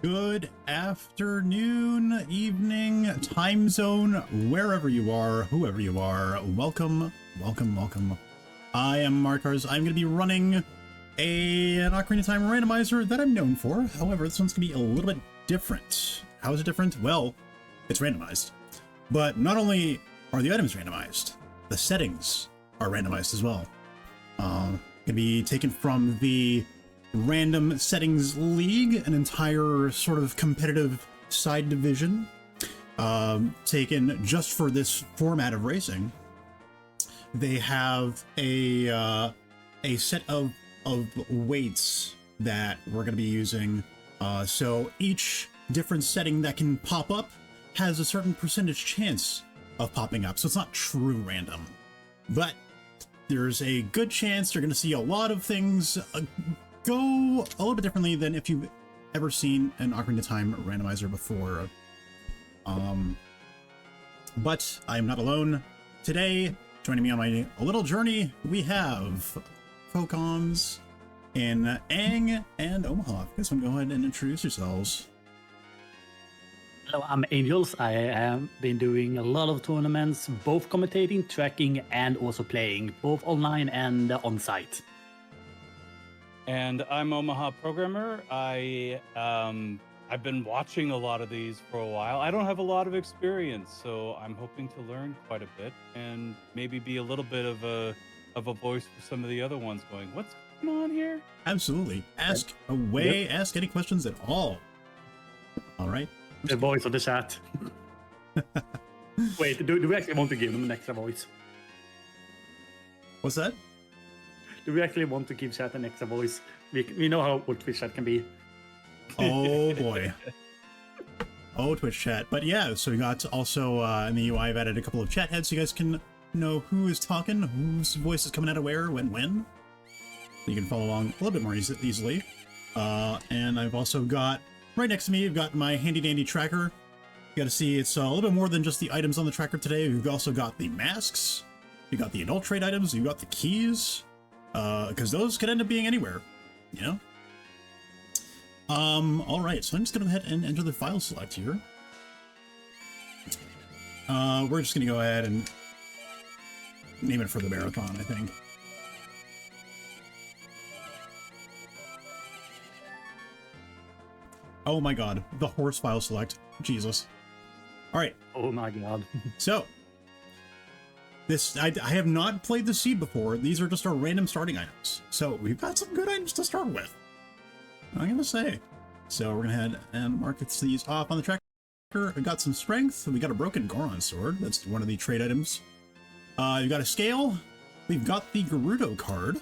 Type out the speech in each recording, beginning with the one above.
Good afternoon, evening, time zone, wherever you are, whoever you are. Welcome, welcome, welcome. I am Markars. I'm going to be running an Ocarina of Time Randomizer that I'm known for. However, this one's going to be a little bit different. How is it different? Well, it's randomized. But not only are the items randomized, the settings are randomized as well. Going to be taken from the Random Settings League, an entire sort of competitive side division taken just for this format of racing. They have a set of weights that we're going to be using. So each different setting that can pop up has a certain percentage chance of popping up. So it's not true random, but there's a good chance you're going to see a lot of things go a little bit differently than if you've ever seen an Ocarina of Time Randomizer before. But I'm not alone. Today, joining me on my little journey, we have Phocons in Ang and Omaha. If you guys want to go ahead and introduce yourselves. Hello, I'm Anglhz. I have been doing a lot of tournaments, both commentating, tracking, and also playing, both online and on-site. And I'm Omahaprogrammer. I've been watching a lot of these for a while. I don't have a lot of experience, so I'm hoping to learn quite a bit and maybe be a little bit of a voice for some of the other ones going, what's going on here? Absolutely. Ask away. Yep. Ask any questions at all. All right. The voice of the chat. Wait, do we actually want to give them an extra voice? What's that? Do we actually want to give chat an extra voice? We know how what Twitch chat can be. Oh boy. Oh, Twitch chat. But yeah, so we got also in the UI I've added a couple of chat heads so you guys can know who is talking, whose voice is coming out of where, when. You can follow along a little bit more easily. And I've also got, right next to me, I've got my handy dandy tracker. You gotta see it's a little bit more than just the items on the tracker today. We've also got the masks, we've got the adult trade items, we've got the keys, because those could end up being anywhere, you know? All right, so I'm just gonna go ahead and enter the file select here. We're just gonna go ahead and name it for the marathon, I think. Oh my god, the horse file select. Jesus. All right. Oh my god. So, I have not played the seed before. These are just our random starting items. So we've got some good items to start with, I'm gonna say. So we're gonna head and mark these off on the tracker. We got some strength. We got a broken Goron sword. That's one of the trade items. We've got a scale. We've got the Grotto card,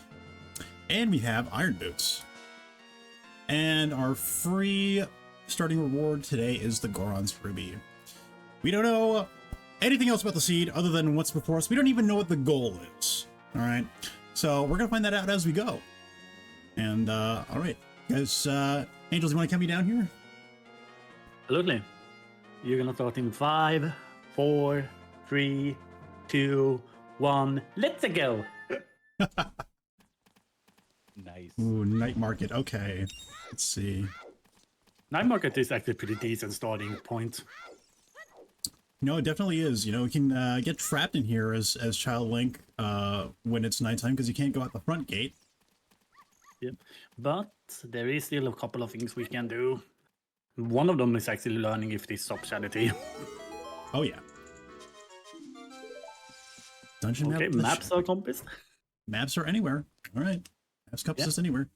and we have iron boots. And our free starting reward today is the Goron's Ruby. We don't know anything else about the seed other than what's before us. We don't even know what the goal is. All right. So we're going to find that out as we go. And, all right. Guys, Angels, you want to count me down here? Absolutely. You're going to start in 5, 4, 3, 2, 1. Let's go. Nice. Ooh, night market. Okay. Let's see. Night market is actually a pretty decent starting point. No, it definitely is. You know, we can get trapped in here as Child Link when it's nighttime because you can't go out the front gate. Yep. But there is still a couple of things we can do. One of them is actually learning if this shopsanity. Oh yeah. Dungeon okay, map. maps are compassed. Maps are anywhere. All right. Maps compassed anywhere.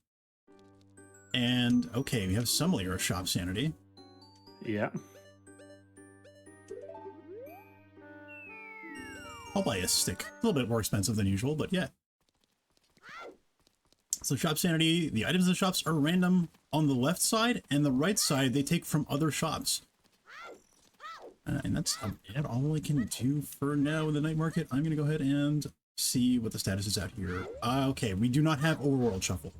And okay, we have some layer of shop sanity. Yeah. I'll buy a stick. A little bit more expensive than usual, but yeah. So shop sanity, the items in the shops are random on the left side, and the right side they take from other shops. And that's about all I can do for now in the night market. I'm going to go ahead and see what the status is out here. Okay, we do not have overworld shuffle.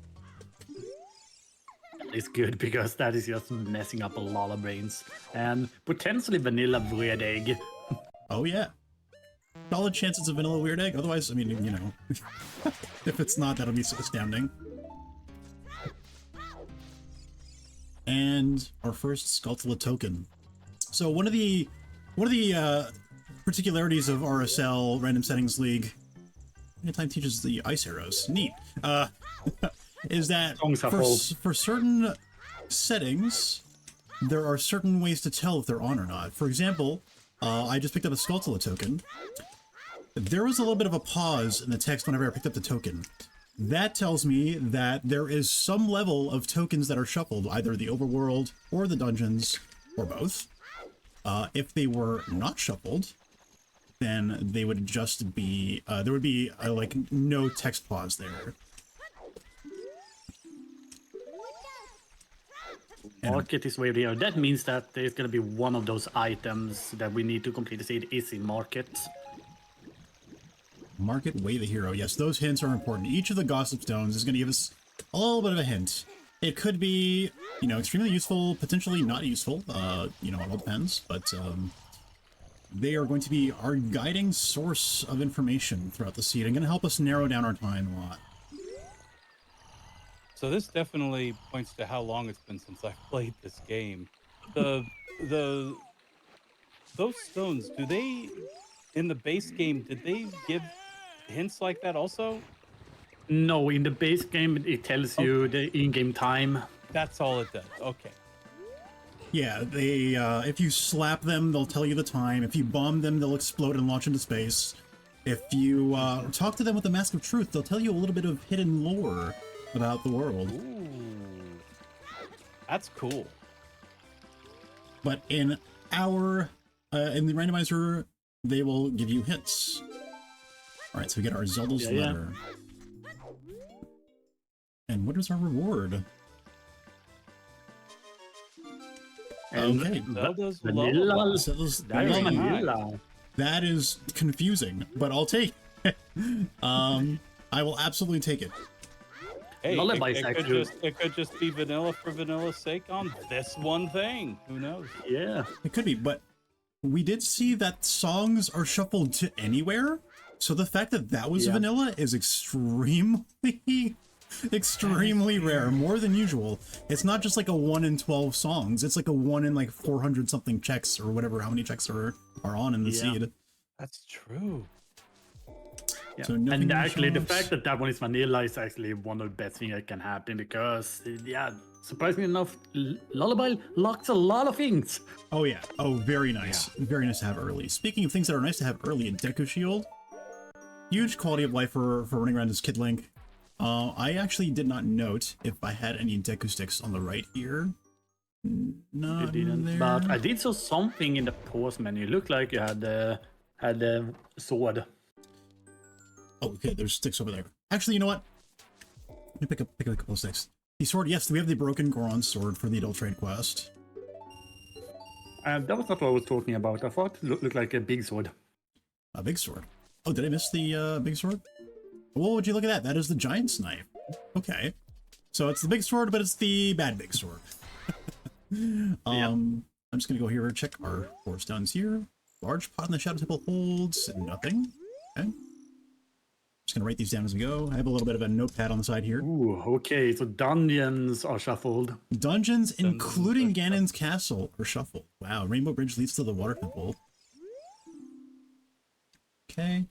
It's good because that is just messing up a lot of brains. And potentially vanilla weird egg. Oh yeah. Solid chance it's a vanilla weird egg. Otherwise, I mean, you know, if it's not, that'll be astounding. and our first Skulltula token. So one of the particularities of RSL Random Settings League, time teaches the ice arrows. Neat. Is that for certain settings, there are certain ways to tell if they're on or not. For example, I just picked up a Skulltula token. There was a little bit of a pause in the text whenever I picked up the token. That tells me that there is some level of tokens that are shuffled, either the overworld or the dungeons, or both. If they were not shuffled, then they would just be, there would be like no text pause there. Market is where they are. That means that there's going to be one of those items that we need to complete to see it is in market. Market, weigh the hero. Yes, those hints are important. Each of the gossip stones is going to give us a little bit of a hint. It could be, you know, extremely useful, potentially not useful. You know, it all depends. But they are going to be our guiding source of information throughout the seed and going to help us narrow down our time a lot. So this definitely points to how long it's been since I've played this game. Those stones, do they, in the base game, did they give hints like that also? No, in the base game, it tells you the in-game time. That's all it does. Okay. Yeah, they, if you slap them, they'll tell you the time. If you bomb them, they'll explode and launch into space. If you talk to them with the Mask of Truth, they'll tell you a little bit of hidden lore about the world. Ooh. That's cool. But in our, in the randomizer, they will give you hints. Alright, so we get our Zelda's letter. And what is our reward? Okay. Zelda's Vanilla. Vanilla. That is confusing, but I'll take it. I will absolutely take it. Hey, it could just be vanilla for vanilla's sake on this one thing. Who knows? Yeah. It could be, but we did see that songs are shuffled to anywhere. So the fact that that was vanilla is extremely rare, more than usual. It's not just like a 1 in 12 songs. It's like a 1 in like 400 something checks or whatever, how many checks are on in the seed. That's true. Yeah. So and actually the fact that that one is vanilla is actually one of the best things that can happen because, yeah, surprisingly enough, Lullaby locks a lot of things. Oh yeah. Oh, very nice. Yeah. Very nice to have early. Speaking of things that are nice to have early, a Deku Shield. Huge quality of life for running around as Kid Link. I actually did not note if I had any Deku sticks on the right here. No, didn't. But I did saw something in the pause menu. It looked like you had the sword. Oh, okay. There's sticks over there. Actually, you know what? Let me pick up a couple of sticks. The sword. Yes, we have the broken Goron sword for the Adult Trade quest. That was not what I was talking about. I thought it looked like a big sword. A big sword. Oh, did I miss the big sword? Well, would you look at that? That is the giant's knife. Okay. So it's the big sword, but it's the bad big sword. I'm just going to go here and check our 4 stones here. Large pot in the Shadow Temple holds nothing. Okay. Just going to write these down as we go. I have a little bit of a notepad on the side here. Ooh, okay. So dungeons are shuffled. Dungeons, including Ganon's castle, are shuffled. Wow. Rainbow Bridge leads to the Water Temple. Okay.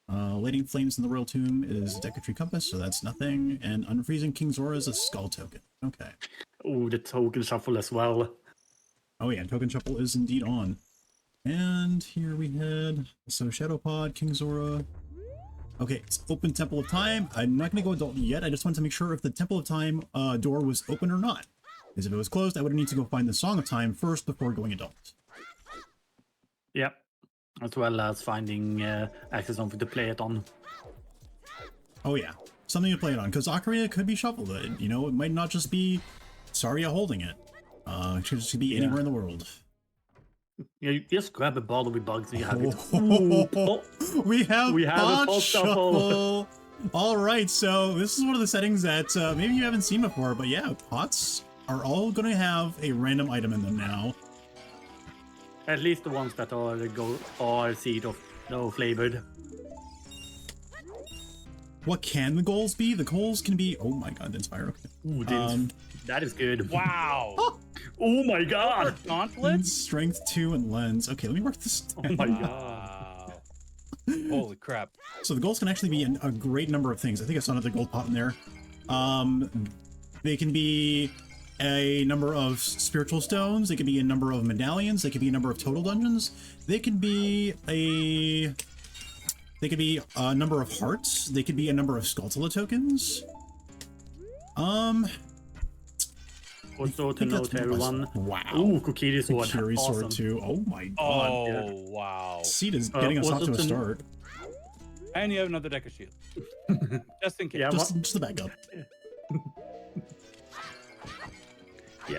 Lighting Flames in the Royal Tomb is Deku Tree Compass, so that's nothing. And Unfreezing King Zora is a Skull token. Okay. Oh, the token shuffle as well. Oh yeah, token shuffle is indeed on. And here we had, so Shadow Pod, King Zora. Okay, it's Open Temple of Time. I'm not going to go adult yet. I just wanted to make sure if the Temple of Time door was open or not. Because if it was closed, I would need to go find the Song of Time first before going adult. Yep. As well as finding access on to play it on. Oh yeah, something to play it on, because Ocarina could be shuffled. You know, it might not just be Saria holding it. It could just be anywhere in the world. Yeah, you just grab a bottle with bugs and you have it. We have a pot shuffle. All right, so this is one of the settings that maybe you haven't seen before, but yeah, pots are all going to have a random item in them now. At least the ones that are seed of flavored. What can the goals be? The goals can be, oh my god, the Inspire. Okay. Ooh, that is good. Wow. Oh my god! Gauntlets? Strength 2 and lens. Okay, let me mark this Oh down. my god. Wow. Holy crap. So the goals can actually be a great number of things. I think I saw another gold pot in there. They can be a number of spiritual stones. They can be a number of medallions. They can be a number of total dungeons. They can be a number of hearts. They could be a number of Skulltula tokens. Also to note everyone. Wow. Ooh, Kokiri sword. Kokiri Awesome. sword too. Oh my god. Oh, yeah. wow. Seed is getting us off also to a to- start. And you have another deck of shields. Just in case. Yeah, Just the backup. yeah.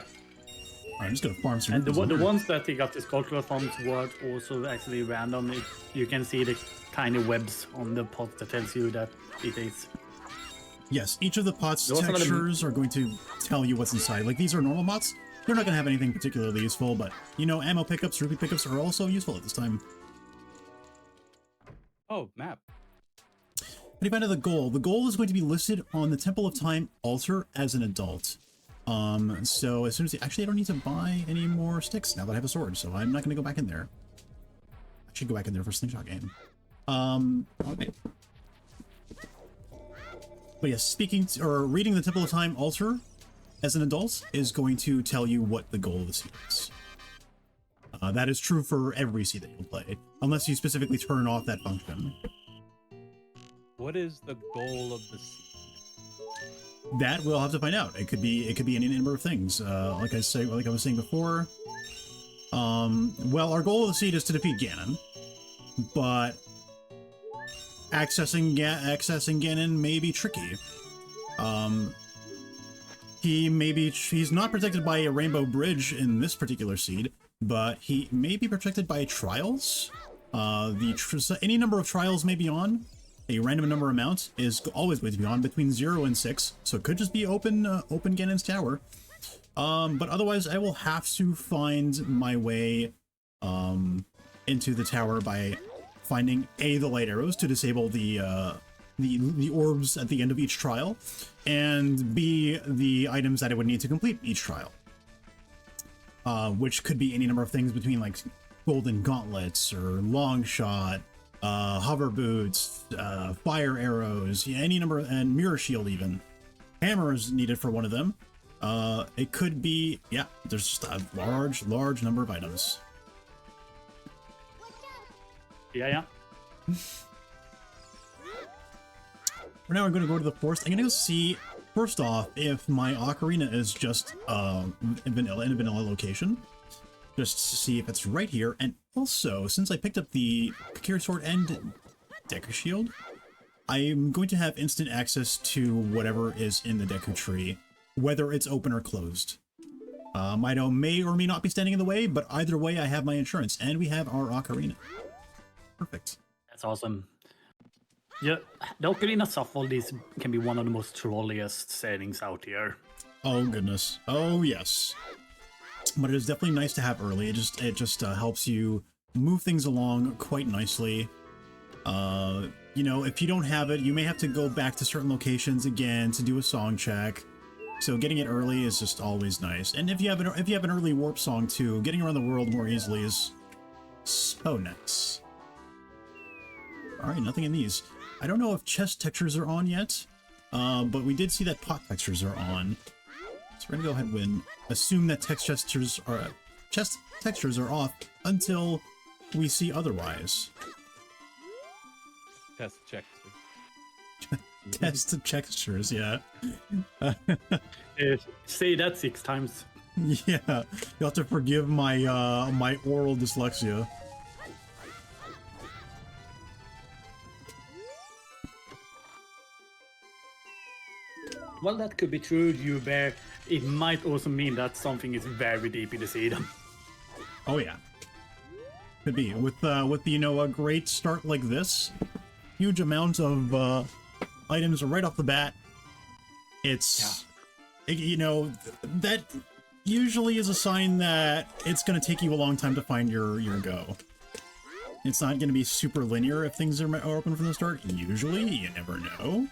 I'm just gonna farm some. And the roots. ones that they got the Skulltula from were also actually random. You can see the tiny webs on the pot that tells you that it is. Yes, each of the pots Those are gonna be- textures are going to tell you what's inside. Like these are normal pots. They're not going to have anything particularly useful, but you know, ammo pickups, rupee pickups are also useful at this time. Oh, map. How do you find out the goal? The goal is going to be listed on the Temple of Time altar as an adult. So as soon as actually I don't need to buy any more sticks now that I have a sword, so I'm not going to go back in there. I should go back in there for slingshot game. Okay. But yes, reading the Temple of Time altar as an adult is going to tell you what the goal of the seed is. That is true for every seed that you'll play, unless you specifically turn off that function. What is the goal of the seed? That we'll have to find out. It could be any number of things. Like I was saying before. Well, our goal of the seed is to defeat Ganon, but accessing Ganon may be tricky. He's not protected by a rainbow bridge in this particular seed, but he may be protected by trials. Any number of trials may be on. A random number amount is always going to be on between 0 and 6, so it could just be open Ganon's tower. But otherwise, I will have to find my way into the tower by finding A, the light arrows to disable the orbs at the end of each trial, and B, the items that I would need to complete each trial. Which could be any number of things between like golden gauntlets or long shot, hover boots, fire arrows, any number, and mirror shield even. Hammer is needed for one of them. It could be, yeah, there's just a large number of items. Yeah. For now, I'm going to go to the forest. I'm going to go see, first off, if my ocarina is just in a vanilla location. Just to see if it's right here. And also, since I picked up the Kakiri Sword and Deku Shield, I'm going to have instant access to whatever is in the Deku Tree, whether it's open or closed. Mido may or may not be standing in the way, but either way, I have my insurance, and we have our ocarina. Perfect. That's awesome. Yeah, the Ocarina Shuffle can be one of the most trolliest settings out here. Oh goodness. Oh yes. But it is definitely nice to have early. It just helps you move things along quite nicely. You know, if you don't have it, you may have to go back to certain locations again to do a song check. So getting it early is just always nice. And if you have an early warp song too, getting around the world more easily is so nice. All right, nothing in these. I don't know if chest textures are on yet, but we did see that pot textures are on. So we're gonna go ahead and assume that chest textures are off until we see otherwise. Test check. Test the textures, yeah. Say that 6 times. Yeah, you'll have to forgive my my oral dyslexia. Well, that could be true, you bear. It might also mean that something is very deep in the seed. Oh yeah, could be with you know, a great start like this, huge amount of items right off the bat. It's you know, that usually is a sign that it's gonna take you a long time to find your go. It's not gonna be super linear if things are open from the start. Usually, you never know.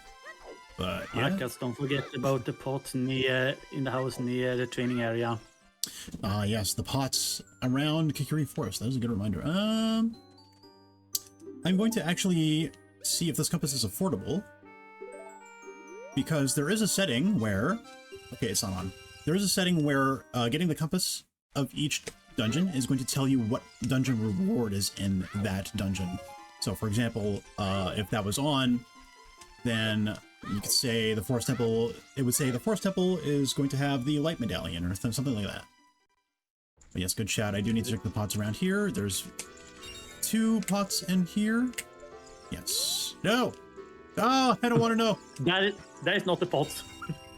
But yeah. Markars, don't forget about the pot near in the house near the training area. Yes, the pots around Kikiri Forest. That was a good reminder. I'm going to actually see if this compass is affordable. Because there is a setting where... Okay, it's not on. There is a setting where getting the compass of each dungeon is going to tell you what dungeon reward is in that dungeon. So, for example, if that was on, then you could say the Forest Temple... It would say the Forest Temple is going to have the Light Medallion or something like that. But yes, good shout. I do need to check the pots around here. There's 2 pots in here. Yes. No! Oh, I don't want to know. That is not the pots.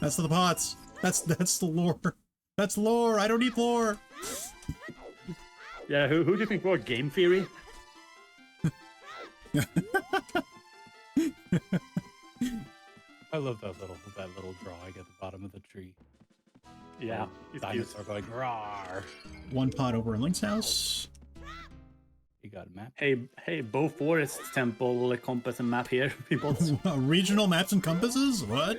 That's the pots. That's the lore. That's lore. I don't need lore. Yeah, who do you think wrote game theory? I love that little drawing at the bottom of the tree. Yeah, it's Dinosaur going rawr. 1 pot over in Link's house. You got a map. Hey, both Forest Temple compass and map here, people. Regional maps and compasses? What?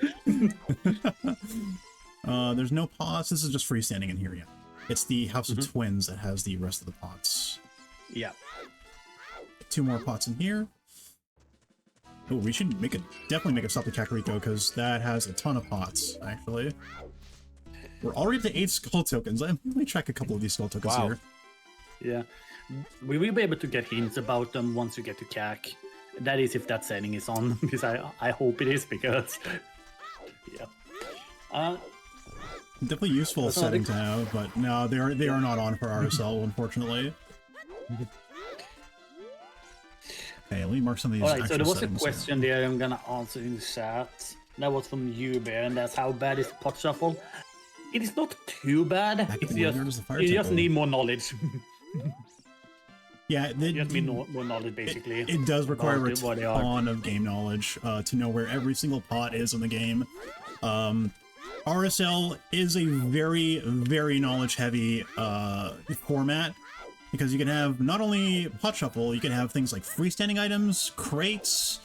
There's no pots. This is just freestanding in here, yeah. It's the House of Twins that has the rest of the pots. Yeah. 2 more pots in here. Oh, we should definitely make a stop to Kakariko, because that has a ton of pots, actually. We're already up to 8 skull tokens. Let me track a couple of these skull tokens here. Yeah. We will be able to get hints about them once you get to CAC. That is if that setting is on, because I hope it is, because... Yeah. Definitely useful setting to have, but no, they are not on for RSL, unfortunately. Okay, let me mark some of these. Alright, so there was a question there I'm gonna answer in the chat. That was from you, Bear, and that's how bad is pot shuffle? It is not too bad. It's just, you just need more knowledge. Yeah, you just need more knowledge, basically. It does require a ton of game knowledge to know where every single pot is in the game. RSL is a very, very knowledge-heavy format, because you can have not only pot shuffle, you can have things like freestanding items, crates,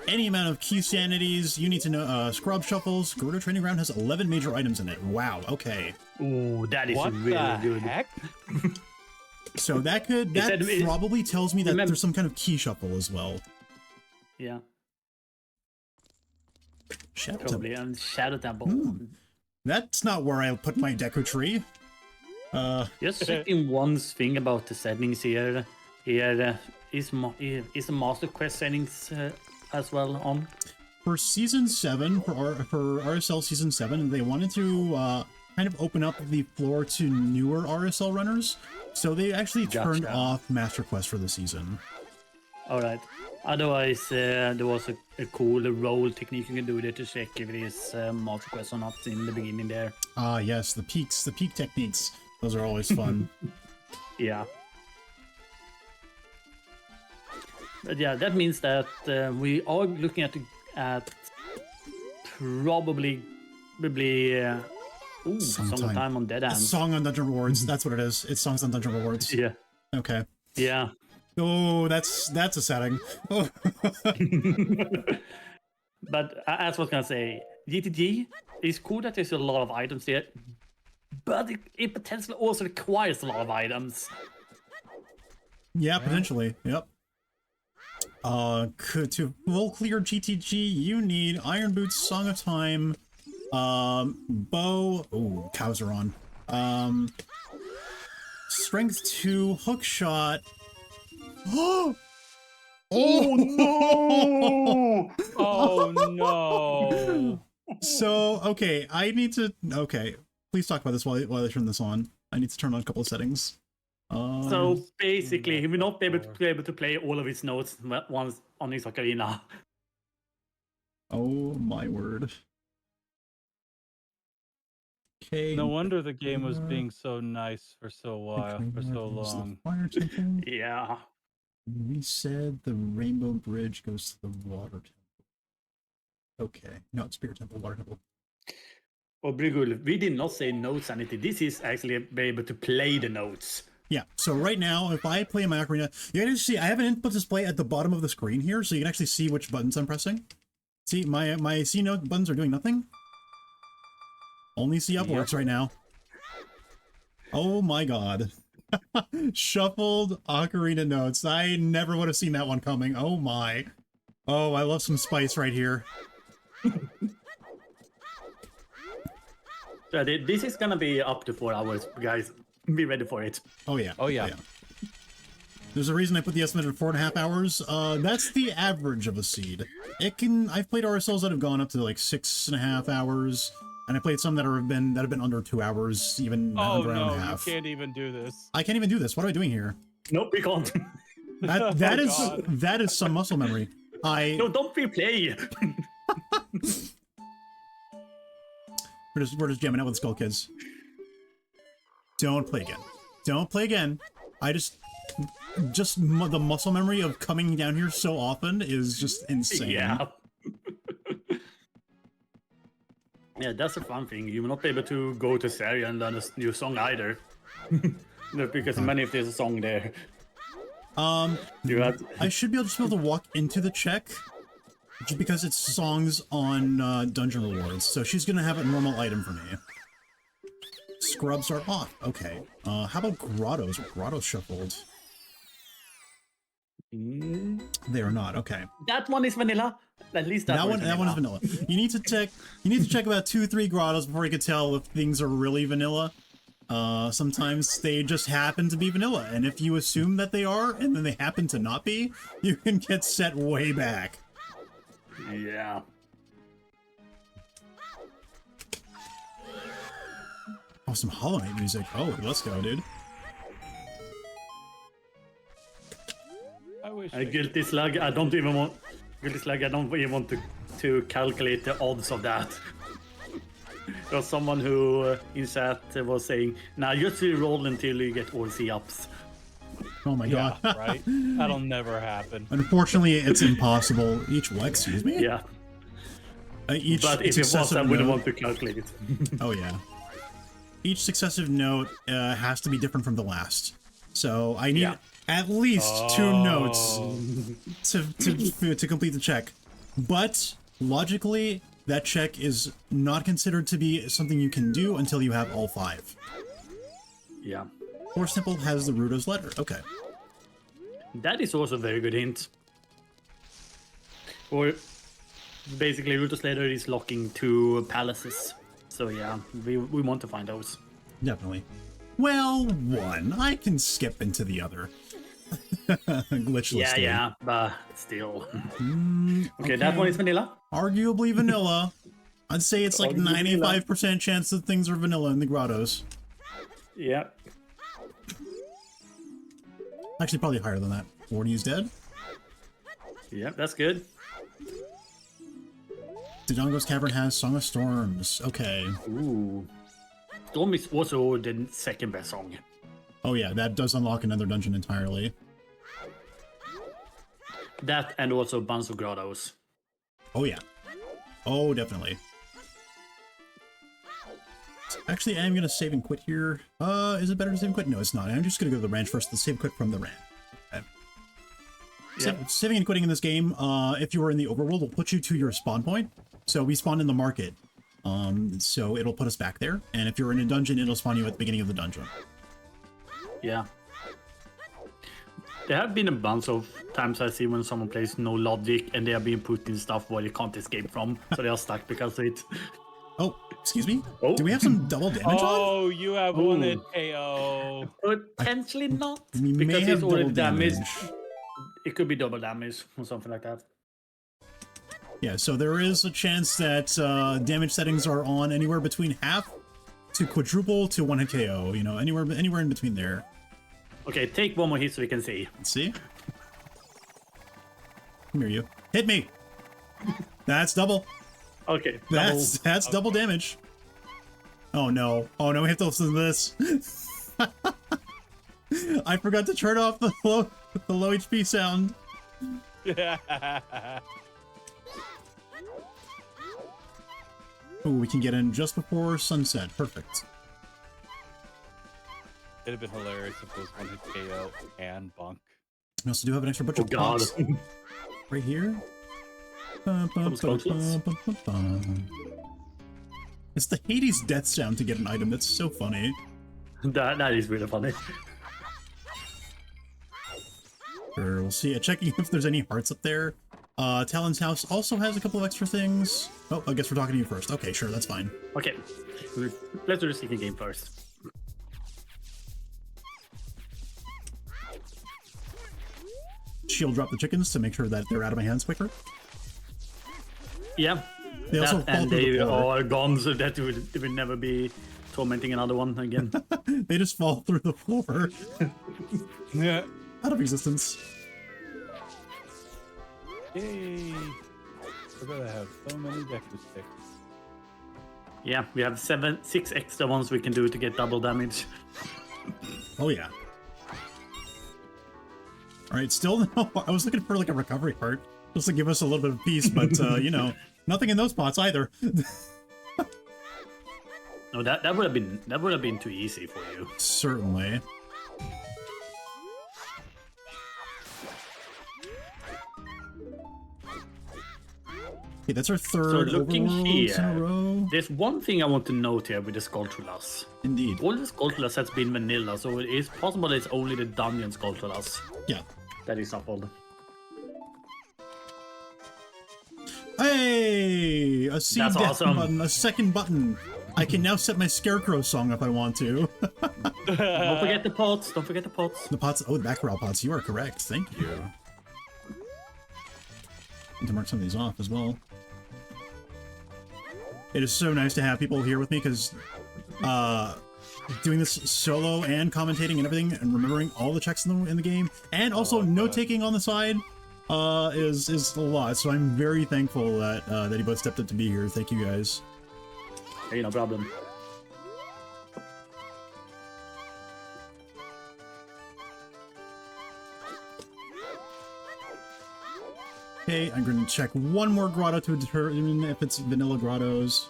any amount of keysanities. You need to know scrub shuffles. Grotto Training Ground has 11 major items in it. Wow. Okay. Ooh, that is what really the good. Heck? So that probably tells me that there's some kind of key shuffle as well. Yeah. Shadow Probably, Temple. and Shadow Temple. That's not where I put my Deku Tree. Just checking one thing about the settings here. Is the Master Quest settings as well on? For Season 7, for RSL Season 7, they wanted to kind of open up the floor to newer RSL runners, so they actually turned off Master Quest for the season. Alright. Otherwise, there was a cool roll technique you can do there to check if it is Master Quest or not in the beginning there. Ah, yes, the peak techniques. Those are always fun. Yeah. But yeah, that means that we are looking at probably sometime on Dead End. Song on Dungeon Rewards. That's what it is. It's Songs on Dungeon Rewards. Yeah. Okay. Yeah. Oh, that's a setting. Oh. But as I was gonna say, GTG is cool that there's a lot of items there, but it potentially also requires a lot of items. Yeah, potentially. Yep. To full clear GTG, you need Iron Boots, Song of Time, bow. Oh, cows are on. Strength 2, hook shot. Oh! Oh no! Oh no! So, okay, I need to... Okay, please talk about this while I turn this on. I need to turn on a couple of settings. So basically, he will not be able to play all of his notes once on his ocarina. Oh my word. Okay. No wonder the game was being so nice for so long. Yeah. We said the Rainbow Bridge goes to the Water Temple. Okay, no, it's Spirit Temple, Water Temple. Oh, Brigul, we did not say note sanity. This is actually be able to play the notes. Yeah, so right now, if I play my ocarina, you can actually see I have an input display at the bottom of the screen here, so you can actually see which buttons I'm pressing. See, my C note buttons are doing nothing. Only C up works right now. Oh my god. Shuffled ocarina notes. I never would have seen that one coming. Oh my. Oh, I love some spice right here. So this is gonna be up to 4 hours, guys. Be ready for it. Oh yeah. Oh yeah. There's a reason I put the estimate at 4.5 hours. That's the average of a seed. I've played RSLs that have gone up to like 6.5 hours, and I played some that have been under 2 hours, even under an hour and a half. You can't even do this. I can't even do this. What am I doing here? Nope, we can't. That is some muscle memory. No, don't replay. We're just jamming out with Skull Kids. Don't play again. Don't play again. The muscle memory of coming down here so often is just insane. Yeah. Yeah, that's a fun thing. You will not be able to go to Seria and learn a new song either. Because many if there's a song there. I should be able to walk into the check, just because it's songs on dungeon rewards. So she's gonna have a normal item for me. Scrubs are off. Okay. How about grottos? Grottos shuffled. They are not. Okay. That one is vanilla. At least that one is vanilla. You need to check about 2-3 grottos before you can tell if things are really vanilla. Sometimes they just happen to be vanilla, and if you assume that they are, and then they happen to not be, you can get set way back. Yeah. Oh, some Hollow Knight music. Oh, let's go, dude. I wish. Guilty Slug. I don't even want to calculate the odds of that. There's someone who in chat was saying, "Now just roll until you get all C-ups." Oh my god. Right? That'll never happen. Unfortunately, it's impossible. Excuse me? Yeah. But if it was, I wouldn't want to calculate it. Oh yeah. Each successive note has to be different from the last. So I need at least 2 notes to complete the check. But logically, that check is not considered to be something you can do until you have all 5. Yeah. Or Simple has the Rudo's letter. Okay. That is also a very good hint. Or basically, Rudo's letter is locking 2 palaces. So yeah, we want to find those. Definitely. Well, 1. I can skip into the other. Glitchless. Yeah, but still. Okay, that one is vanilla. Arguably vanilla. I'd say it's like 95% chance that things are vanilla in the grottos. Yeah. Actually, probably higher than that. Wardy's dead. Yeah, that's good. Dodongo's Cavern has Song of Storms. Okay. Ooh. Storm is also the second best song. Oh yeah, that does unlock another dungeon entirely. That and also Bunch of Grottos. Oh yeah. Oh, definitely. Actually, I'm gonna save and quit here. Is it better to save and quit? No, it's not. I'm just gonna go to the ranch first. Let's save and quit from the ranch. Okay. Saving and quitting in this game, if you were in the overworld, will put you to your spawn point. So we spawned in the market. So it'll put us back there. And if you're in a dungeon, it'll spawn you at the beginning of the dungeon. Yeah. There have been a bunch of times I see when someone plays no logic and they are being put in stuff where they can't escape from. So they are stuck because of it. Oh, excuse me? Oh. Do we have some double damage on? Oh, you have one hit KO. Potentially not. We because may have it's already double damage. It could be double damage or something like that. Yeah, so there is a chance that damage settings are on anywhere between half to quadruple to 1 hit KO. You know, anywhere in between there. Okay, take one more hit so we can see. Let's see. Come here, you. Hit me! That's double. Okay. That's double damage. Oh no. Oh no, we have to listen to this. I forgot to turn off the low HP sound. Oh, we can get in just before sunset. Perfect. It'd have been hilarious if it was one hit KO and bonk. We also do have an extra bunch of God. pops right here. It's the Hades death sound to get an item. That's so funny. That is really funny. Sure, we'll see. Checking if there's any hearts up there. Talon's house also has a couple of extra things. Oh, I guess we're talking to you first. Okay, sure, that's fine. Okay, let's do the second game first. Shield drop the chickens to make sure that they're out of my hands quicker. Yeah, They also fall and through they the floor. are gone, so that would never be tormenting another one again. They just fall through the floor. Yeah. Out of existence. Yay. We're gonna have so many Deku sticks. Yeah, we have 6 extra ones we can do to get double damage. Oh yeah. Alright, still no. I was looking for like a recovery part. Just to give us a little bit of peace, but you know, nothing in those pots either. No, that would have been too easy for you. Certainly. Okay, that's our third looking overworlds in a here, row. There's one thing I want to note here with the Skulltulas. Indeed. All the Skulltulas has been vanilla, so it is possible it's only the dungeon Skulltulas Yeah. that is shuffled. Hey! A seed That's death awesome. button, a second button. I can now set my Scarecrow song if I want to. Don't forget the pots. Don't forget the pots. The pots, oh, the back row pots, you are correct. Thank you. Need to mark some of these off as well. It is so nice to have people here with me because doing this solo and commentating and everything and remembering all the checks in the game and also note-taking on the side is a lot. So I'm very thankful that that you both stepped up to be here. Thank you guys. Hey, no problem. Okay, I'm going to check one more grotto to determine if it's vanilla grottos.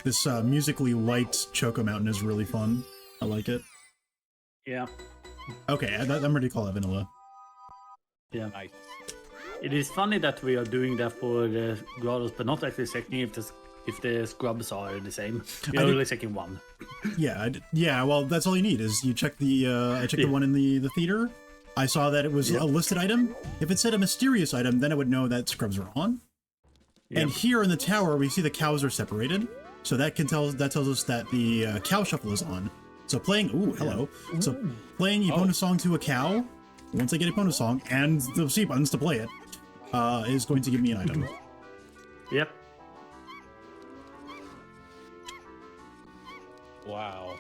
This musically light Choco Mountain is really fun. I like it. Yeah. Okay, I'm ready to call it vanilla. Yeah. Nice. It is funny that we are doing that for the grottos, but not actually checking if the scrubs are the same. We're only checking one. Yeah, yeah. Well, that's all you need is you check the. I checked the one in the theater. I saw that it was a listed item. If it said a mysterious item, then I would know that scrubs are on. Yep. And here in the tower, we see the cows are separated, so that tells us that the cow shuffle is on. So playing, ooh, hello. Yeah. So playing Epona song to a cow. Once I get Epona song and the C buttons to play it, is going to give me an item. Yep. Wow.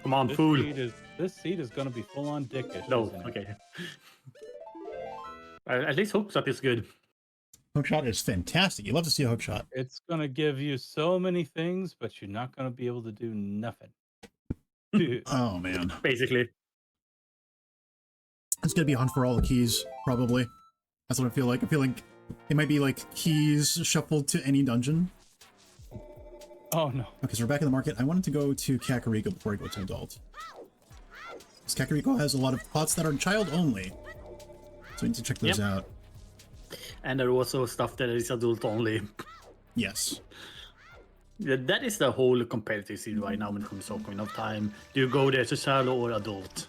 Come on, This fool. seed is gonna be full on dickish. No, isn't it? okay. At least hookshot is good. Hookshot is fantastic. You love to see a hookshot. It's gonna give you so many things, but you're not gonna be able to do nothing. Dude. Oh man, Basically. it's gonna be a hunt for all the keys, probably. That's what I feel like. I feel like it might be like keys shuffled to any dungeon. Oh no. Okay, so we're back in the market. I wanted to go to Kakariko before I go to adult. Because Kakariko has a lot of pots that are child only. So we need to check those out. And there are also stuff that is adult only. Yes. Yeah, that is the whole competitive scene right now when it comes to Ocarina of Time. Do you go there to child or adult?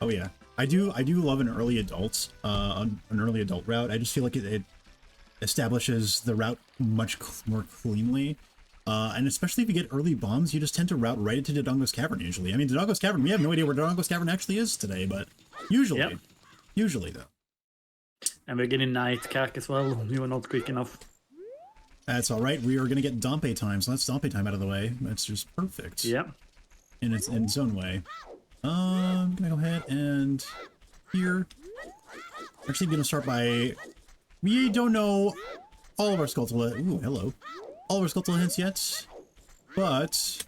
Oh yeah. I do love an early adult route. I just feel like it establishes the route much more cleanly. And especially if you get early bombs, you just tend to route right into Dodongo's Cavern usually. I mean, Dodongo's Cavern, we have no idea where Dodongo's Cavern actually is today, but usually. Usually, though. And we're getting night cack as well. You were not quick enough. That's all right. We are going to get Dompe time, so that's Dompe time out of the way. That's just perfect. Yeah. In its own way. I'm going to go ahead and here. Actually, going to start by... We don't know all of our Skulltula... Ooh, hello. All of our Skulltula hints yet, but...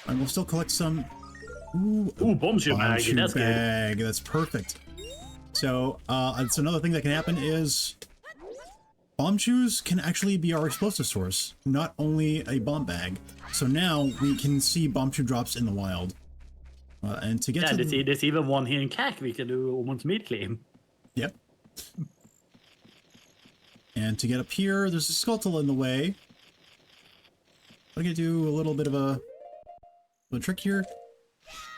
I will still collect some... Ooh, Bombshell bag. That's bag. good. That's perfect. So, it's another thing that can happen is... Bomb shoes can actually be our explosive source, not only a bomb bag. So now we can see bomb shoe drops in the wild. And to get to there's even one here in CAC we can do almost immediately. Yep. And to get up here, there's a skeleton in the way. I'm gonna do a little bit of a trick here.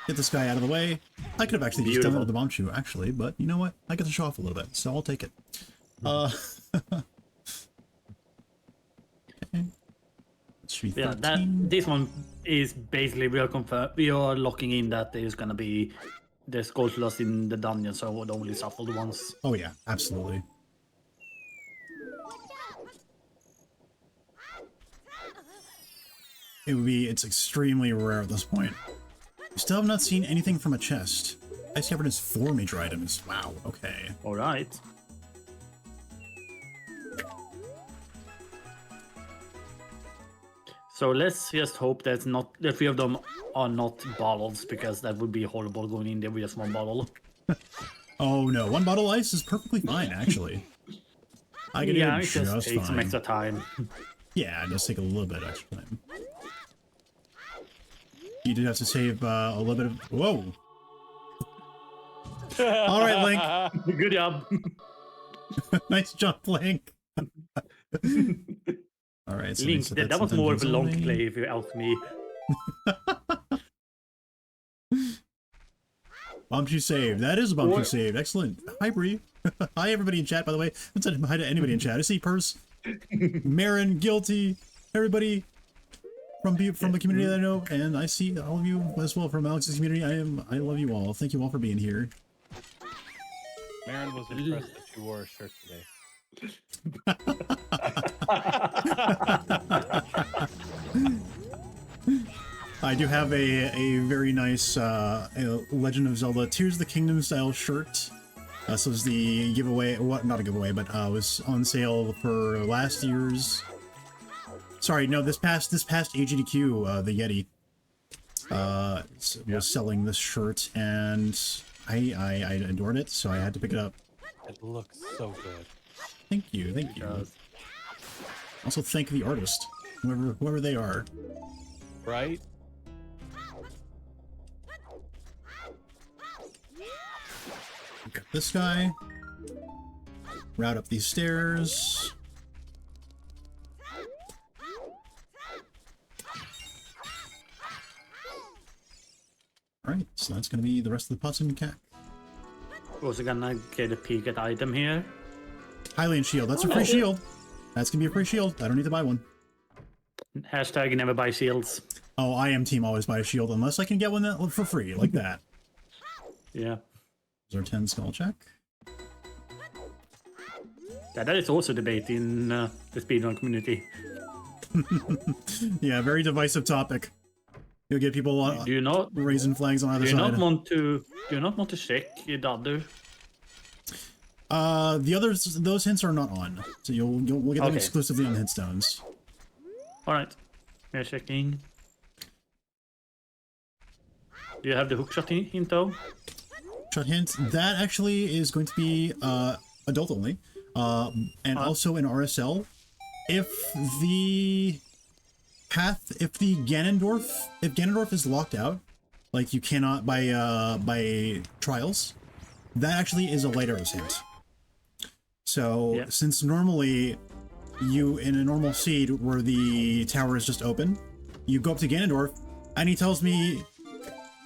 Get this guy out of the way. I could have actually just done it with the bomb shoe, actually, but you know what? I get to show off a little bit, so I'll take it. Okay. Yeah, this one is basically we are locking in that there's gonna be the skulltulas in the dungeon, so the only shuffled ones. Oh yeah, absolutely. It's extremely rare at this point. Still have not seen anything from a chest. I discovered it's 4 major items. Wow, okay. Alright. So let's just hope that the 3 of them are not bottles, because that would be horrible going in there with just 1 bottle. Oh no, 1 bottle of ice is perfectly fine, actually. I can do it just take fine. some extra time. Yeah, it does take a little bit extra time. You did have to save a little bit of... Whoa! Alright, Link. Good job. Nice jump, Link. Alright, so Link, that was more of a long play, if you ask me. Bump you saved. That is a bump you saved. Excellent. Hi, Bree. Hi, everybody in chat, by the way. I said hi to anybody in chat. I see Purse, Marin, Guilty, everybody from the community that I know, and I see all of you as well from Alex's community. I love you all. Thank you all for being here. Marin was impressed that you wore a shirt today. I do have a very nice Legend of Zelda Tears of the Kingdom style shirt. This was the giveaway, not a giveaway, but was on sale for last year's. Sorry, no, this past AGDQ, the Yeti was selling this shirt, and I adored it, so I had to pick it up. It looks so good. Thank you, thank you. Also, thank the artist, whoever they are. Right? Got this guy. Route up these stairs. Alright, so that's gonna be the rest of the Potson cat. Also gonna get a peek at item here. Hylian shield, that's a free shield. That's gonna be a free shield. I don't need to buy one. Hashtag never buy shields. Oh, I am team always buy a shield unless I can get one that for free, like that. Yeah. There's our 10 skull check. Yeah, that is also debate in the speedrun community. Yeah, very divisive topic. You'll get people raising flags on either side. Do you not want to check the other? The others, those hints are not on, so we'll get them exclusively on the hint stones. All right, we're checking. Do you have the hookshot hint though? Shot hint, that actually is going to be adult only, and also in RSL. If Ganondorf is locked out, like you cannot by trials, that actually is a light arrows hint. So since normally you in a normal seed where the tower is just open, you go up to Ganondorf and he tells me,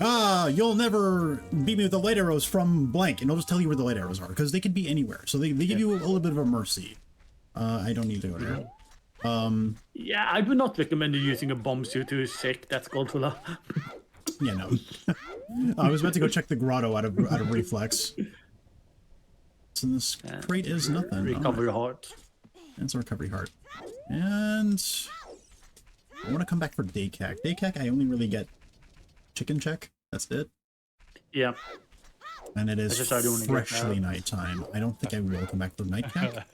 you'll never beat me with the light arrows from blank, and I'll just tell you where the light arrows are, because they could be anywhere. So they give you a little bit of a mercy. I don't need to go there. Yeah, I would not recommend you using a bomb suit to check that skulltula. Yeah, no. I was about to go check the grotto out of reflex. So this crate is nothing. Recovery heart. That's a recovery heart. And I want to come back for Daycack. Daycack, I only really get chicken check. That's it. Yeah. And it is freshly nighttime. I don't think I will come back for Nightcack,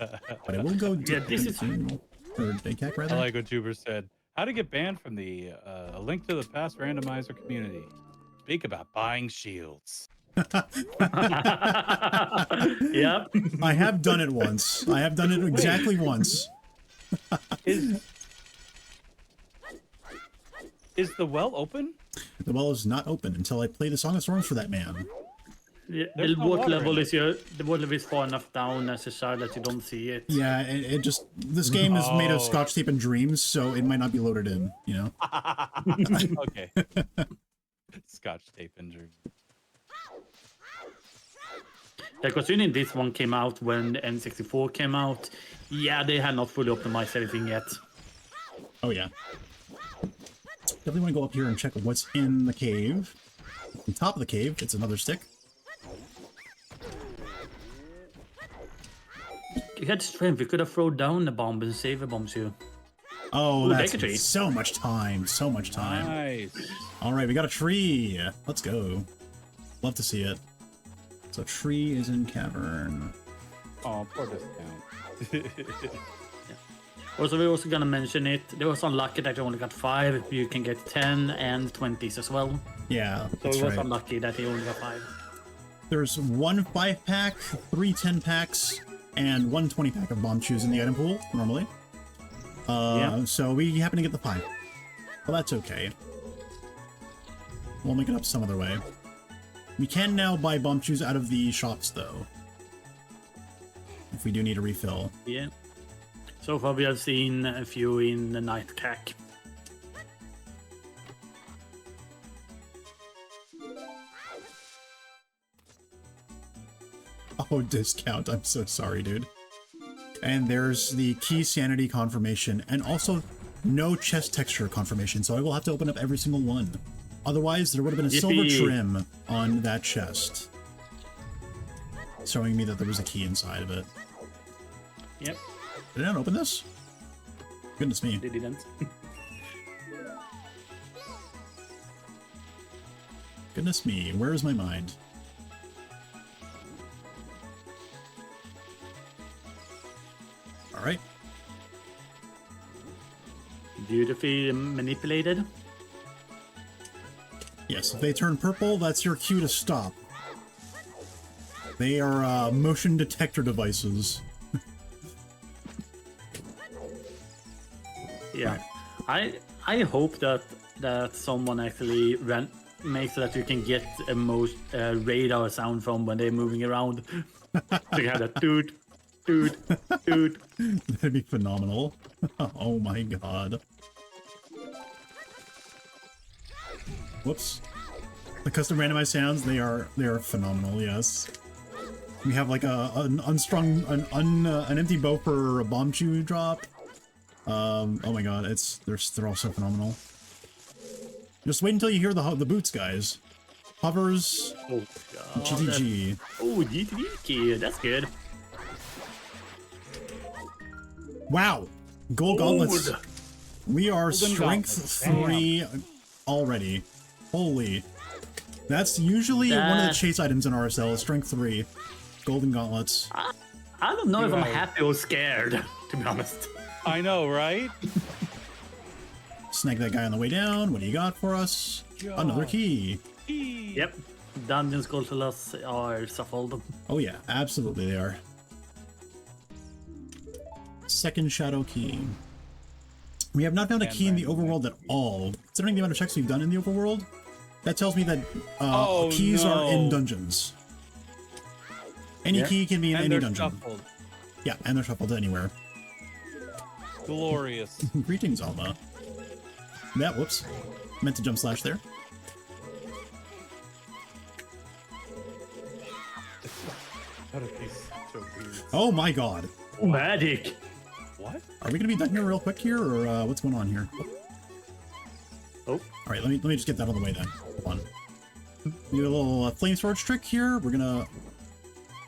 but I will go. Yeah, this is. Or Daycack, rather. I like what Juber said. How to get banned from the A Link to the Past randomizer community. Speak about buying shields. Yeah. I have done it once. I have done it exactly once. Is the well open? The well is not open until I play the Song of Storms for that man. The There's no water water level in is the water level is far enough down as a side that you don't see it. Yeah, it just this game is made of scotch tape and dreams, so it might not be loaded in. You know. Okay. Scotch tape injury. Yeah, considering this one came out when N64 came out, yeah, they had not fully optimized everything yet. Oh yeah. Definitely want to go up here and check what's in the cave. On top of the cave, it's another stick. You had strength. You could have thrown down the bomb and save the bombs you. Oh, Ooh, that's so much time. So much time. Nice. All right, we got a tree. Let's go. Love to see it. So tree is in cavern. Oh, poor discount. Also, we're also gonna mention it. They was unlucky that you only got 5. You can get 10 and 20s as well. Yeah, So that's it was right. unlucky that he only got 5. There's 1 5-pack, 3 10-packs, and 1 20-pack of bomb chews in the item pool, normally. So we happen to get the 5. Well, that's okay. We'll make it up some other way. We can now buy bomb chews out of the shops, though. If we do need a refill. Yeah. So far, we have seen a few in the night cack. Oh, discount. I'm so sorry, dude. And there's the keysanity confirmation, and also no chest texture confirmation, so I will have to open up every single one. Otherwise, there would have been a silver trim on that chest, showing me that there was a key inside of it. Yep. Did I not open this? Goodness me. They didn't. Goodness me, where is my mind? Alright. Beautifully manipulated. Yes, if they turn purple, that's your cue to stop. They are motion detector devices. Yeah. I hope that someone actually makes so that you can get a most radar sound from when they're moving around. So you have that toot, toot, toot. That'd be phenomenal. Oh my god. Whoops. The custom randomized sounds, they are phenomenal, yes. We have like an empty bow for a bomb chew drop. Oh my god, they're all so phenomenal. Just wait until you hear the boots, guys. Hovers. Oh god. GTG. Oh, GTG, that's good. Wow. Gold gauntlets. We are Golden strength gauntlets. 3 already. Holy. That's usually one of the chase items in RSL, is strength 3. Golden gauntlets. I don't know if I'm happy or scared, to be honest. I know, right? Snag that guy on the way down. What do you got for us? God. Another key. Yep. Dungeons Goldfilas are shuffled. Oh yeah, absolutely they are. Second shadow key. We have not found a key in the overworld at all. Considering the amount of checks we've done in the overworld, that tells me that keys are in dungeons. Any key can be in any dungeon. Shuffled. Yeah, and they're shuffled anywhere. Glorious. Greetings, Alma. Yeah, whoops. Meant to jump slash there. That would be so weird. Oh my god. Magic. What? Are we gonna be done here real quick here, or what's going on here? Oh. Alright, let me just get that out of the way then. Hold on. We do a little flame storage trick here. We're gonna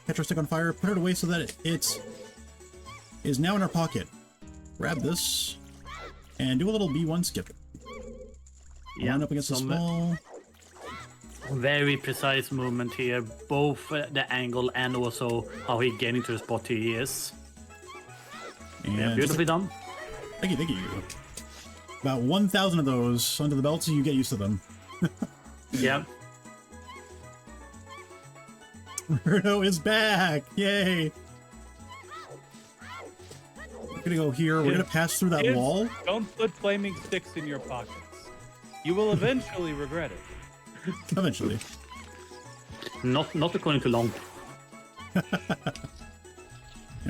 catch our stick on fire, put it away so that it is now in our pocket. Grab this, and do a little B1 skip. Line up against this wall. Very precise movement here, both the angle and also how he get into the spot he is. And Yeah, beautifully done. Thank you, thank you. About 1,000 of those under the belt, so you get used to them. Yeah. Roberto is back! Yay! We're gonna go here. We're gonna pass through that Kids, wall. Don't put flaming sticks in your pockets. You will eventually regret it. Eventually. Not according to Long. And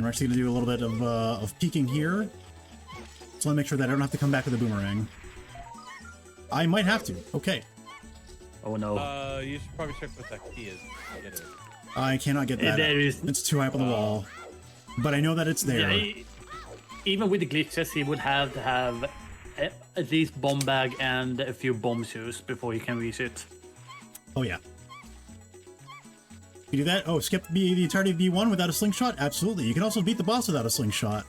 we're actually going to do a little bit of peeking here. So let me make sure that I don't have to come back with a boomerang. I might have to. Okay. Oh no. You should probably check what that key is. Get it. I cannot get that. There is... It's too high up on the wall. But I know that it's there. Yeah, even with the glitches, he would have to have at least bomb bag and a few bomb shoes before you can reach it. Oh yeah. You do that? Oh, skip the entirety of B1 without a slingshot? Absolutely. You can also beat the boss without a slingshot.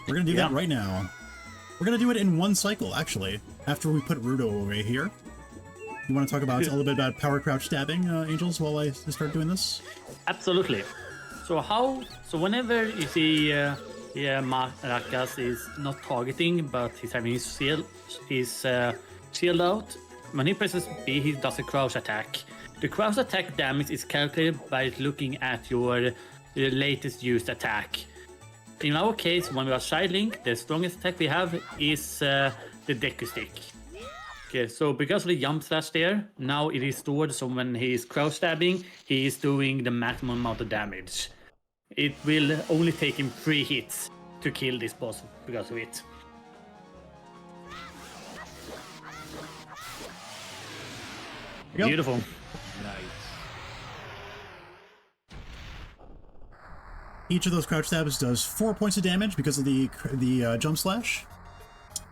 We're gonna do that right now. We're gonna do it in one cycle, actually, after we put Rudo away here. You want to talk about a little bit about power crouch stabbing, Angels, while I start doing this? Absolutely. So whenever you see Markars is not targeting, but he's having his shield out, when he presses B, he does a crouch attack. The crouch attack damage is calculated by looking at your latest used attack. In our case, when we are side link, the strongest attack we have is the Deku Stick. Okay, so because of the jump slash there, now it is stored, so when he is crouch stabbing, he is doing the maximum amount of damage. It will only take him 3 hits to kill this boss because of it. Beautiful. Nice. Each of those crouch stabs does 4 points of damage because of the jump slash.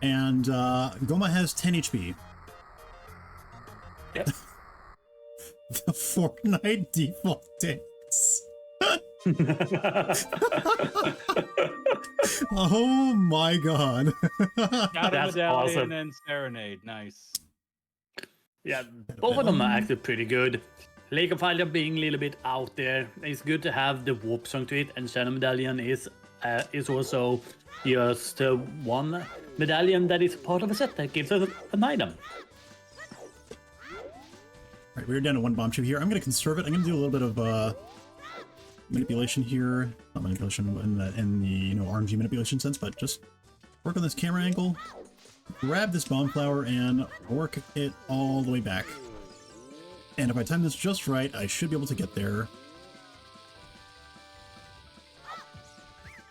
And Goma has 10 HP. Yep. The Fortnite default dance. Oh my god. Got a That's medallion awesome. and serenade. Nice. Yeah, both of them are actually pretty good. Lake of Fire being a little bit out there. It's good to have the warp song to it, and Shadow Medallion is also just one medallion that is part of a set that gives us an item. Alright, we're down to 1 bomb chip here. I'm going to conserve it. I'm going to do a little bit of manipulation here. Not manipulation in the RNG manipulation sense, but just work on this camera angle, grab this bomb flower, and work it all the way back. And if I time this just right, I should be able to get there.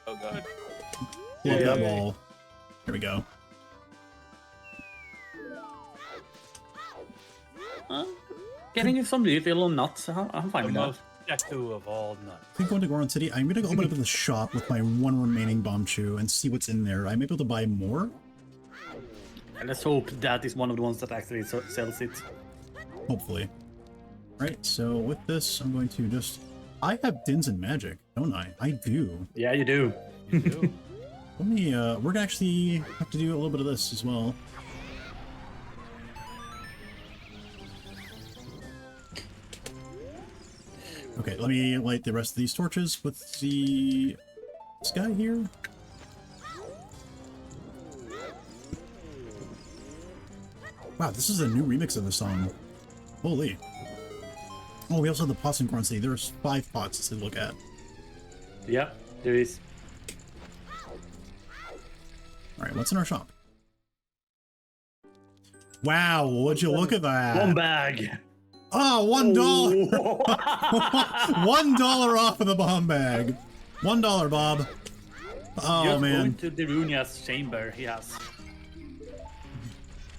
Oh god. Love that Yay. ball. There we go. Getting some little nuts, I'm fine The with that. most Deku of all nuts. I think going to Goron City, I'm going to open up the shop with my 1 remaining bomb chew and see what's in there. I'm able to buy more. And let's hope that is one of the ones that actually sells it. Hopefully. Right, so with this, I'm going to just... I have Dins and Magic, don't I? I do. Yeah, you do. You do. Let me, we're gonna actually have to do a little bit of this as well. Okay, let me light the rest of these torches with this guy here. Wow, this is a new remix of the song. Holy. Oh, we also have the pots in City. There's 5 pots to look at. Yeah, there is. Alright, what's in our shop? Wow, would you look at that? One bag. Oh, $1! $1 off of the bomb bag. $1, Bob. Oh, Just man. going to the Runia's chamber, yes.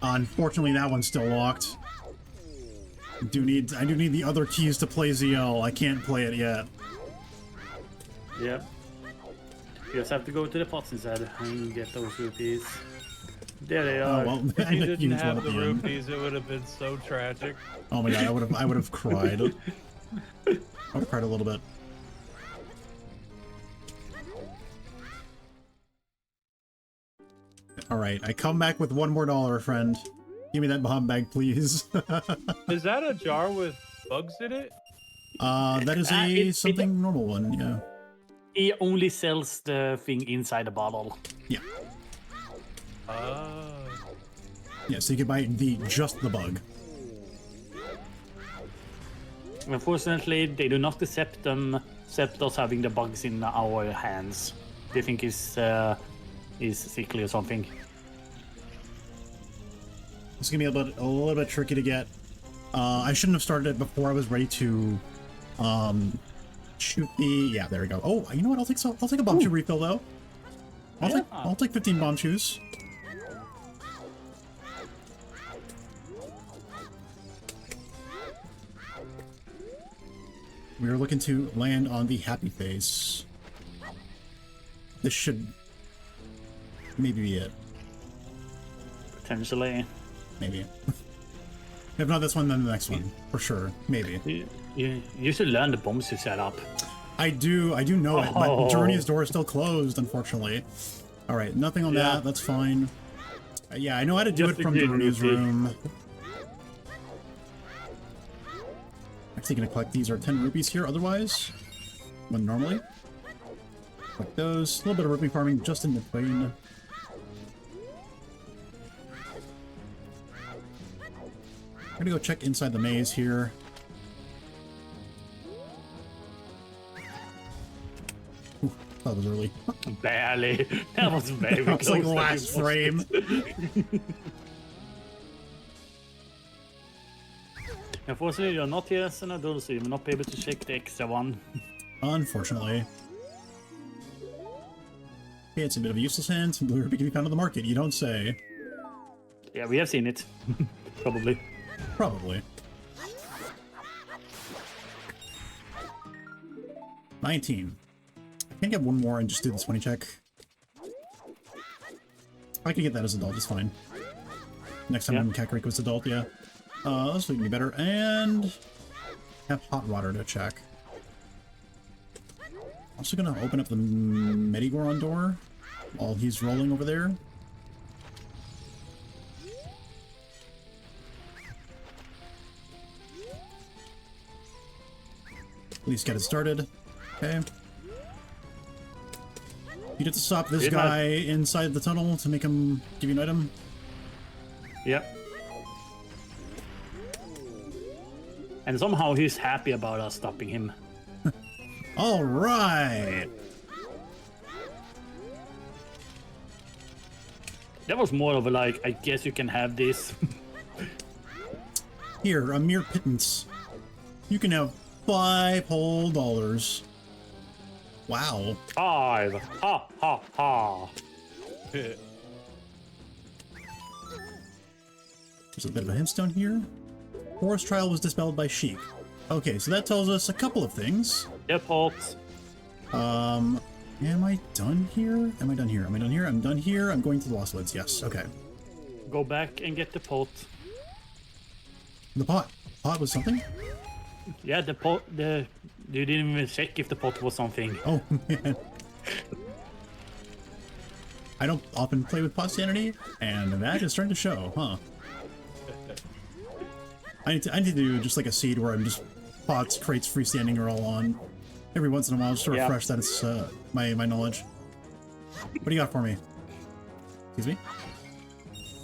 Unfortunately, that one's still locked. I do need the other keys to play ZL. I can't play it yet. Yep. You just have to go to the pots instead and get those rupees. There they Oh are. well, If I you had a didn't huge one have at the the end. rupees, it would have been so tragic. Oh my god, I would have cried. I would have cried a little bit. Alright, I come back with $1 more, friend. Give me that bomb bag, please. Is that a jar with bugs in it? That is something normal one, yeah. He only sells the thing inside the bottle. Yeah. Oh. Yeah, so you can buy just the bug. Unfortunately, they do not accept us having the bugs in our hands. They think is sickly or something. It's gonna be a little bit tricky to get. I shouldn't have started it before I was ready to Shoot the... Yeah, there we go. Oh, you know what? I'll take a bomb shoe refill, though. I'll take 15 bomb shoes. We're looking to land on the happy face. This should maybe be it. Potentially. Maybe. If not this one, then the next one. For sure. Maybe. You should learn the bombs you set up. I do know it, but Journey's door is still closed, unfortunately. Alright, nothing on that, that's fine. Yeah, I know how to do it from Journey's room. Actually gonna collect these are 10 rupees here otherwise, when normally. Collect those. A little bit of rupee farming just in between. I'm gonna go check inside the maze here. Ooh, that was early. Barely. That was very close. It's like last frame. Unfortunately, you're not here as an adult, so you will not be able to check the extra one. Unfortunately. Okay, it's a bit of a useless hand. Some blue rupee can be found on the market. You don't say. Yeah, we have seen it. Probably. Probably. 19. I can get one more and just do this 20 check. I can get that as adult, it's fine. Next time when Kakariko was adult, yeah. This will be better. And have Hot Rodder to check. Also gonna open up the Medigoron door while he's rolling over there. At least get it started. Okay. You get to stop this guy inside the tunnel to make him give you an item. Yep. And somehow he's happy about us stopping him. All right. That was more of a like, I guess you can have this. Here, a mere pittance. You can have 5 whole dollars. Wow. 5. Ha ha ha. There's a bit of a hintstone here. Forest trial was dispelled by Sheik. Okay, so that tells us a couple of things. Depot. Am I done here? Am I done here? Am I done here? I'm done here. I'm going to the Lost Woods. Yes. Okay. Go back and get the pot. The pot. Pot was something? Yeah, the pot. You didn't even check if the pot was something. Oh man. I don't often play with potsanity, and that is starting to show, huh? I need to do just like a seed where I'm just pots, crates, freestanding are all on. Every once in a while, just to refresh that it's my knowledge. What do you got for me? Excuse me?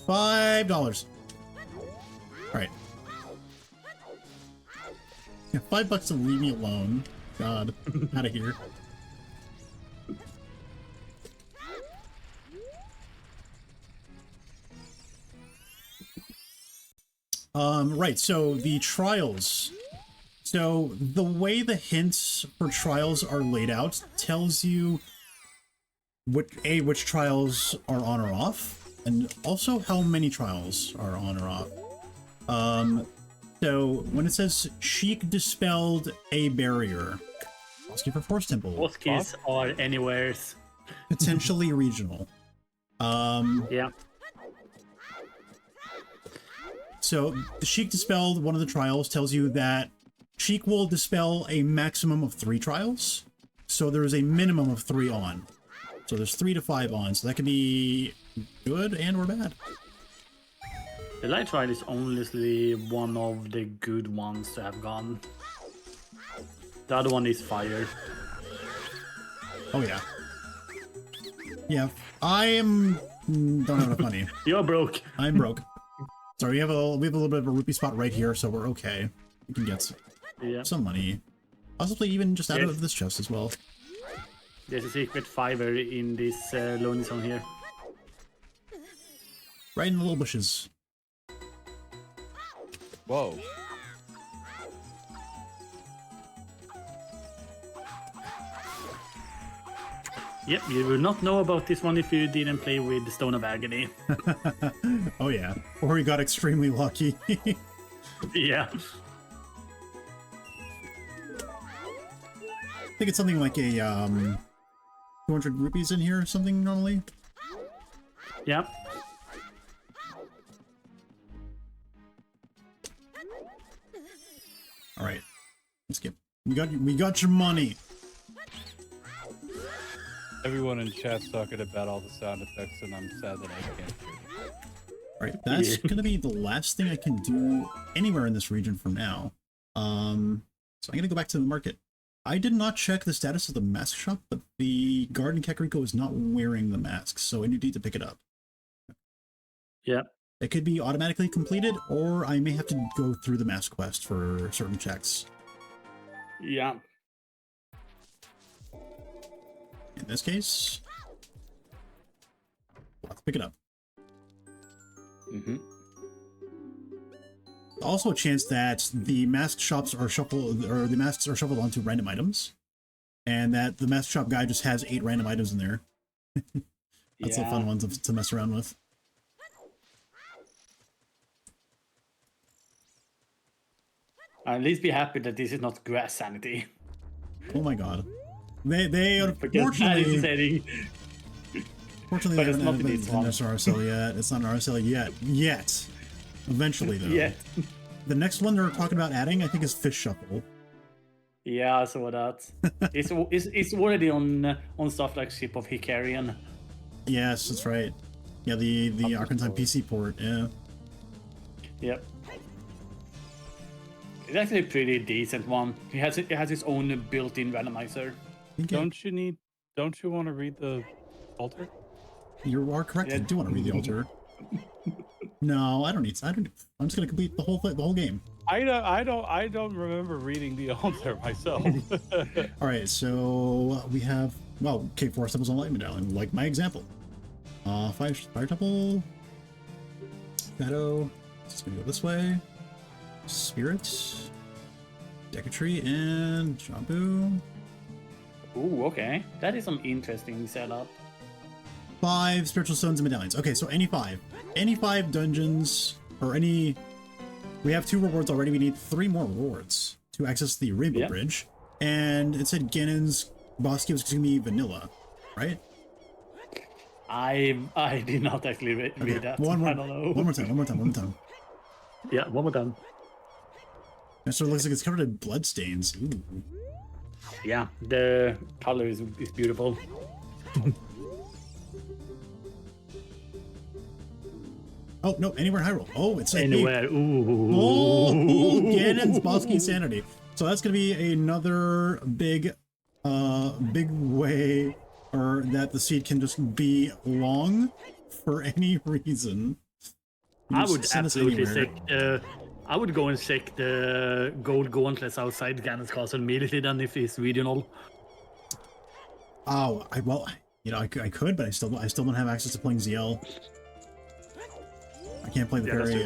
$5. Alright. Yeah, $5 to leave me alone. God, out of here. Right, so the trials. So the way the hints for trials are laid out tells you which trials are on or off, and also how many trials are on or off. So when it says Sheik dispelled a barrier, asking for Force Temple. Both keys are anywheres. Potentially regional. Yeah. So the Sheik dispelled one of the trials tells you that Sheik will dispel a maximum of 3 trials. So there's a minimum of 3 on. So there's 3 to 5 on. So that could be good and or bad. The light trial is honestly one of the good ones to have gone. The other one is fire. Oh yeah. Yeah, don't have enough money. You're broke. I'm broke. Sorry, we have a little bit of a rupee spot right here, so we're okay. We can get some money. Possibly even just out of this chest as well. There's a secret fiver in this loading zone here. Right in the little bushes. Whoa. Yep, you will not know about this one if you didn't play with the Stone of Agony. Oh yeah, or he got extremely lucky. Yeah. I think it's something like a 200 rupees in here or something normally. Yeah. All right, let's get. We got your money. Everyone in chat's talking about all the sound effects, and I'm sad that I can't hear them. All right, that's gonna be the last thing I can do anywhere in this region for now. So I'm gonna go back to the market. I did not check the status of the mask shop, but the Garden Kakariko is not wearing the mask, so I need to pick it up. Yeah. It could be automatically completed, or I may have to go through the mask quest for certain checks. Yeah. In this case, we'll have to pick it up. Mm-hmm. Also a chance that the mask shops are shuffled, or the masks are shuffled onto random items, and that the mask shop guy just has 8 random items in there. That's a fun one to mess around with. At least be happy that this is not grass sanity. Oh my god. They unfortunately... Fortunately, But they it's haven't not been this in one. this RSL yet. It's not an RSL yet. Yet. Eventually, though. Yeah. The next one they're talking about adding, I think, is Fish Shuffle. Yeah, I saw that. it's already on stuff like Ship of Hicarian. Yes, that's right. Yeah, the Ocarina of Time PC port, yeah. Yep. It's actually a pretty decent one. It has its own built-in randomizer. Don't you want to read the altar? You are correct. I do want to read the altar. No, I don't need. I'm just gonna complete the whole game. I don't remember reading the altar myself. All right, so we have okay, 4 staples on light medallion, like my example. 5 fire temple, shadow. It's gonna go this way. Spirit, Decatry, and Jambu. Ooh, okay. That is some interesting setup. 5 spiritual stones and medallions. Okay, so any 5 dungeons, or any... We have 2 rewards already. We need 3 more rewards to access the Rainbow Bridge. And it said Ganon's boss gives going to be vanilla, right? I did not actually read that. I don't know. One more time. Yeah, one more time. And so it looks like it's covered in blood stains. Ooh. Yeah, the color is beautiful. Oh, no, anywhere in Hyrule. Oh, it's like Anywhere. Ooh. Oh, Ganon's boss keysanity. So that's going to be another big way, or that the seed can just be long for any reason. I would absolutely check. I would go and check the gold gauntlets outside Ganon's castle immediately. Then, if it's regional. Oh, I could, but I still don't have access to playing ZL. I can't play the fairy.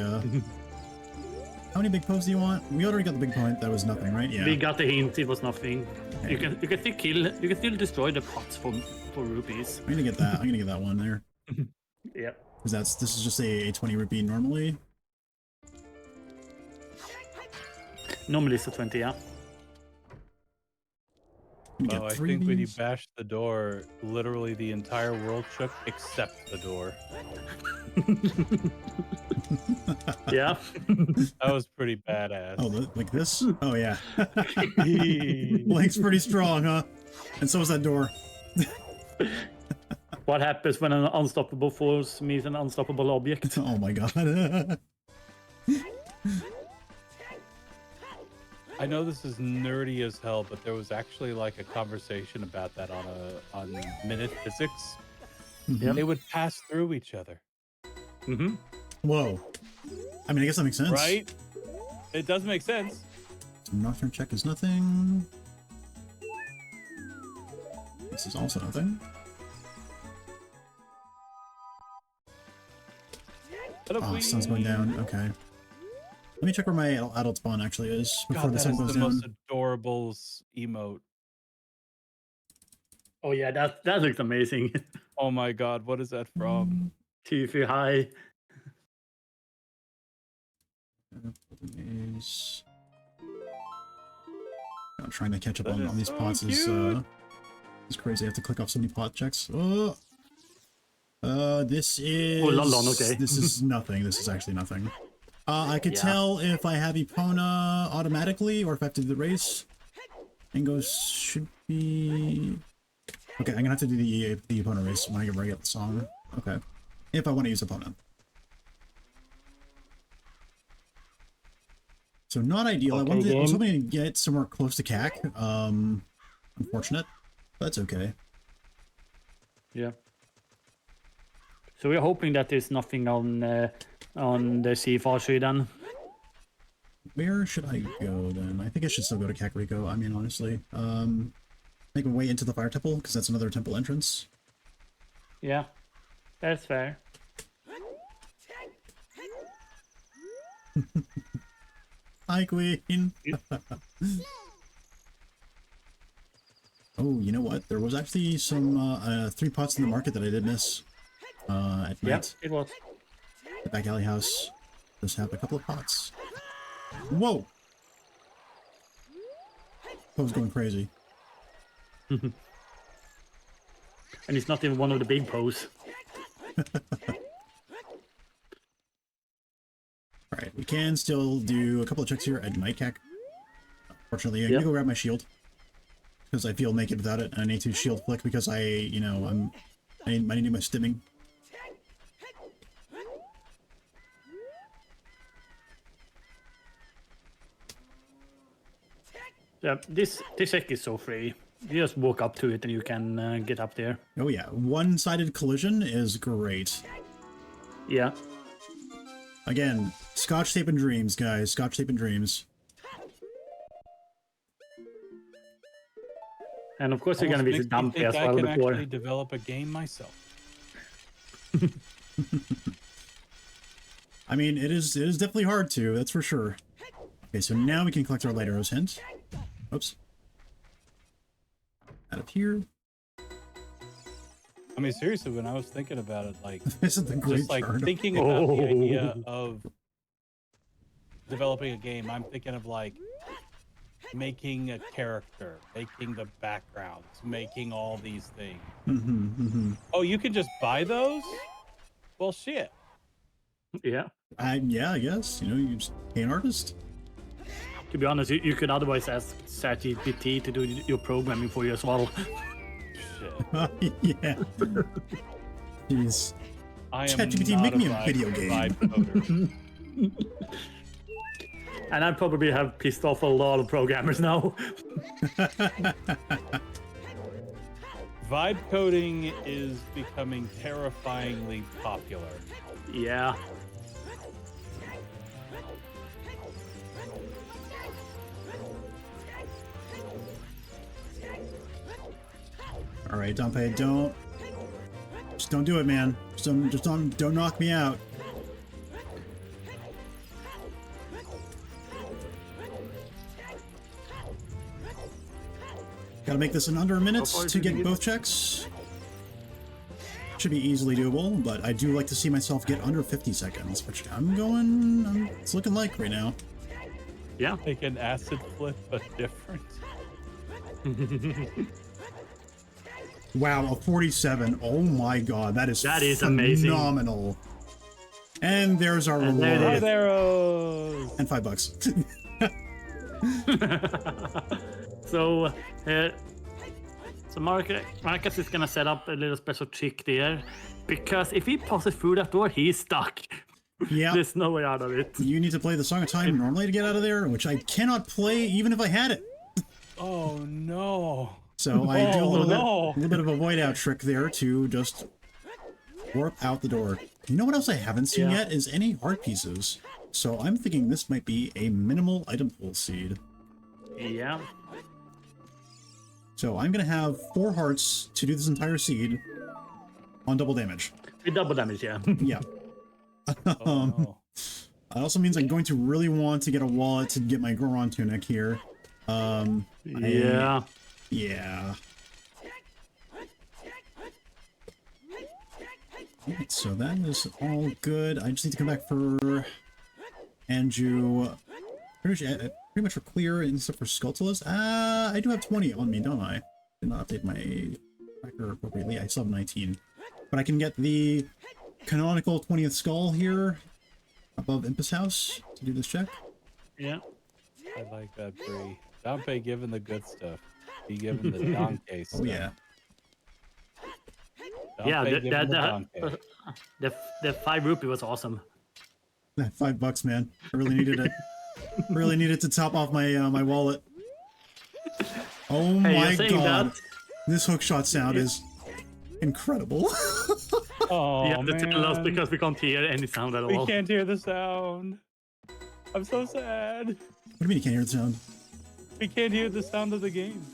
How many big posts do you want? We already got the big point. That was nothing, right? Yeah. We got the hint. It was nothing. Okay. You can still kill. You can still destroy the pots for rupees. I'm gonna get that. I'm gonna get that one there. Yeah. Because this is just a 20 rupee normally. Normally it's a 20, yeah. Oh, I think when you bashed the door, literally the entire world shook except the door. Yeah. That was pretty badass. Oh, like this? Oh, yeah. Link's pretty strong, huh? And so is that door. What happens when an unstoppable force meets an unstoppable object? Oh my god. I know this is nerdy as hell, but there was actually like a conversation about that on minute physics. Yep. They would pass through each other. Mm-hmm. Whoa. I mean, I guess that makes sense. Right? It does make sense. Nocturne check is nothing. This is also nothing. Oh, sun's going down. Okay. Let me check where my adult spawn actually is before God, the that sun is goes the down. most adorable emote. Oh yeah, that looks amazing. Oh my god, what is that from? TV high. Is... trying to catch up That on is these so pots cute. is crazy. I have to click off so many pot checks. This is... Oh, London, okay. This is nothing. This is actually nothing. I could Yeah. tell if I have Epona automatically or if I have to do the race. Anglhz should be... Okay, I'm gonna have to do the Epona race when I get ready to get the song. Okay. If I want to use Epona. So not ideal. Okay, I was game. hoping to get somewhere close to CAC. Unfortunate. But that's okay. Yeah. So we're hoping that there's nothing on the C4 tree then. Where should I go then? I think I should still go to Kakariko. I mean, honestly. Make my way into the Fire Temple, because that's another temple entrance. Yeah, that's fair. Hi, Queen! Oh, you know what? There was actually some 3 pots in the market that I did miss at Yeah, night. it was. The back alley house does have a couple of pots. Whoa! I was going crazy. And it's not even one of the big pose. Alright, we can still do a couple of checks here at Nightcack. Fortunately, I'm gonna go grab my shield. Because I feel naked without it, and I need to shield flick because I need to do my stimming. Yeah, this deck is so free. You just walk up to it and you can get up there. Oh yeah, one-sided collision is great. Yeah. Again, Scotch tape and dreams, guys. Scotch tape and dreams. And of course you're gonna Almost visit makes me Dumpy as think I well can before. actually develop a game myself. I mean, it is definitely hard to, that's for sure. Okay, so now we can collect our light arrows hint. Oops. Out of here. I mean, seriously, when I was thinking about it, like, This is the great just like turn. thinking about the idea of developing a game, I'm thinking of like making a character, making the backgrounds, making all these things. Oh, you can just buy those? Well, shit. Yeah. Yeah, I guess. You just pay an artist. To be honest, you could otherwise ask ChatGPT to do your programming for you as well. Shit. Yeah. Jeez. I am ChatGPT, not make me a vibe- video game. vibe coder. And I probably have pissed off a lot of programmers now. Vibe coding is becoming terrifyingly popular. Yeah. All right, Dumpy, don't do it, man. Just don't knock me out. Gotta make this in under a minute to get both checks. Should be easily doable, but I do like to see myself get under 50 seconds, which it's looking like right now. Yeah. Like an acid flip, but different. Wow, a 47. Oh my god, that is amazing. phenomenal. And there's our And there it reward. is. Arrows! And $5. So Marcus is gonna set up a little special trick there, because if he passes through that door, he's stuck. Yeah. There's no way out of it. You need to play the Song of Time normally to get out of there, which I cannot play even if I had it. Oh no. So I do a no. little bit of a void out trick there to just warp out the door. You know what else I haven't seen yet is any heart pieces. So I'm thinking this might be a minimal item pool seed. Yeah. So I'm gonna have 4 hearts to do this entire seed on double damage. With double damage, yeah. Yeah. Oh, no. That also means I'm going to really want to get a wallet to get my Goron tunic here. Yeah. Yeah. Alright, so that is all good. I just need to come back for Anju. Pretty much for clear, except for Skulltulas. I do have 20 on me, don't I? Did not update my tracker appropriately. I still have 19. But I can get the canonical 20th skull here above Impus House to do this check. Yeah. I like that, Bree. Dompe giving the good stuff. He giving the donkey stuff. Oh, yeah. Yeah, Dompe the 5 rupee was awesome. That $5, man. I really needed it. Really needed to top off my my wallet. Oh my god. This hookshot sound is incredible. Oh, you have to tell us man. because we can't hear any sound at all. We can't hear the sound. I'm so sad. What do you mean you can't hear the sound? We can't hear the sound of the game.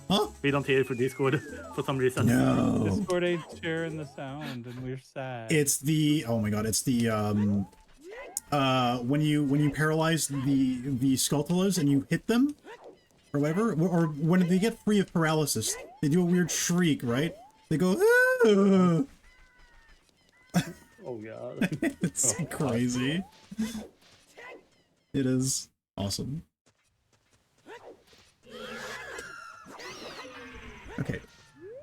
Huh? We don't hear it for Discord for some reason. No. Discord ain't sharing the sound, and we're sad. It's the, oh my god, it's the when you paralyze the Skulltulas and you hit them or whatever, or when they get free of paralysis, they do a weird shriek, right? They go, ah! Oh god. It's crazy. It is awesome. Okay,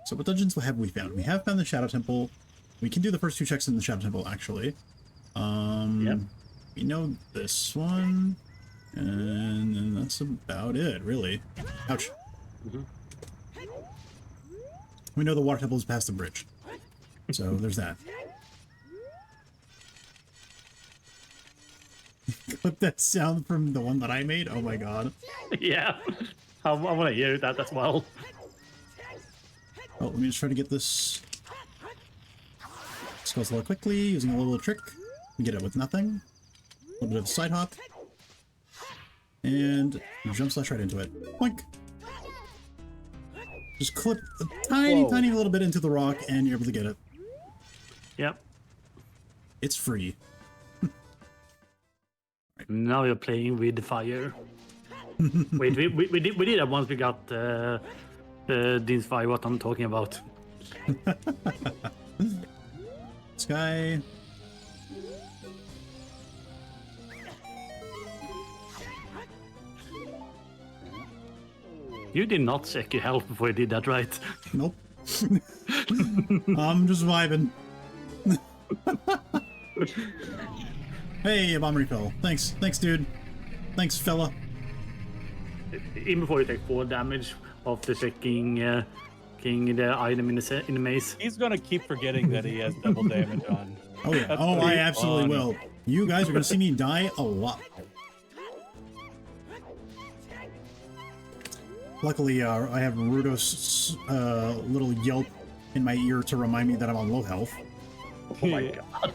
so what dungeons have we found? We have found the Shadow Temple. We can do the first 2 checks in the Shadow Temple, actually. Yep. We know this one, and then that's about it, really. Ouch. We know the Water Temple is past the bridge, so there's that. Clip that sound from the one that I made? Oh my god. Yeah. I want to hear that as well. Oh, let me just try to get this Skulltula quickly, using a little trick. Get it with nothing. A little bit of a side hop. And jump slash right into it. Boink! Just clip a tiny little bit into the rock and you're able to get it. Yep. It's free. Now you're playing with fire. Wait, we did that once we got Dinsfire, what I'm talking about. Sky. You did not check your health before you did that, right? Nope. I'm just vibing. Hey, a bomb refill. Thanks, dude. Thanks, fella. Even before you take 4 damage after checking the item in the maze. He's gonna keep forgetting that he has double damage on. Oh yeah. That's Oh, I pretty absolutely fun. will. You guys are gonna see me die a lot. Luckily, I have Rudo's little yelp in my ear to remind me that I'm on low health. Oh my god.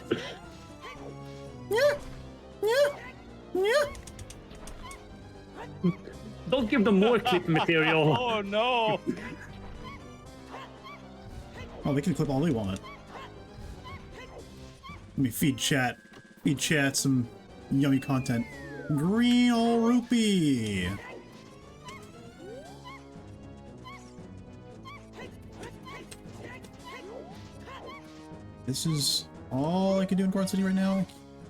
Don't give them more clip material. Oh no! Oh, they can clip all they want. Let me feed chat some yummy content. Green ol' rupee! This is all I can do in Garden City right now.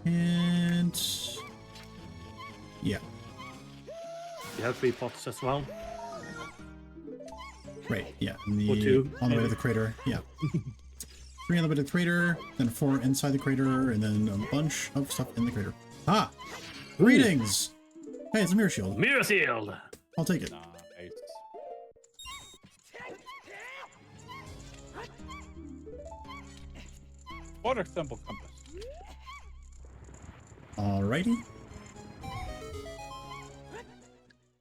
And yeah. You have 3 pots as well. Right, yeah. Or 2, on the way to maybe. the crater, yeah. 3 on the way to the crater, then 4 inside the crater, and then a bunch of stuff in the crater. Ah! Greetings! Hey, it's a mirror shield. Mirror Shield! I'll take it. Nice. Water Temple Compass. Alrighty.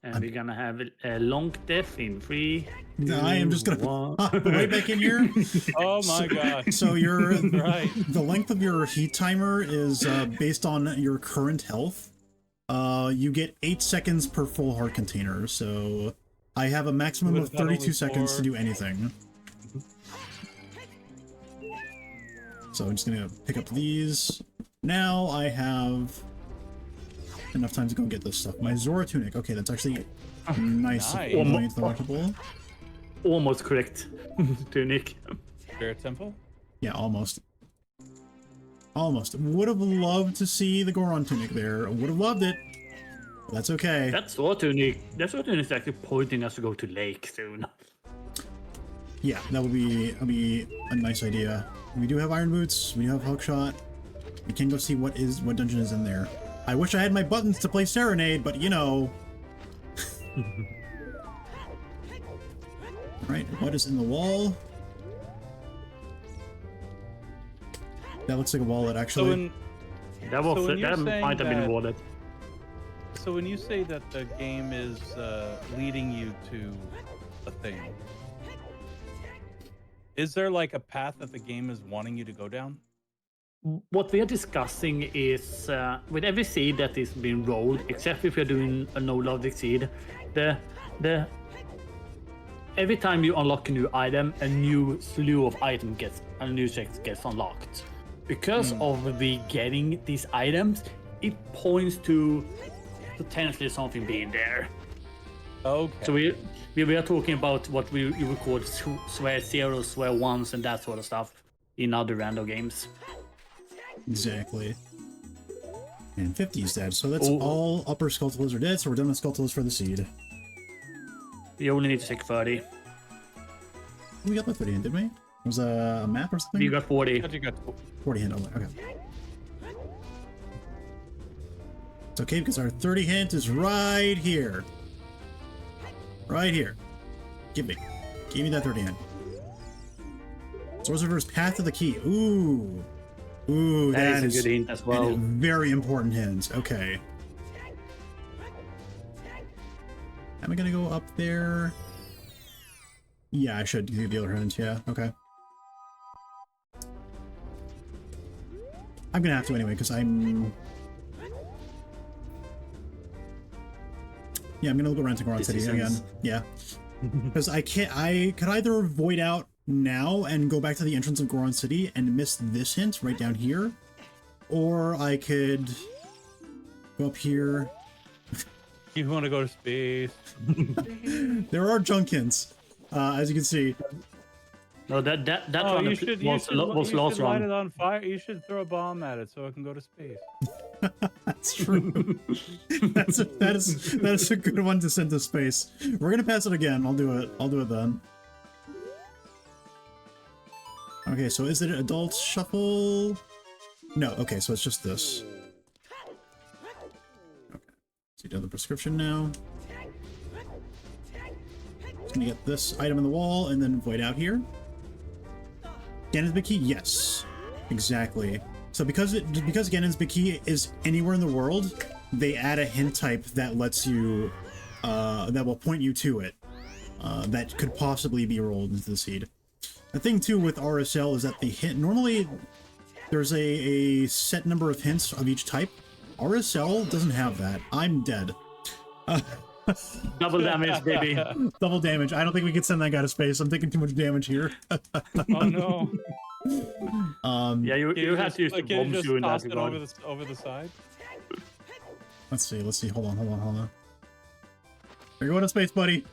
And we're gonna have a long death in 3. I am just gonna 1. hop right back in here. Oh my god. So your Right. the length of your heat timer is based on your current health. You get 8 seconds per full heart container, so I have a maximum of Would've got only 32 seconds to 4. do anything. So I'm just gonna pick up these. Now I have enough time to go get this stuff. My Zora tunic. Okay, that's actually nice. Nice. Going into the marketable. Almost correct. Tunic. Spirit Temple? Yeah, almost. Almost. Would have loved to see the Goron tunic there. Would have loved it. But that's okay. That sword tunic is actually pointing us to go to lake soon. Yeah, that would be a nice idea. We do have iron boots. We do have hookshot. We can go see what dungeon is in there. I wish I had my buttons to play Serenade, but you know. Right, what is in the wall? That looks like a wallet, actually. That might have been a wallet. So when you say that the game is leading you to a thing, is there like a path that the game is wanting you to go down? What we are discussing is with every seed that is being rolled, except if you're doing a no-logic seed, every time you unlock a new item, a new slew of items gets unlocked. Because of the getting these items, it points to potentially something being there. Okay. So we are talking about what you would call swear zeros, swear ones, and that sort of stuff in other random games. Exactly. And 50 is dead, so that's all upper Skulltulas are dead, so we're done with Skulltulas for the seed. You only need to take 30. We got the 30 in, didn't we? Was a map or something? You got 40. You got 40 hint, okay. It's okay because our 30 hint is right here. Right here. Give me that 30 hint. Sorcerer's Path to the Key. Ooh. Ooh, that is a good hint as well. A very important hint. Okay. Am I gonna go up there? Yeah, I should do the other hint. Yeah, okay. I'm gonna have to anyway, because I'm... Yeah, I'm gonna go around to Goron City again. Yeah. Because I could either void out now and go back to the entrance of Goron City and miss this hint right down here, or I could go up here. You want to go to space? There are junk hints, as you can see. No, that one was last light run. it on fire. You should throw a bomb at it so it can go to space. That's true. that is a good one to send to space. We're gonna pass it again. I'll do it then. Okay, so is it adult shuffle? No. Okay, so it's just this. Okay, so you done the prescription now. Just gonna get this item in the wall and then void out here. Ganon's Big Key, yes, exactly. So because Ganon's Big Key is anywhere in the world, they add a hint type that lets you, that will point you to it. That could possibly be rolled into the seed. The thing too with RSL is that the hint, normally there's a set number of hints of each type. RSL doesn't have that. I'm dead. Double damage, baby. Double damage. I don't think we can send that guy to space. I'm taking too much damage here. Oh no. Yeah, you have to use the bomb shoe in that regard. Over the side. Let's see. Hold on. You're going to space, buddy.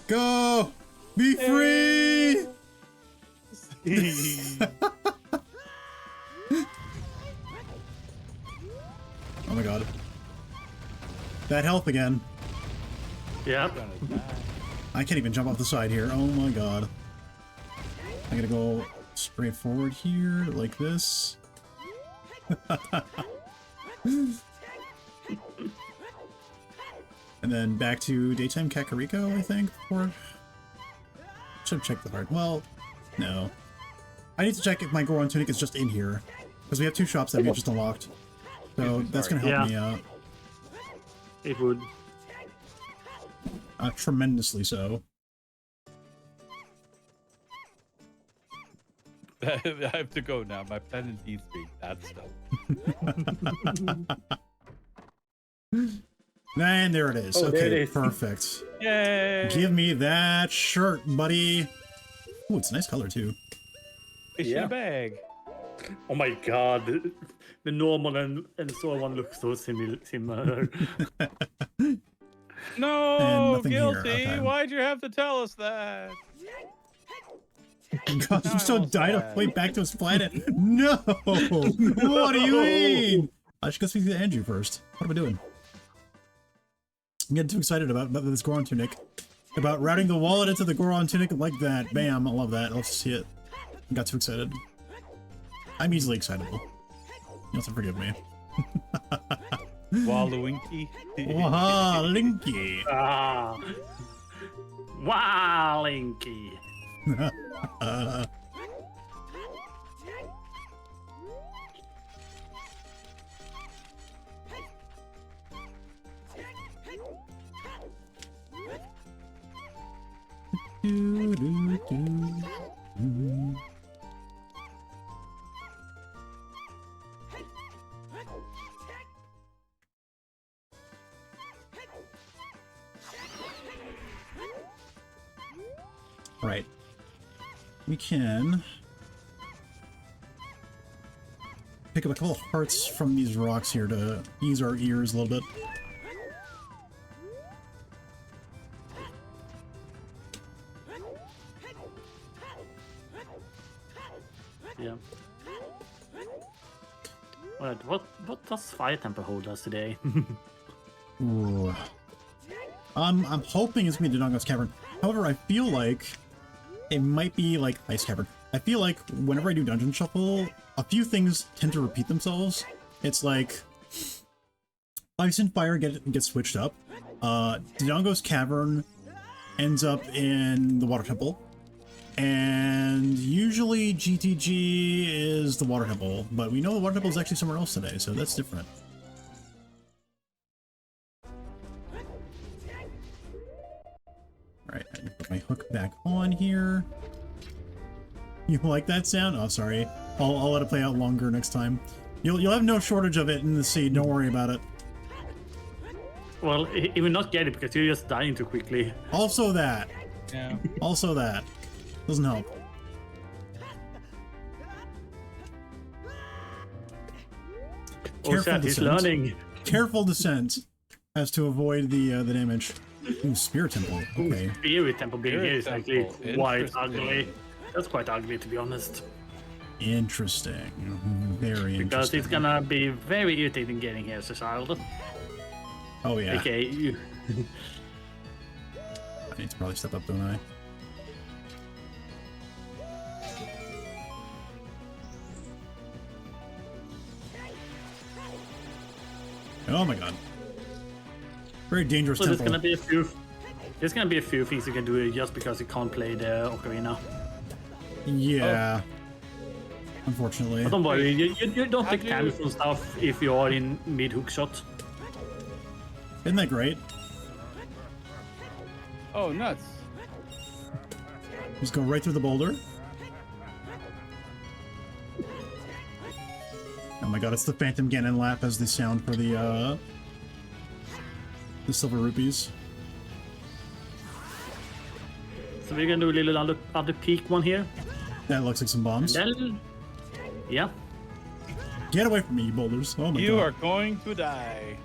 Go! Be free! Oh my god. That health again. Yeah. I can't even jump off the side here. Oh my god. I gotta go straight forward here, like this. And then back to Daytime Kakariko, I think, or... Should have checked the heart. Well, no. I need to check if my Goron Tunic is just in here. Because we have two shops that we just unlocked. So that's going to help me out. It would. Tremendously so. I have to go now. My pen needs me. That stuff. And there it is. Oh, okay, perfect. Yay! Give me that shirt, buddy. Ooh, it's a nice color too. It's in a bag. Oh my god. The normal and so one looks so similar. No, nothing here, guilty. okay. Why'd you have to tell us that? God, I'm so almost died died. of way back to his planet. No! What do you mean? I should go speak to Andrew first. What am I doing? I'm getting too excited about this Goron tunic. About routing the wallet into the Goron tunic like that. Bam, I love that. Let's see it. I got too excited. I'm easily excitable. You have to forgive me. Waluigi. Waha, Linky. Ah. Wow, Linky. Right. We can pick up a couple of hearts from these rocks here to ease our ears a little bit. Yeah. Alright, what does Fire Temple hold us today? Ooh. I'm hoping it's gonna be Dodongo's Cavern. However, I feel like it might be like Ice Cavern. I feel like whenever I do Dungeon Shuffle, a few things tend to repeat themselves. It's like Ice and Fire get switched up. Dodongo's Cavern ends up in the Water Temple. And usually GTG is the Water Temple, but we know the Water Temple is actually somewhere else today, so that's different. Alright, I put my hook back on here. You like that sound? Oh, sorry. I'll let it play out longer next time. You'll have no shortage of it in the sea, don't worry about it. Well, he will not get it because you're just dying too quickly. Also that. Yeah. Also that. Doesn't help. Oh shit, he's learning. Careful descent as to avoid the damage. Ooh, Spirit Temple. Okay. Spirit Temple being Spirit here is actually Temple. quite Interesting. ugly. That's quite ugly, to be honest. Interesting. Very interesting. Because it's gonna be very irritating getting here as a child. Oh yeah. Okay, you... I need to probably step up, don't I? Oh my god. Very dangerous So temple. there's gonna be a few things you can do just because you can't play the Ocarina. Yeah. Unfortunately. But don't worry, you don't How take do damage and stuff if you are in mid-hook shot. Isn't that great? Oh, nuts. Just go right through the boulder. Oh my god, it's the Phantom Ganon lap as the sound for the silver rupees. So we're gonna do a little other peak one here. That looks like some bombs. Then, yeah. Get away from me, you boulders. Oh my You god. are going to die.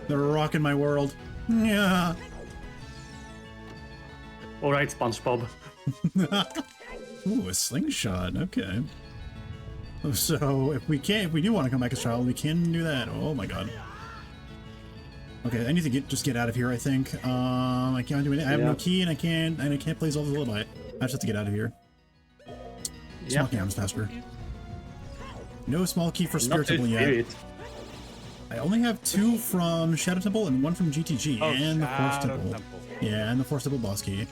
They're rocking my world. Yeah. All right, SpongeBob. Ooh, a slingshot. Okay. So if we do want to come back as a child, we can do that. Oh my god. Okay, I need to just get out of here. I think. I can't do anything. I have no key, and I can't play Zelda's Lullaby. I just have to get out of here. Small key arms faster. No small key for Spirit Temple yet. I only have 2 from Shadow Temple and 1 from GTG and the Force Temple. Yeah, and the Force Temple boss key.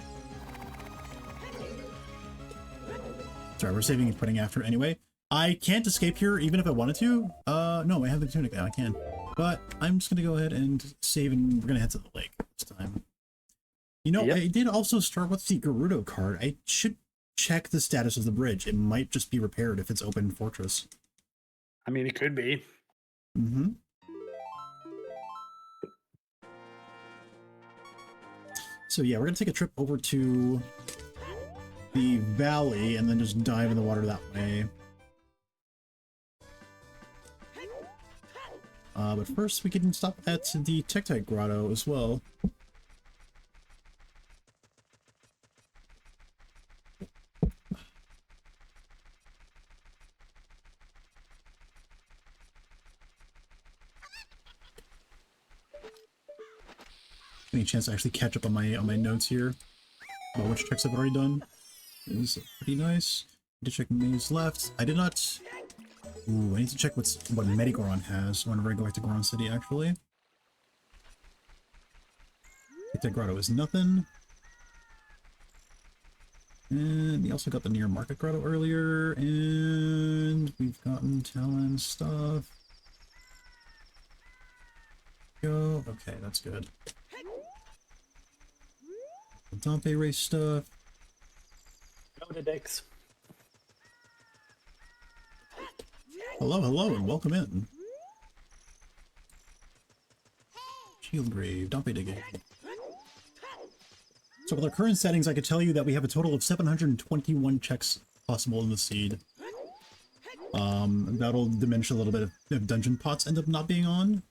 Sorry, we're saving and putting after anyway. I can't escape here even if I wanted to. No, I have the tunic now. I can. But I'm just gonna go ahead and save, and we're gonna head to the lake this time. You know, I did also start with the Gerudo card. I should check the status of the bridge. It might just be repaired if it's open fortress. I mean, it could be. Mm-hmm. So yeah, we're gonna take a trip over to the valley and then just dive in the water that way. But first, we can stop at the Tektite Grotto as well. Any chance to actually catch up on my notes here about which checks I've already done is pretty nice. I did check maze left. I did not. Ooh, I need to check what Medigoron has whenever I go back to Goron City. Actually, Tektite Grotto is nothing. And we also got the near market grotto earlier, and we've gotten Talon stuff. Go. Okay, that's good. Dompe race stuff. Go to Dex. Hello, hello, and welcome in. Shield grave, Dompe digging. So with our current settings, I could tell you that we have a total of 721 checks possible in the seed. That'll diminish a little bit if dungeon pots end up not being on.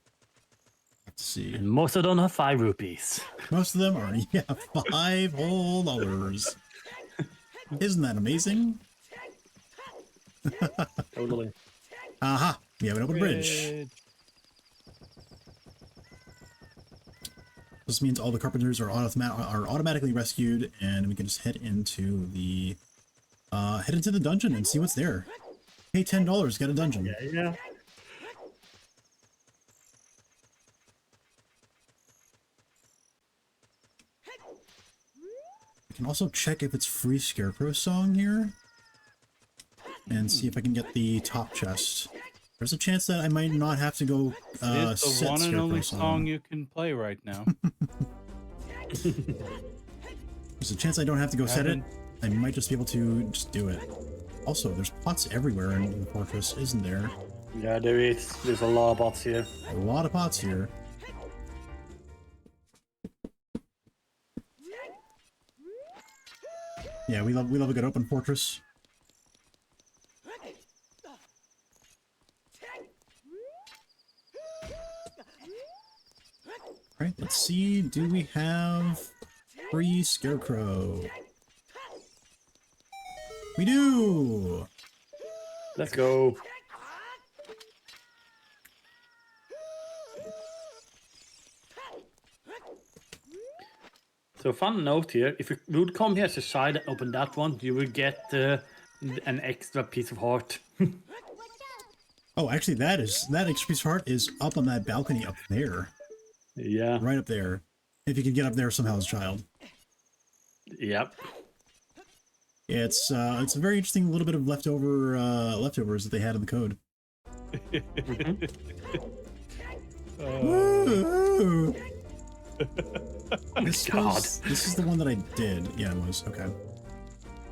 Let's see. And most of them have 5 rupees. Most of them are, yeah, $5 whole. Isn't that amazing? Totally. Aha! We have an open bridge. This means all the carpenters are automatically rescued, and we can just head into the dungeon and see what's there. Pay $10, get a dungeon. Yeah. I can also check if it's free Scarecrow song here, and see if I can get the top chest. There's a chance that I might not have to go It's the set one and Scarecrow only song you can play right now. There's a chance I don't have to go set it. I might just be able to just do it. Also, there's pots everywhere in the fortress, isn't there? Yeah, there is. There's a lot of bots here. A lot of pots here. Yeah, we love a good open fortress. Alright, let's see. Do we have free Scarecrow? We do! Let's go. So fun note here, if you would come here as a side and open that one, you will get an extra piece of heart. Oh, actually, that extra piece of heart is up on that balcony up there. Yeah. Right up there. If you can get up there somehow as a child. Yep. It's a very interesting little bit of leftovers that they had in the code. Woo! This is the one that I did. Yeah, it was. Okay.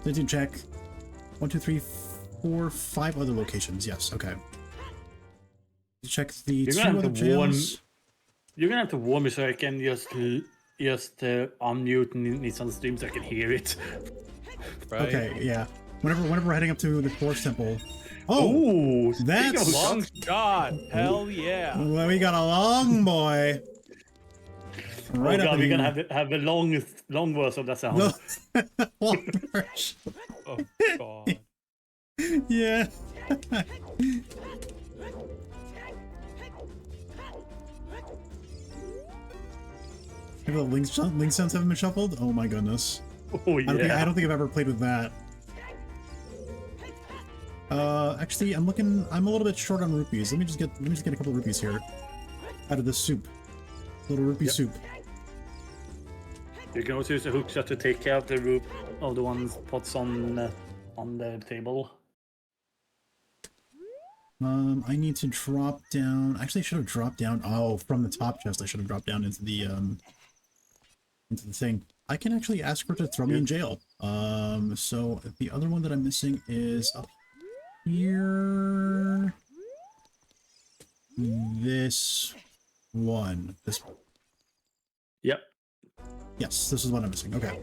I did check 1, 2, 3, 4, 5 other locations. Yes. Okay. Check the 2 other jails. You're gonna have to warn me so I can just unmute Nissan stream so I can hear it. Right? Okay. Yeah. Whenever we're heading up to the Force Temple. Oh, ooh, that's Long shot. Hell yeah. Well, we got a long boy. Right oh god, up we're gonna have a long verse of that sound. Long version. Oh god. Yeah. Maybe the link sounds haven't been shuffled? Oh my goodness. Oh yeah. I don't think I've ever played with that. Actually, I'm a little bit short on rupees. Let me just get a couple of rupees here. Out of this soup. Little rupee soup. You can also use a hookshot to take care of the ones pots on the table. I need to drop down. Actually, I should have dropped down. Oh, from the top chest, I should have dropped down into the thing. I can actually ask her to throw me in jail. So the other one that I'm missing is up here. This one. This one. Yep. Yes, this is what I'm missing. Okay.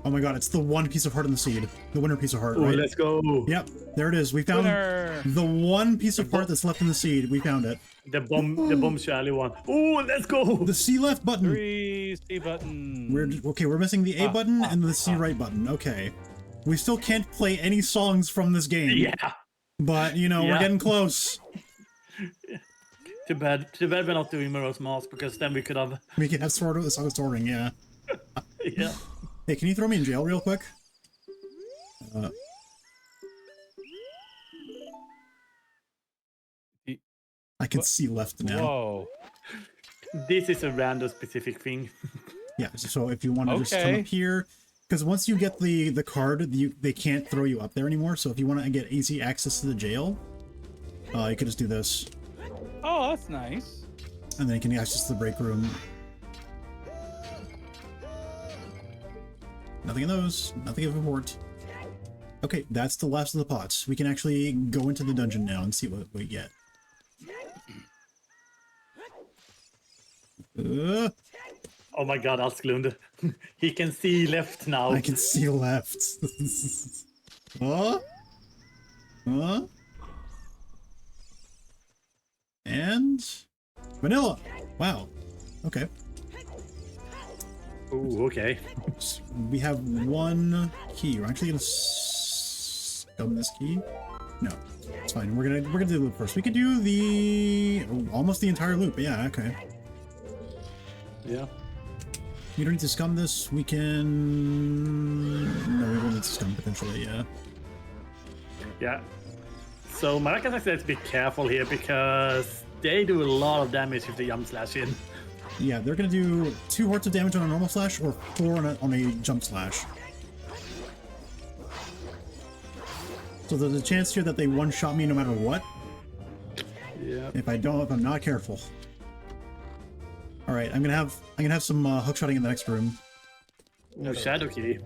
Oh my god, it's the one piece of heart in the seed. The winner piece of heart, Oh, right? let's go. Yep, there it is. We found the one piece of heart that's left in the seed. We found it. The bomb Charlie one. Oh, let's go. The C left button. 3 C button. We're missing the A button and the C right button. Okay. We still can't play any songs from this game. Yeah. But, you know, we're getting close. Too bad we're not doing Mirror's Mask, because then we could have... We can have Sword of the Song of Soaring, yeah. Yeah. Hey, can you throw me in jail real quick? I can see left now. Whoa. This is a random specific thing. Yeah, so if you want to just come up here... Because once you get the card, they can't throw you up there anymore, so if you want to get easy access to the jail, you could just do this. Oh, that's nice. And then you can access the break room. Nothing in those. Nothing of import. Okay, that's the last of the pots. We can actually go into the dungeon now and see what we get. Oh my god, Asklund. He can see left now. I can see left. Huh? Huh? And... Vanilla! Wow. Okay. Oh, okay. So we have one key. We're actually gonna scum this key. No, it's fine. We're gonna do the loop first. We could do the almost the entire loop. Yeah. Okay. Yeah. You don't need to scum this. We can. No, we will need to scum potentially. Yeah. Yeah. So Markars actually has to be careful here, because they do a lot of damage with the jump slash in. Yeah, they're gonna do 2 hearts of damage on a normal slash or 4 on a jump slash. So there's a chance here that they one-shot me no matter what. Yeah. If I'm not careful. All right, I'm gonna have some hookshotting in the next room. No shadow key.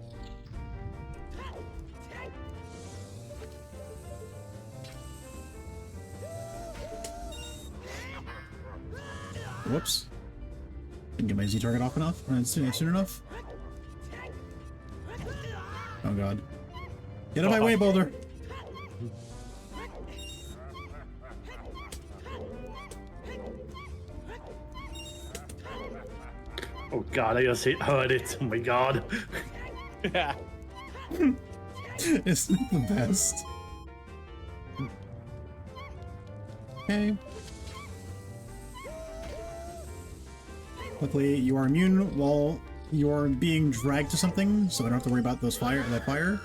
Whoops. Didn't get my Z target off enough, or soon enough. Oh god. Get out of my way, Boulder! Oh god, I just heard it. Oh my god. Yeah. Isn't it the best? Okay. Luckily, you are immune while you're being dragged to something, so I don't have to worry about that fire.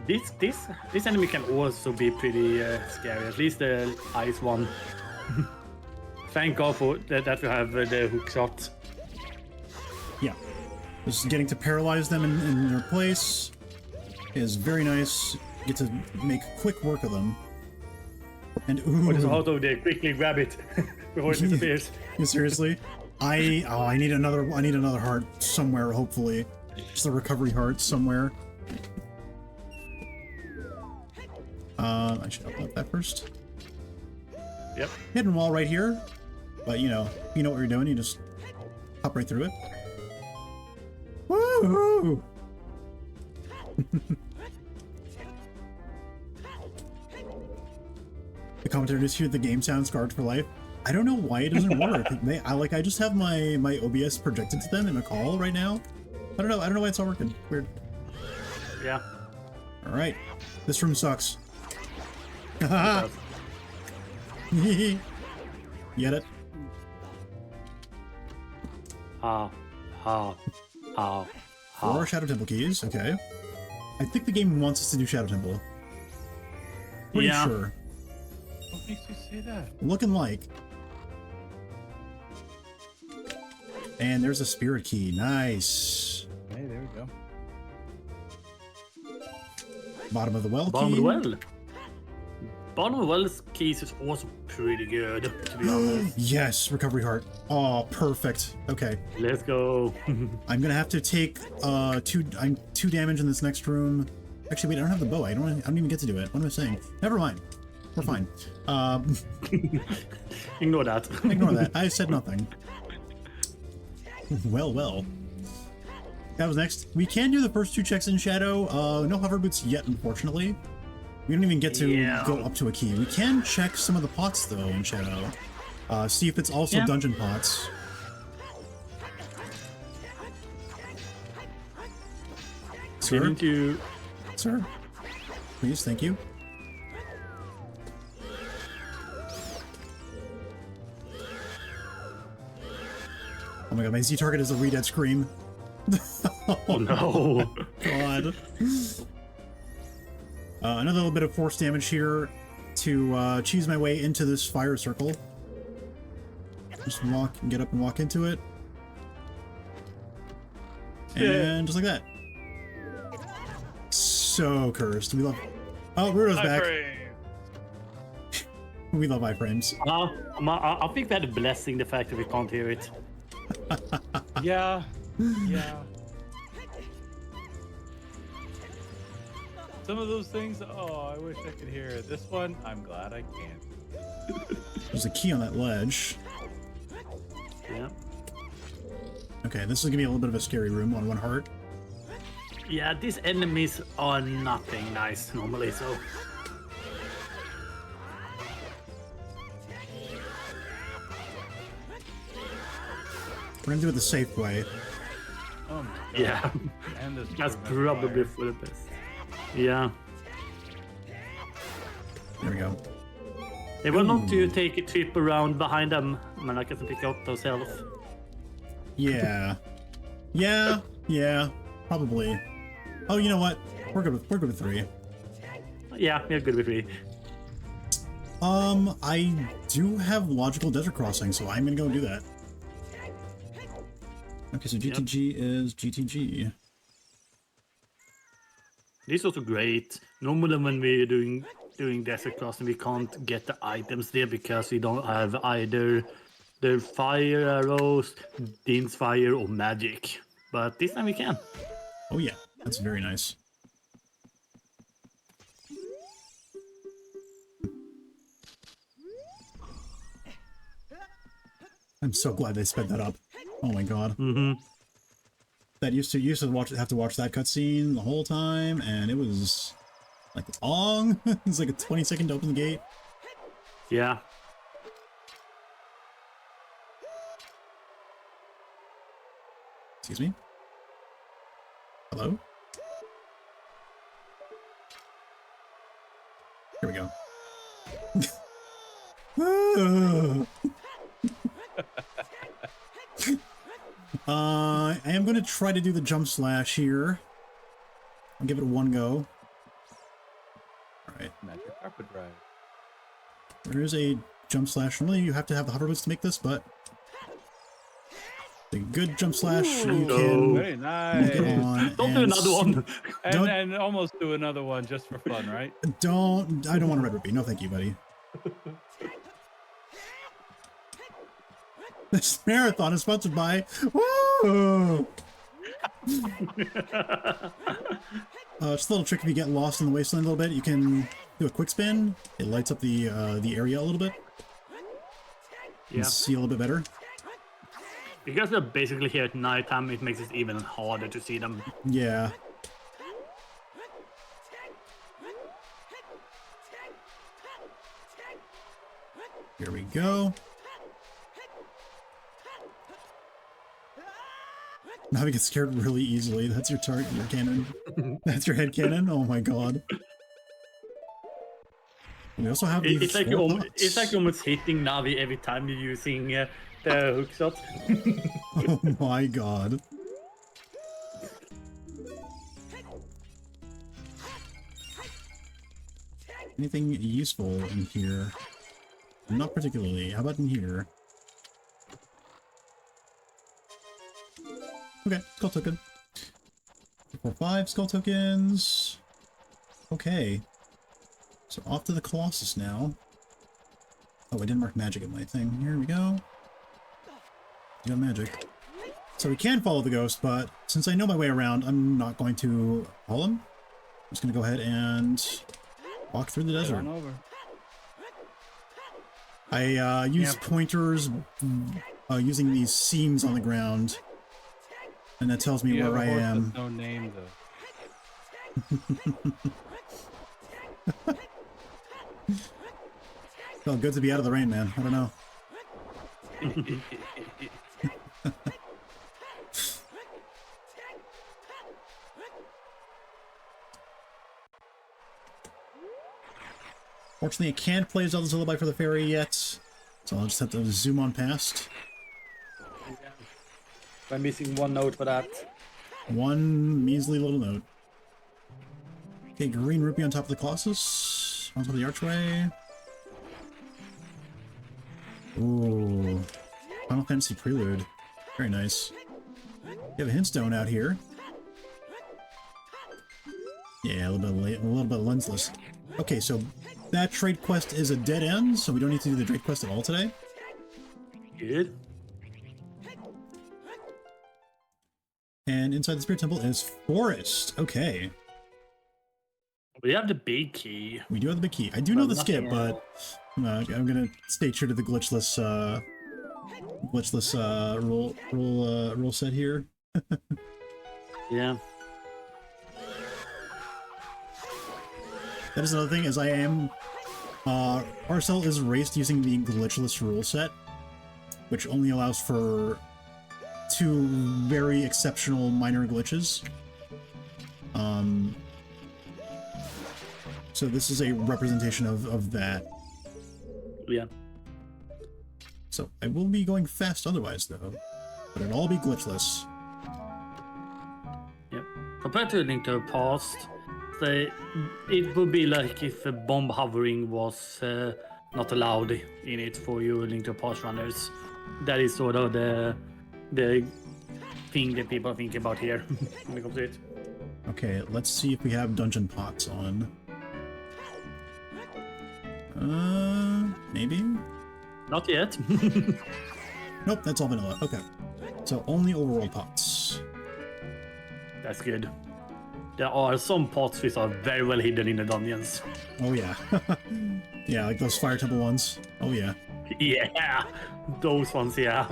This enemy can also be pretty scary. At least the ice one. Thank God for that we have the hook shot. Yeah. Just getting to paralyze them in their place is very nice. Get to make quick work of them. And ooh. What is auto there? Quickly grab it before it disappears. Seriously? I need another heart somewhere, hopefully. Just a recovery heart somewhere. I should open up that first. Yep. Hidden wall right here. But you know what you're doing, you just hop right through it. Woohoo! The commentator just hear the game sound scarred for life. I don't know why it doesn't work. I just have my OBS projected to them in a call right now. I don't know why it's not working. Weird. Yeah. Alright. This room sucks. Get it? Four Shadow Temple keys, okay. I think the game wants us to do Shadow Temple. Pretty sure. What makes you say that? Looking like. And there's a spirit key. Nice. Hey, there we go. Bottom of the well Bottom key. of the well. Bottom of the well's keys is also pretty good, to be honest. Yes, recovery heart. Oh, perfect. Okay. Let's go. I'm gonna have to take 2 damage in this next room. Actually, wait, I don't have the bow. I don't even get to do it. What am I saying? Never mind. We're fine. Ignore that. Ignore that. I said nothing. Well. That was next. We can do the first 2 checks in Shadow. No hover boots yet, unfortunately. We don't even get to go up to a key. We can check some of the pots, though, in Shadow. See if it's also dungeon pots. Sir? Sir? Please, thank you. Oh my god, my Z target is a re-dead scream. Oh no. God. Another little bit of force damage here to cheese my way into this fire circle. Just walk and get up and walk into it. And just like that. So cursed. We love... Oh, Rudo's back. We love iframes. I think we had a blessing, the fact that we can't hear it. Yeah. Yeah. Some of those things, oh, I wish I could hear it. This one, I'm glad I can't. There's a key on that ledge. Yeah. Okay, this is gonna be a little bit of a scary room on 1 heart. Yeah, these enemies are nothing nice normally, so... We're gonna do it the safe way. Oh my god. Yeah. And this That's torment probably fire. for the best. Yeah. There we go. They will not to take a trip around behind them, men I can pick up those health. Yeah. Yeah, probably. Oh, you know what? We're good with 3. Yeah, we're good with 3. I do have logical desert crossing, so I'm gonna go do that. Okay, so GTG is GTG. This is also great. Normally when we're doing desert crossing, we can't get the items there because we don't have either the fire arrows, Din's fire, or magic. But this time we can. Oh yeah, that's very nice. I'm so glad they sped that up. Oh my god. Mm-hmm. That used to have to watch that cutscene the whole time, and it was like long. It was like a 20-second to open the gate. Yeah. Excuse me. Hello? Here we go. I am going to try to do the jump slash here. I'll give it 1 go. Alright. Magic carpet ride. There is a jump slash. Normally you have to have the hover boots to make this, but the good jump slash you can Very nice. get on. Don't do another one. And almost do another one just for fun, right? I don't want a red rupee. No thank you, buddy. This marathon is sponsored by... Woo! Just a little trick if you get lost in the wasteland a little bit, you can do a quick spin. It lights up the area a little bit. You Yeah. can see a little bit better. Because they're basically here at night time, it makes it even harder to see them. Yeah. Here we go. Now we get scared really easily. That's your target, your cannon. That's your head cannon. Oh my god. We also have these It's like robots. it's like almost hitting Navi every time you're using the hook shot. Oh my god. Anything useful in here? Not particularly. How about in here? Okay, skull token. 4, 5 skull tokens. Okay. So off to the Colossus now. Oh, I didn't mark magic in my thing. Here we go. You got magic. So we can follow the ghost, but since I know my way around, I'm not going to follow him. I'm just going to go ahead and walk through the Head desert. on over. I use pointers using these seams on the ground And that tells me You where I have a horse am. with no name, though. Felt good to be out of the rain, man. I don't know. Fortunately, I can't play Zelda's Lullaby for the Fairy yet, so I'll just have to zoom on past. I'm missing one note for that. One measly little note. Okay, green rupee on top of the Colossus. On top of the archway. Ooh. Final Fantasy Prelude. Very nice. You have a hint stone out here. Yeah, a little bit lensless. Okay, so that trade quest is a dead end, so we don't need to do the trade quest at all today. Good. And inside the Spirit Temple is Forest. Okay. We have the big key. We do have the big key. I do know the skip, but I'm gonna stay true to the glitchless rule set here. Yeah. That is another thing, as I am Arcel is raced using the glitchless rule set, which only allows for 2 very exceptional minor glitches. So this is a representation of that. Yeah. So I will be going fast otherwise, though. But it'll all be glitchless. Yep. Compared to A Link to the Past, it would be like if a bomb hovering was not allowed in it for you A Link to the Past runners. That is sort of the thing that people are thinking about here when it comes to it. Okay, let's see if we have dungeon pots on. Maybe? Not yet. Nope, that's all vanilla. Okay. So only overworld pots. That's good. There are some pots which are very well hidden in the dungeons. Oh yeah. Yeah, like those Fire Temple ones. Oh yeah. Yeah, those ones, yeah.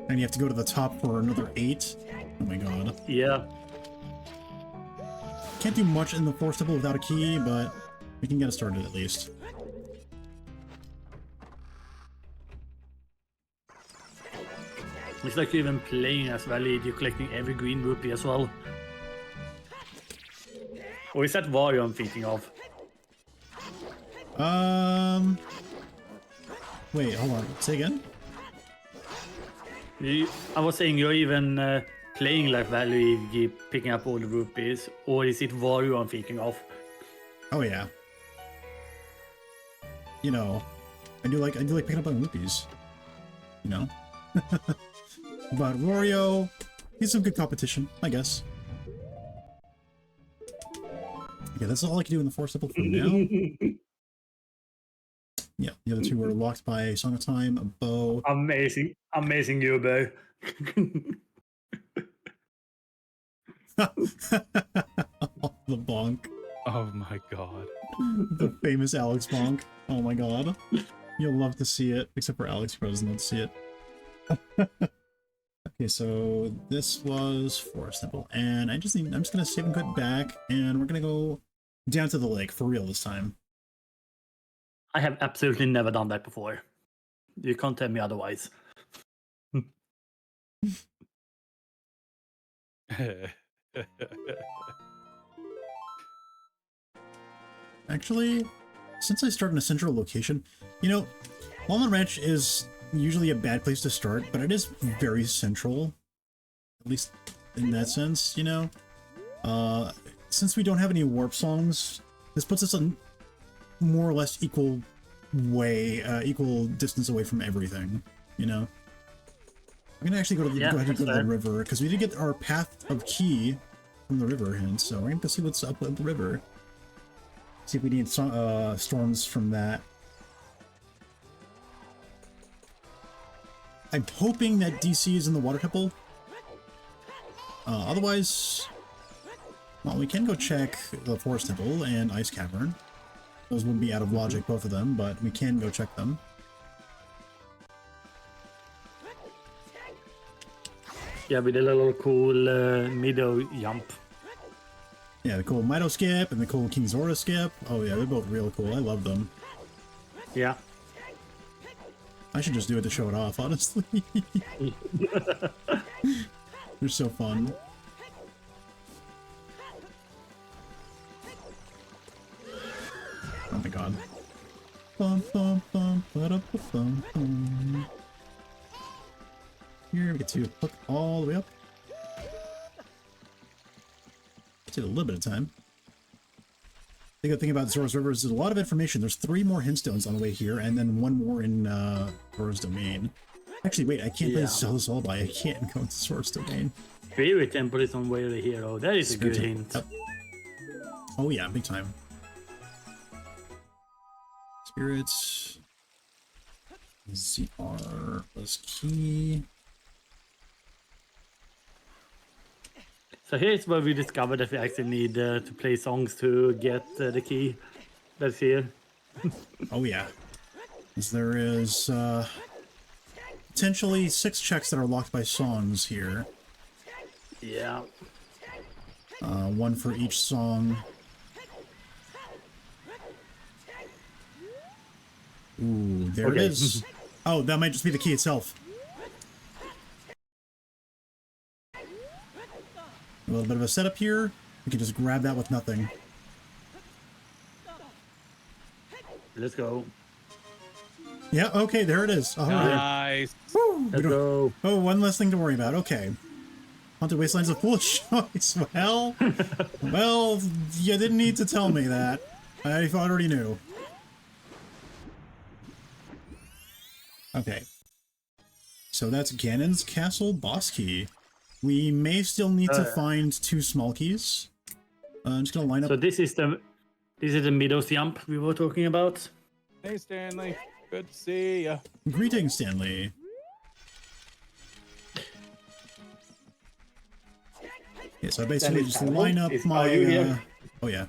And you have to go to the top for another 8. Oh my god. Yeah. Can't do much in the Forest Temple without a key, but we can get it started at least. It's like you're even playing as Valid, you're collecting every green rupee as well. Or is that Wario I'm thinking of? Wait, hold on. Say again? I was saying you're even playing like Valid, you keep picking up all the rupees. Or is it Wario I'm thinking of? Oh yeah. You know, I do like picking up on rupees. You know? But Wario, he's some good competition, I guess. Okay, that's all I can do in the Forest Temple for now. Yeah, the other 2 were locked by Song of Time, a bow. Amazing, amazing Yubo. The bonk. Oh my god. The famous Alex bonk. Oh my god. You'll love to see it, except for Alex, who probably doesn't love to see it. Okay, so this was Forest Temple, and I'm just gonna save and cut back, and we're gonna go down to the lake for real this time. I have absolutely never done that before. You can't tell me otherwise. Actually, since I start in a central location, you know, Walnut Ranch is usually a bad place to start, but it is very central, at least in that sense, you know. Since we don't have any warp songs, this puts us on more or less equal distance away from everything, you know. I'm gonna actually go ahead and go to the river, because we did get our path of key from the river hint, so we're gonna go see what's up with the river. See if we need storms from that. I'm hoping that DC is in the Water Temple. Otherwise, well, we can go check the Forest Temple and Ice Cavern. Those would be out of logic, both of them, but we can go check them. Yeah, with a little cool middle jump. Yeah, the cool Mido skip and the cool King Zora skip. Oh yeah, they're both real cool. I love them. Yeah. I should just do it to show it off, honestly. They're so fun. Oh my god. Bum, bum, bum, ba-da-ba-bum, bum. Here we get to hook all the way up. Take a little bit of time. The good thing about Zora's River is there's a lot of information. There's 3 more hintstones on the way here, and then 1 more in Zora's Domain. Actually, wait, I can't play this all by. I can't go into Zora's Domain. Spirit Temple is on way over here. Oh, that is a good hint. Yep. Oh yeah, big time. Spirits. ZR plus key. So here's where we discovered that we actually need to play songs to get the key that's here. Oh yeah. As there is potentially 6 checks that are locked by songs here. Yeah. 1 for each song. Ooh, there it is. Oh, that might just be the key itself. A little bit of a setup here. We can just grab that with nothing. Let's go. Yeah, okay, there it is. All right. Nice. Woo, Let's go. Oh, one less thing to worry about. Okay. Haunted Wasteland's a foolish choice. Well, well, you didn't need to tell me that. I already knew. Okay. So that's Ganon's Castle boss key. We may still need to find 2 small keys. I'm just gonna line up. So this is the middle jump we were talking about. Hey, Stanley. Good to see ya. Greetings, Stanley. Yeah, so I basically just line up my. Oh yeah.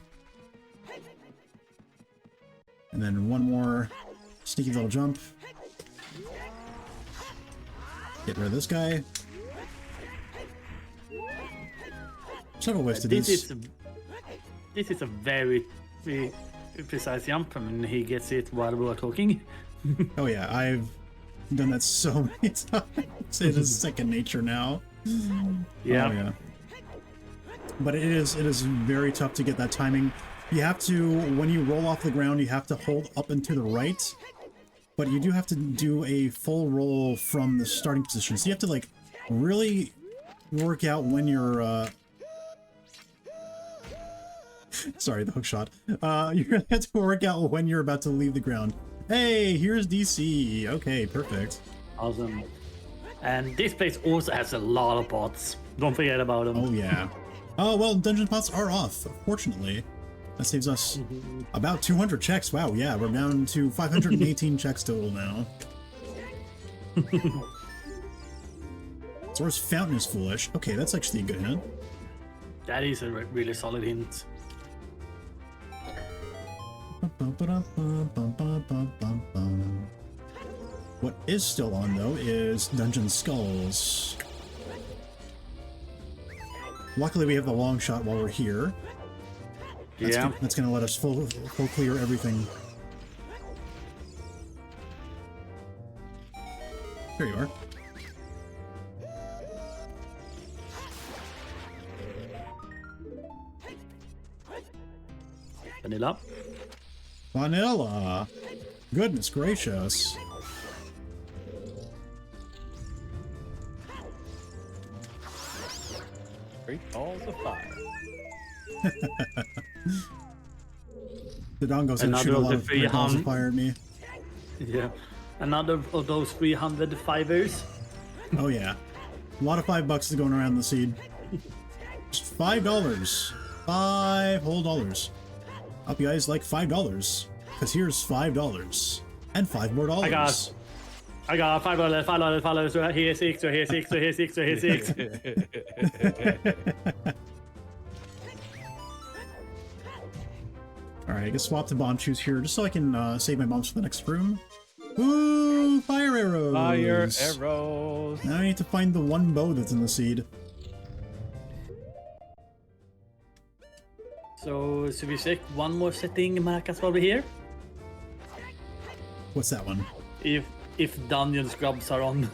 And then 1 more sneaky little jump. Get rid of this guy. Several ways to do this. This is a very precise jump. I mean, he gets it while we were talking. Oh yeah, I've done that so many times. It is second nature now. Yeah. Oh, yeah. But it is very tough to get that timing. You have to, when you roll off the ground, you have to hold up and to the right. But you do have to do a full roll from the starting position. So you have to like really work out when you're sorry, the hook shot. You really have to work out when you're about to leave the ground. Hey, here's DC. Okay, perfect. Awesome. And this place also has a lot of pots. Don't forget about them. Oh yeah. Oh well, dungeon pots are off, fortunately. That saves us about 200 checks. Wow, yeah, we're down to 518 checks total now. Zora's Fountain is foolish. Okay, that's actually a good hint. That is a really solid hint. What is still on, though, is Dungeon Skulls. Luckily, we have the long shot while we're here. That's gonna let us full clear everything. There you are. Vanilla. Vanilla! Goodness gracious. Great balls of fire. The dongos have shoot a lot of great balls of fire at me. Yeah. Another of those 300 fivers. Oh yeah. A lot of $5 going around the seed. Just $5. $5 whole. Hope you guys like $5. Because here's $5. And $5 more. I got $5, $5, so here's 6, so here's 6, so here's 6, so here's 6. Alright, I guess swap to bomb shoes here just so I can save my bombs for the next room. Ooh, fire arrows. Fire arrows. Now I need to find the one bow that's in the seed. So, should we check one more setting, Markars, while we're here? What's that one? If dungeon scrubs are on.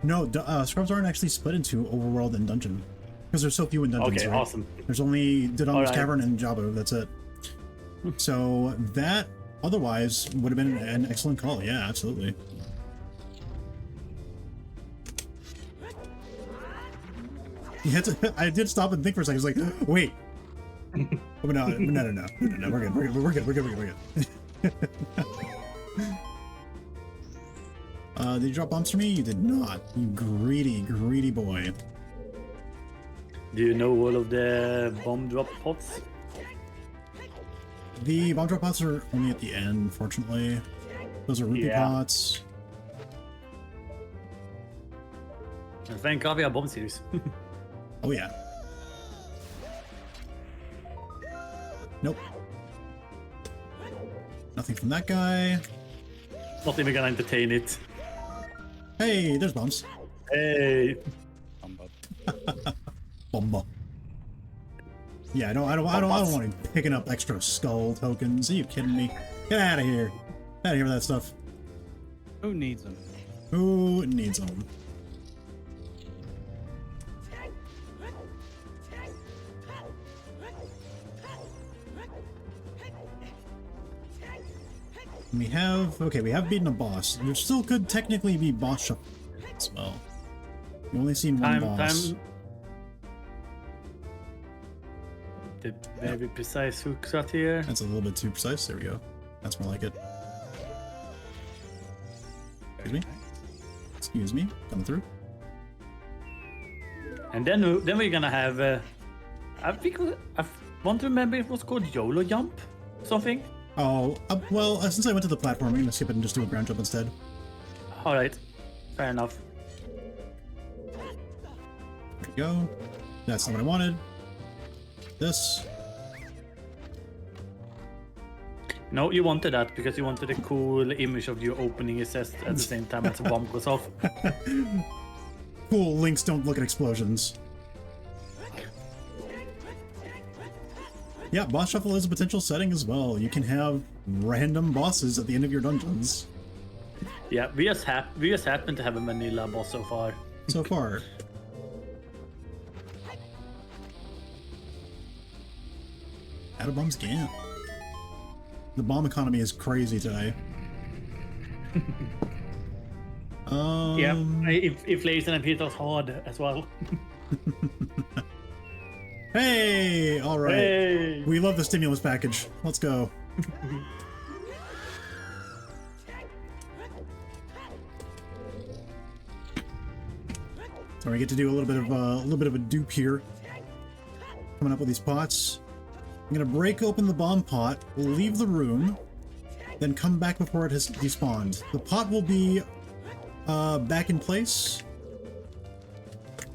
No, scrubs aren't actually split into overworld and dungeon. Because there's so few in dungeons, Okay, right? awesome. There's only Dodongo's Alright. Cavern and Jabo, that's it. So that otherwise would have been an excellent call. Yeah, absolutely. You had to, I did stop and think for a second. I was like, wait. Oh, but no, we're good. We're good. Did you drop bombs for me? You did not. You greedy boy. Do you know all of the bomb drop pots? The bomb drop pots are only at the end, fortunately. Those are rupee Yeah. pots. And thank God we have bomb series. Oh yeah. Nope. Nothing from that guy. Not even gonna entertain it. Hey, there's bombs. Hey. Bomba. Yeah, I don't want to be picking up extra skull tokens. Are you kidding me? Get out of here. Out of here with that stuff. Who needs them? Who needs them? We have beaten a boss. There still could technically be boss shuffle as well. We've only seen one boss. The very precise hook shot here. That's a little bit too precise. There we go. That's more like it. Excuse me. Excuse me. Coming through. And then we're gonna have. I want to remember it was called YOLO jump, something. Oh, well, since I went to the platform, I'm gonna skip it and just do a ground jump instead. All right, fair enough. There we go. That's not what I wanted. This. No, you wanted that because you wanted a cool image of you opening your chest at the same time as a bomb goes off. Cool, links don't look at explosions. Yeah, boss shuffle is a potential setting as well. You can have random bosses at the end of your dungeons. Yeah, we just happen to have a vanilla boss so far. So far. Out of bombs again. The bomb economy is crazy today. Yeah, inflation and hit us hard as well. Hey! Alright. Hey! We love the stimulus package. Let's go. So we get to do a little bit of a dupe here. Coming up with these pots. I'm gonna break open the bomb pot, leave the room, then come back before it has despawned. The pot will be back in place,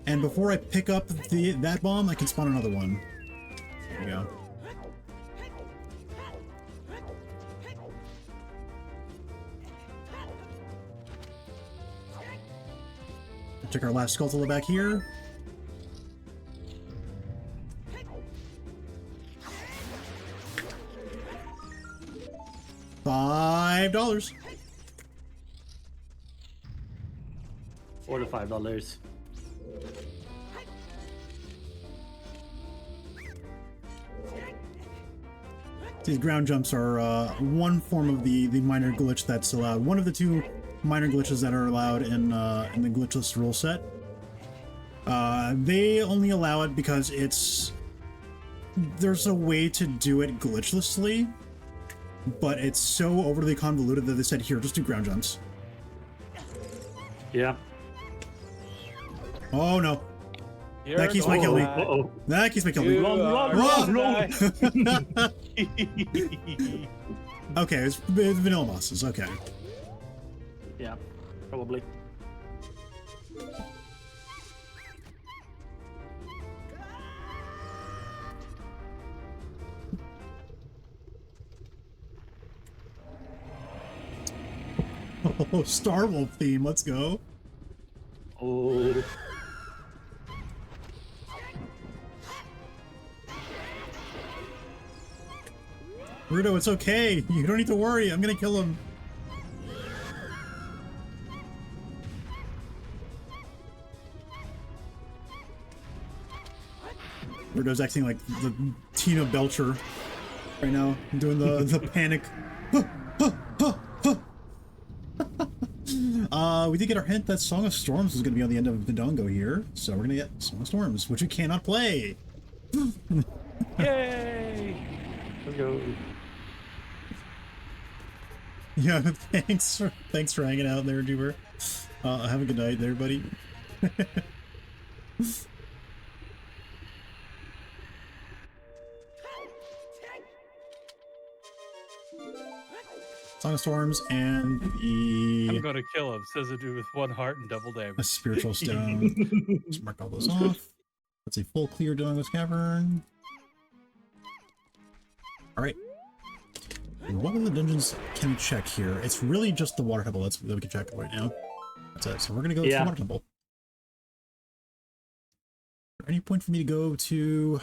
and before I pick up that bomb, I can spawn another one. There we go. Check our last Skulltula back here. $5. Or the $5. These ground jumps are one form of the minor glitch that's allowed. One of the two minor glitches that are allowed in the glitchless rule set. They only allow it because there's a way to do it glitchlessly, but it's so overly convoluted that they said, here, just do ground jumps. Yeah. Oh no. That keeps my kill me. Uh-oh. That keeps my kill me. Run. Okay, it's vanilla bosses. Okay. Yeah, probably. Oh, Star Wolf theme, let's go. Oh. Rudo, it's okay. You don't need to worry. I'm gonna kill him. Rudo's acting like the Tina Belcher right now, doing the panic. We did get our hint that Song of Storms is going to be on the end of Dodongo here, so we're going to get Song of Storms, which we cannot play. Yay! Let's go. Yeah, thanks for hanging out there, Duber. Have a good night there, buddy. Song of Storms and I'm the gonna kill him, says a dude with 1 heart and double a damage. spiritual stone. Let's mark all those off. That's a full clear Dodongo's Cavern. Alright. What other dungeons can we check here? It's really just the water temple that we can check right now. That's it. So we're gonna go to the water temple. Is there any point for me to go to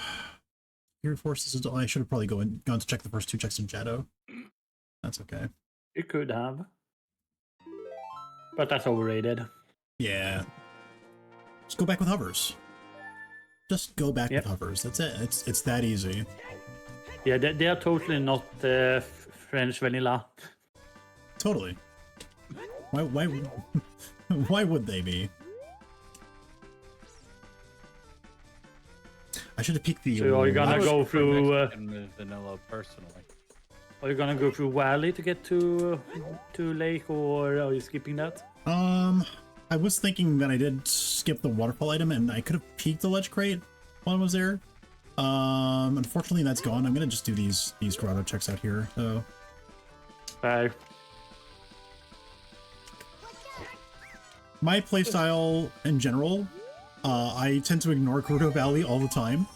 Fury Forces? I should have probably gone to check the first 2 checks in Shadow. That's okay. You could have. But that's overrated. Yeah. Just go back with hovers. Just go back with hovers. That's it. It's that easy. Yeah, they are totally not French vanilla. Totally. Why would they be? I should have peeked the. So are you gonna go through? Vanilla, personally. Are you gonna go through Valley to get to Lake, or are you skipping that? I was thinking that I did skip the waterfall item, and I could have peeked the ledge crate while I was there. Unfortunately, that's gone. I'm gonna just do these grotto checks out here. So. Bye. My playstyle in general, I tend to ignore Grotto Valley all the time.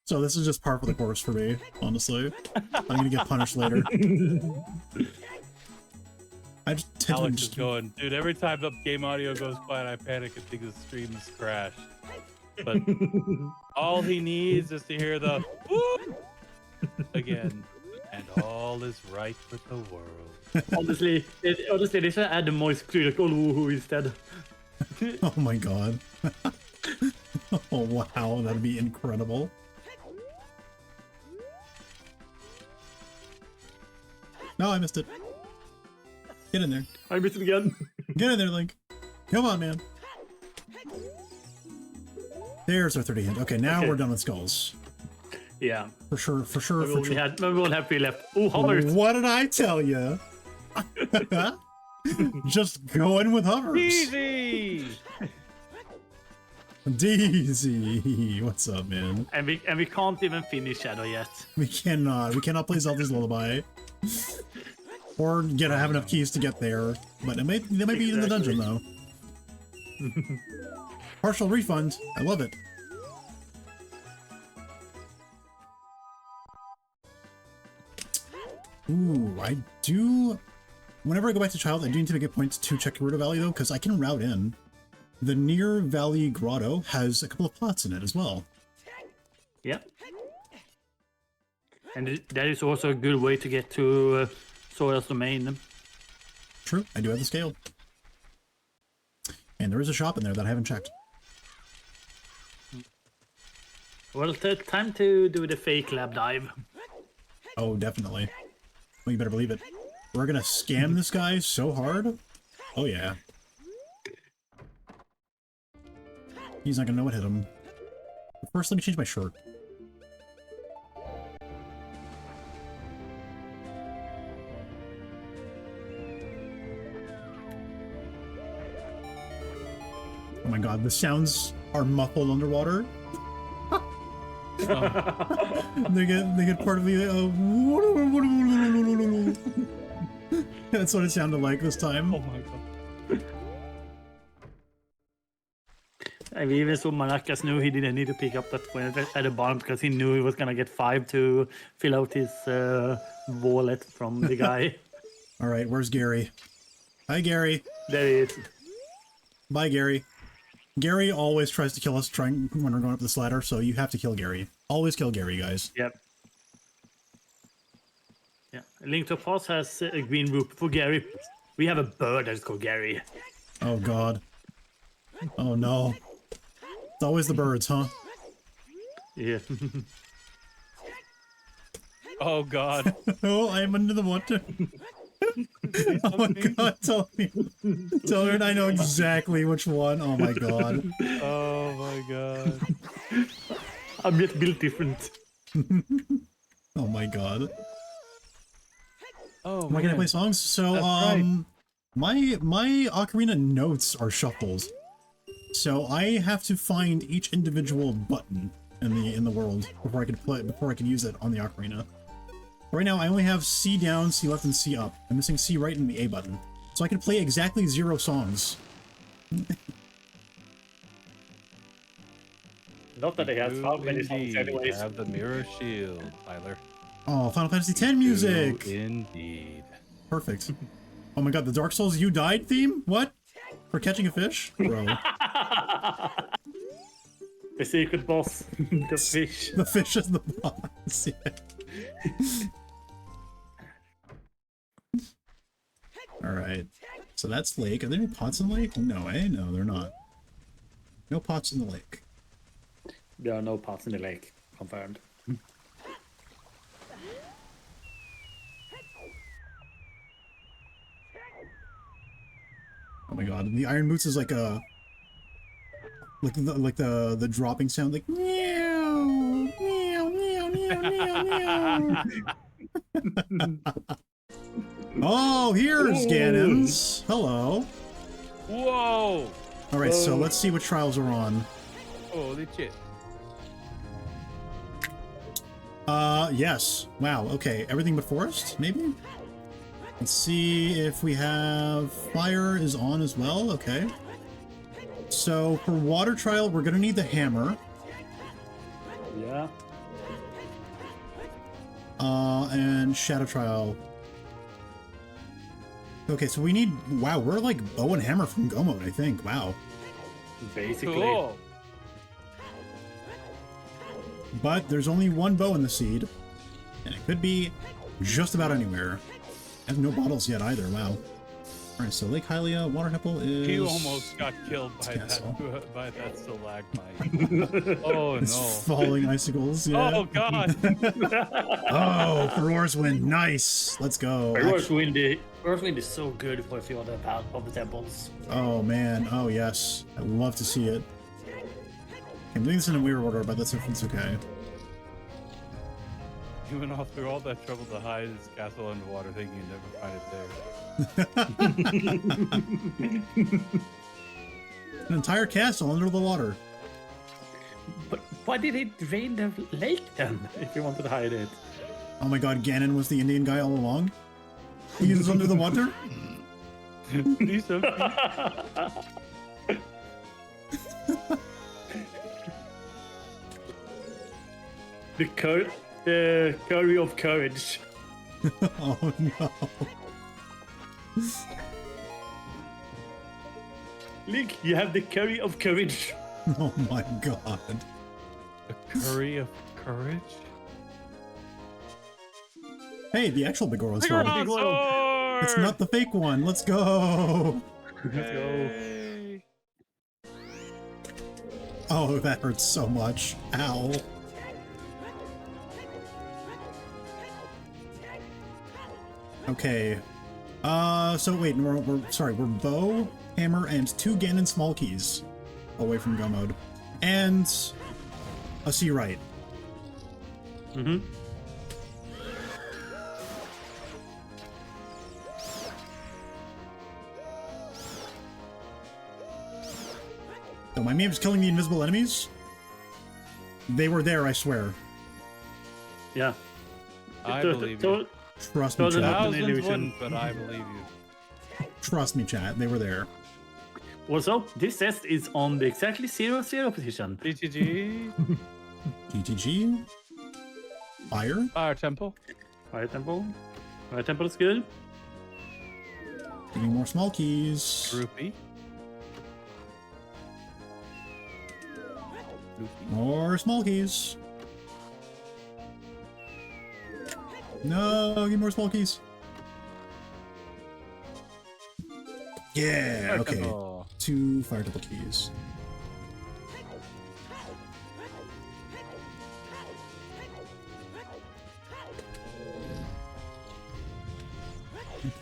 So this is just par for the course for me, honestly. I'm gonna get punished later. I just tend Alex to is going, dude, every time the game audio goes quiet, I panic and think the stream is crashed. But all he needs is to hear the whoop again, and all is right with the world. Honestly, they should add the moist clue like who instead. Oh my god. Oh wow, that'd be incredible. No, I missed it. Get in there. I missed it again. Get in there, Link. Come on, man. There's our 30 hint. Okay, now we're done with skulls. Yeah. For sure. We only have 3 left. Oh, hovers. What did I tell you? Just going with hovers. Easy. DZ. What's up, man? And we can't even finish Shadow yet. We cannot play Zelda's Lullaby. Or have enough keys to get there. But they might be in the dungeon though. Partial refund. I love it. Ooh, I do. Whenever I go back to Child, I do need to get points to check Grotto Valley though, because I can route in. The Near Valley Grotto has a couple of pots in it as well. Yep. And that is also a good way to get to Sora's domain. True, I do have the scale. And there is a shop in there that I haven't checked. Well, it's time to do the fake lab dive. Oh, definitely. Well, you better believe it. We're gonna scam this guy so hard. Oh, yeah. He's not gonna know what hit him. But first, let me change my shirt. Oh my god, the sounds are muffled underwater. They get part of the that's what it sounded like this time. Oh my god. And we even saw Markars knew he didn't need to pick up that point at the bottom because he knew he was gonna get 5 to fill out his wallet from the guy. Alright, where's Gary? Hi, Gary. There he is. Bye, Gary. Gary always tries to kill us when we're going up this ladder, so you have to kill Gary. Always kill Gary, guys. Yep. Yeah. Link to Past has a green roof for Gary. We have a bird that's called Gary. Oh, God. Oh, no. It's always the birds, huh? Yeah. Oh God. Oh, I am under the water. Oh my God, tell me I know exactly which one. Oh my God. Oh my God. I'm just built different. Oh my God. Oh, Am I gonna play songs? So, That's right. my ocarina notes are shuffles. So I have to find each individual button in the world before I can use it on the ocarina. Right now, I only have C down, C left, and C up. I'm missing C right and the A button. So I can play exactly 0 songs. Not that they have how many songs Indeed. anyways. Have the mirror shield, Tyler. Oh, Final Fantasy X music! Do indeed. Perfect. Oh my God, the Dark Souls You Died theme? What? For catching a fish? Bro. The secret boss. The fish. The fish is the boss. Yeah. Alright. So that's lake. Are there any pots in the lake? No, eh? No, they're not. No pots in the lake. There are no pots in the lake. Confirmed. Oh my God. The Iron Boots is like a... Like the dropping sound, like meow, meow, meow, meow, meow, meow. Oh, here's Ganon's. Hello. Whoa! All right, so let's see what trials are on. Holy shit. Yes. Wow. Okay, everything but forest, maybe. Let's see if we have fire is on as well. Okay. So for water trial, we're gonna need the hammer. Yeah. And shadow trial. Okay, so we need. Wow, we're like bow and hammer from Go mode, I think. Wow. Basically. Cool. But there's only one bow in the seed, and it could be just about anywhere. I have no bottles yet either. Wow. All right, so Lake Hylia, Water Temple is. He almost got killed by that stalagmite. Oh It's no! falling icicles. Yeah. Oh God! Oh, Ferore's Wind, nice. Let's go. Earth Wind is so good for a few of the temples. Oh man, oh yes, I love to see it. I'm doing this in a weird order, but that's okay. He went off through all that trouble to hide his castle underwater, thinking he'd never find it there. An entire castle under the water. But why did it drain the lake then, if you wanted to hide it? Oh my God, Ganon was the Indian guy all along. He was under the water. He's so cute. The curry of courage. Oh no. Link, you have the curry of courage. Oh my God. A curry of courage? Hey, the actual Bigoro's here. Sword! It's not the fake one. Let's go. Let's go. Hey. Oh, that hurts so much. Ow. Okay. So wait, we're sorry, we're bow, hammer, and 2 Ganon small keys away from Go mode. And a C right. Mm-hmm. So my meme's killing the invisible enemies? They were there, I swear. Yeah. I believe you. Trust me, chat. Thousands wouldn't, but I believe you. Trust me, chat. They were there. Also, this test is on the exactly 0-0 position. GTG. GTG. Fire. Fire Temple. Fire Temple. Fire Temple is good. Give me more small keys. Rupee. More small keys. No, give me more small keys. Yeah, okay. 2 fire temple keys.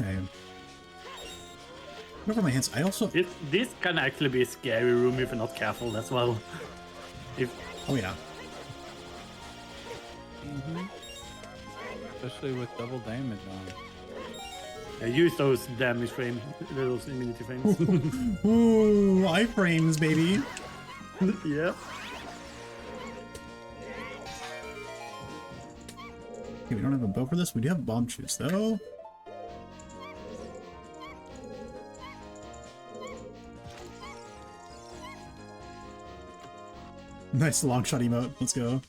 Okay. Over my hands. I also. This can actually be a scary room if you're not careful as well. Oh yeah. Especially with double damage on. Use those damage frames, those immunity frames. Ooh, iframes, baby. Yeah. Okay, we don't have a bow for this. We do have bomb shoots though. Nice long shot emote. Let's go.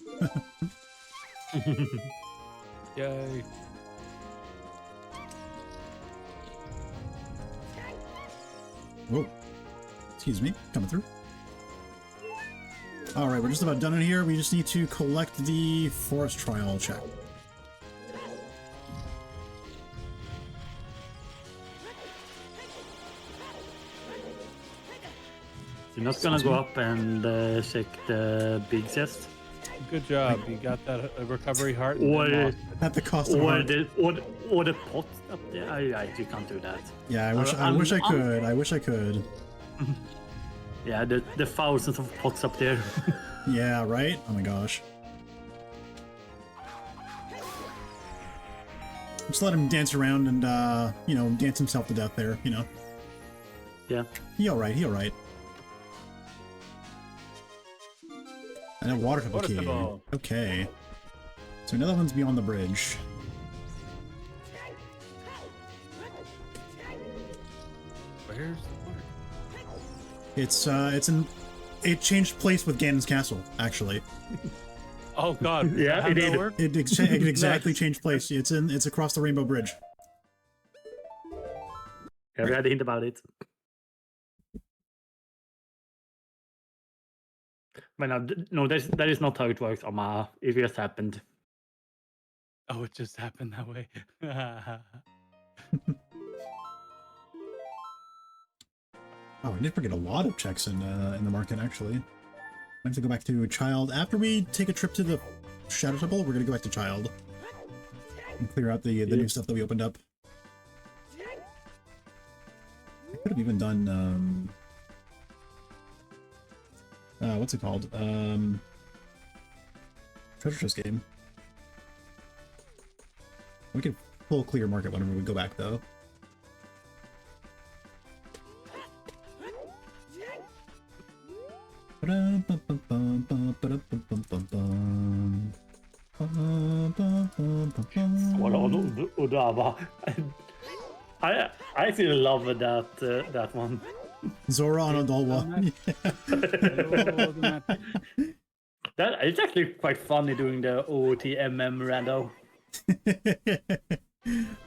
Yay. Whoa. Excuse me. Coming through. Alright, we're just about done in here. We just need to collect the forest trial check. You're not gonna go up and check the big chest? Good job. You got that recovery heart. Or At the cost of heart. or the pot up there. You can't do that. Yeah, I wish I could. I wish I could. Yeah, the thousands of pots up there. Yeah, right? Oh my gosh. Just let him dance around and, you know, dance himself to death there, you know. Yeah. He alright, he alright. And a water temple key. Okay. So another one's beyond the bridge. Where's the water? It's in... It changed place with Ganon's castle, actually. Oh god. Yeah, it did. It exactly changed place. It's across the Rainbow Bridge. Yeah, we had a hint about it. But no, that is not how it works, Omaha. It just happened. Oh, it just happened that way. Oh, we did forget a lot of checks in the market, actually. I have to go back to Child. After we take a trip to the Shadow Temple, we're going to go back to Child. And clear out the new stuff that we opened up. I could have even done, what's it called? Treasure chest game. We could full clear market whenever we go back, though. I actually love that one. Zora on Odolwa. That it's actually quite funny doing the OTMM rando.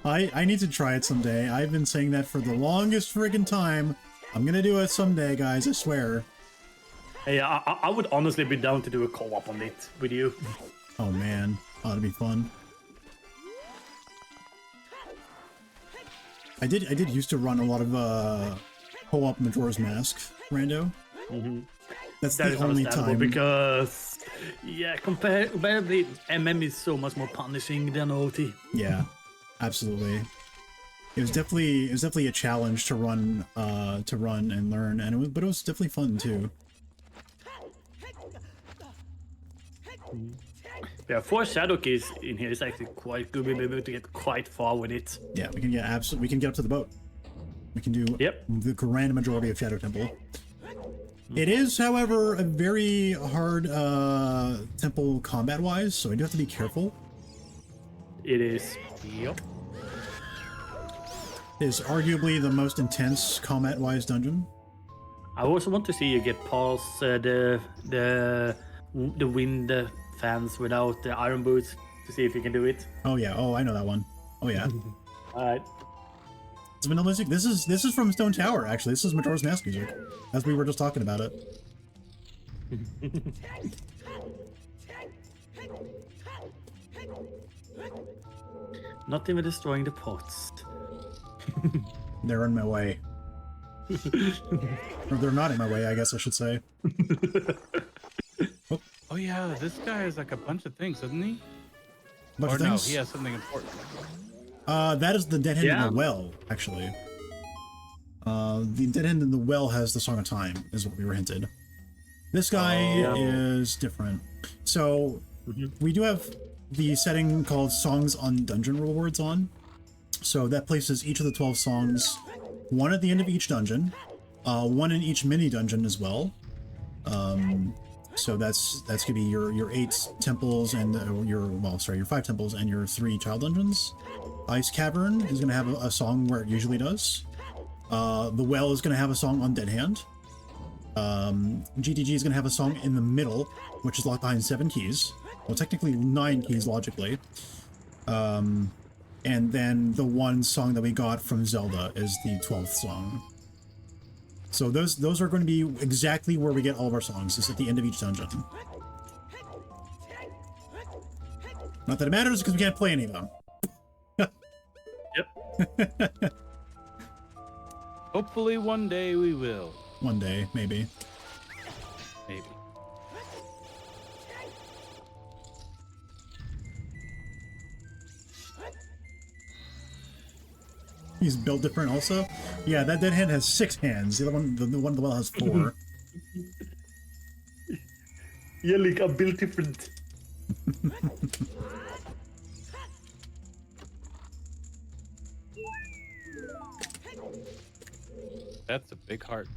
I need to try it someday. I've been saying that for the longest friggin' time. I'm gonna do it someday, guys, I swear. Hey, I would honestly be down to do a co-op on it with you. Oh man, ought to be fun. I did used to run a lot of co-op Majora's Mask rando. Mm-hmm. That's the only time. Because yeah, comparably, MM is so much more punishing than OT. Yeah, absolutely. It was definitely a challenge to run and learn, and but it was definitely fun too. Yeah, 4 shadow keys in here is actually quite good. We'll be able to get quite far with it. Yeah, we can get we can get up to the boat. We can do the grand majority of Shadow Temple. It is, however, a very hard temple combat-wise, so I do have to be careful. It is. Yep. It is arguably the most intense combat-wise dungeon. I also want to see you get past the wind fans without the iron boots to see if you can do it. Oh yeah, oh I know that one. Oh yeah. Alright. It's vanilla music. This is from Stone Tower, actually. This is Majora's Mask music, as we were just talking about it. Not even destroying the pots. They're in my way. Or they're not in my way, I guess I should say. Oh yeah, this guy has like a bunch of things, doesn't he? Bunch Or of no, things. he has something important. That is the dead hand in Yeah. the well, actually. The dead hand in the well has the Song of Time, is what we were hinted. This guy is different. So, we do have the setting called Songs on Dungeon Rewards on. So that places each of the 12 songs, one at the end of each dungeon, one in each mini dungeon as well. So that's gonna be your 8 temples and your 5 temples and your 3 child dungeons. Ice Cavern is gonna have a song where it usually does. The Well is gonna have a song on Dead Hand. GTG is gonna have a song in the middle, which is locked behind 7 keys. Well, technically 9 keys logically. And then the one song that we got from Zelda is the 12th song. So those are going to be exactly where we get all of our songs, is at the end of each dungeon. Not that it matters, because we can't play any of them. Yep. Hopefully one day we will. One day, maybe. Maybe. He's built different also. Yeah, that dead hand has 6 hands. The other one, the one in the well has 4. Yeah, like a built different. That's a big heart.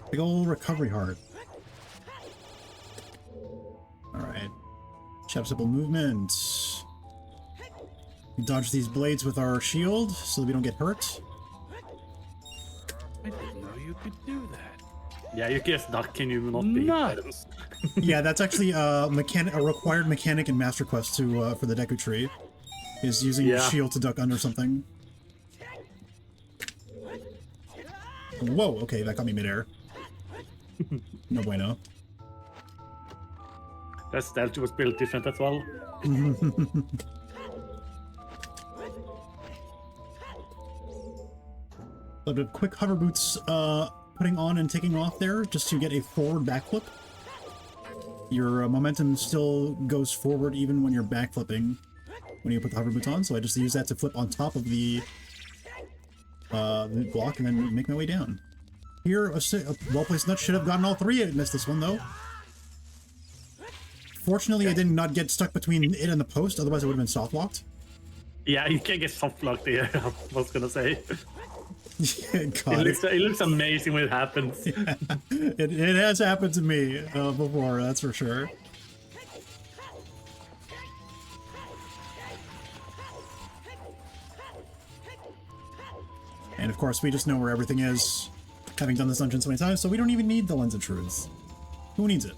Big old recovery heart. Alright. Chop simple movement. We dodge these blades with our shield so that we don't get hurt. I didn't know you could do that. Yeah, you can just duck and you will not be. Nuts. Yeah, that's actually a required mechanic in Master Quest to for the Deku Tree. Is using your shield to duck under something. Whoa, okay, that got me midair. No bueno. That stealth was built different as well. A bit of quick hover boots putting on and taking off there just to get a forward backflip. Your momentum still goes forward even when you're backflipping when you put the hover boots on, so I just use that to flip on top of the block and then make my way down. Here, a well-placed nut should have gotten all 3. I missed this one, though. Fortunately, I did not get stuck between it and the post, otherwise it would have been soft-locked. Yeah, you can get soft locked here, I was gonna say. God, It looks amazing when it happens. yeah, it has happened to me before, that's for sure. And of course, we just know where everything is, having done this dungeon so many times, so we don't even need the Lens of Truth. Who needs it?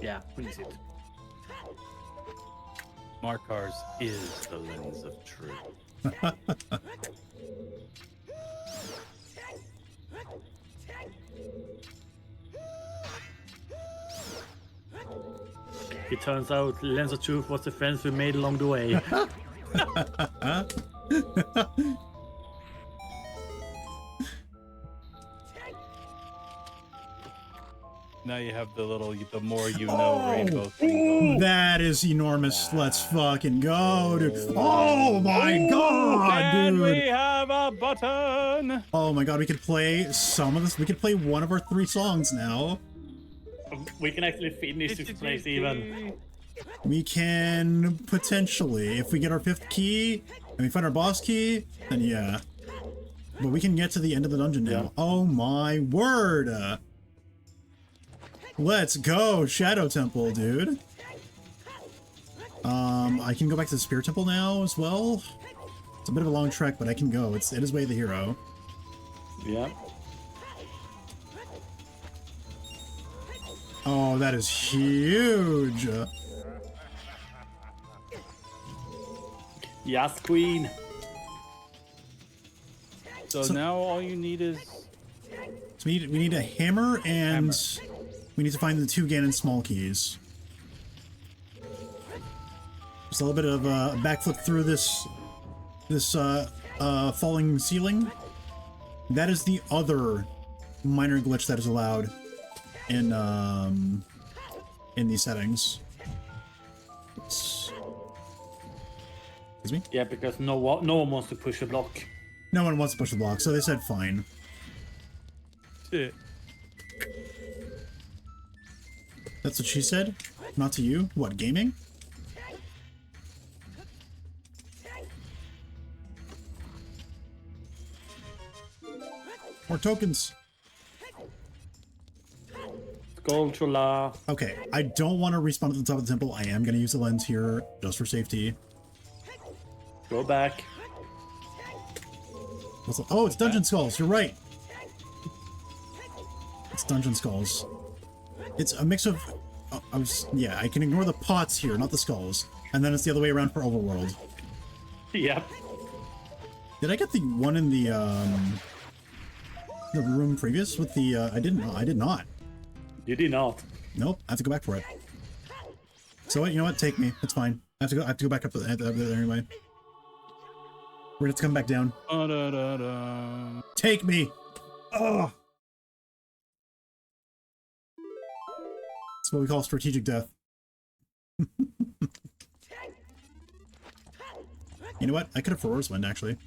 Yeah, who needs it? Markars is the lens of truth. It turns out Lens of Truth was the friends we made along the way. Now you have the more you know rainbow thing. That is enormous. Let's fucking go, dude. Oh my god, And dude. we have a button. Oh my god, we could play some of this. We could play one of our 3 songs now. We can actually finish this place even. We can potentially, if we get our 5th key and we find our boss key, then yeah. But we can get to the end of the dungeon now. Yeah. Oh my word. Let's go, Shadow Temple, dude. I can go back to the Spirit Temple now as well. It's a bit of a long trek, but I can go. It is Way of the Hero. Yeah. Oh, that is huge. Yes, Queen. So now all you need is... So we need a hammer, and we need to find the 2 Ganon small keys. Just a little bit of a backflip through this falling ceiling. That is the other minor glitch that is allowed in these settings. Excuse me? Yeah, because no one wants to push a block. No one wants to push the block, so they said fine. Shit. That's what she said? Not to you? What, gaming? More tokens. Skulltula. Okay, I don't want to respawn at the top of the temple. I am going to use the lens here, just for safety. Go back. Oh, it's Dungeon Skulls. You're right. It's Dungeon Skulls. It's a mix of... yeah, I can ignore the pots here, not the skulls. And then it's the other way around for Overworld. Yep. Did I get the one in the room previous with the... I did not. You did not. Nope, I have to go back for it. So what? You know what? Take me. It's fine. I have to go back up there anyway. We're gonna have to come back down. Take me! Ugh! That's what we call strategic death. You know what? I could have Force Wind, actually.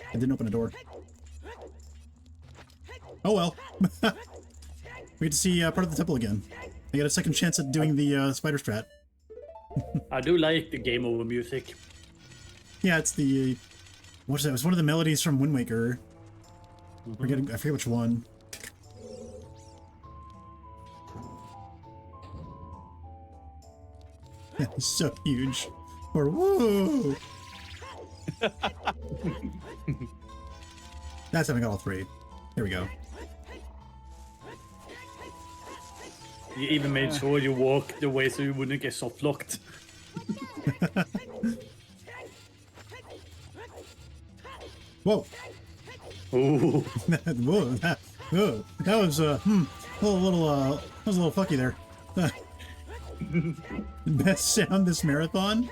I didn't open a door. Oh well. We get to see part of the temple again. I get a second chance at doing the spider strat. I do like the game over music. Yeah, it's the... What's that? It was one of the melodies from Wind Waker. I forget which one. Yeah, it's so huge. Or whoa! That's how I got all 3. There we go. You even made sure you walked the way so you wouldn't get soft locked. Whoa! Ooh. Whoa! That was a little fucky there. Best sound this marathon?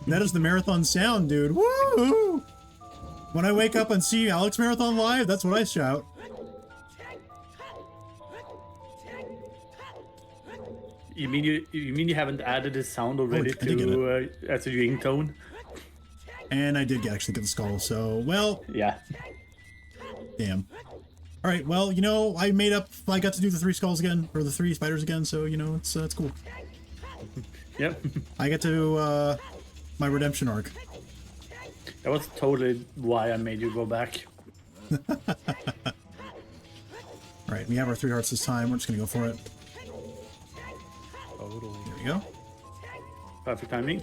That is the marathon sound, dude. Woo! When I wake up and see Alex Marathon live, that's what I shout. You mean you haven't added the sound already I did get to as a ringtone? And I did actually get the skull, so, well, Yeah. damn. Alright, well, you know, I got to do the 3 skulls again, or the 3 spiders again, so, you know, it's cool. Yep. I get to, my redemption arc. That was totally why I made you go back. Alright, we have our 3 hearts this time, we're just gonna go for it. Totally. There we go. Perfect timing.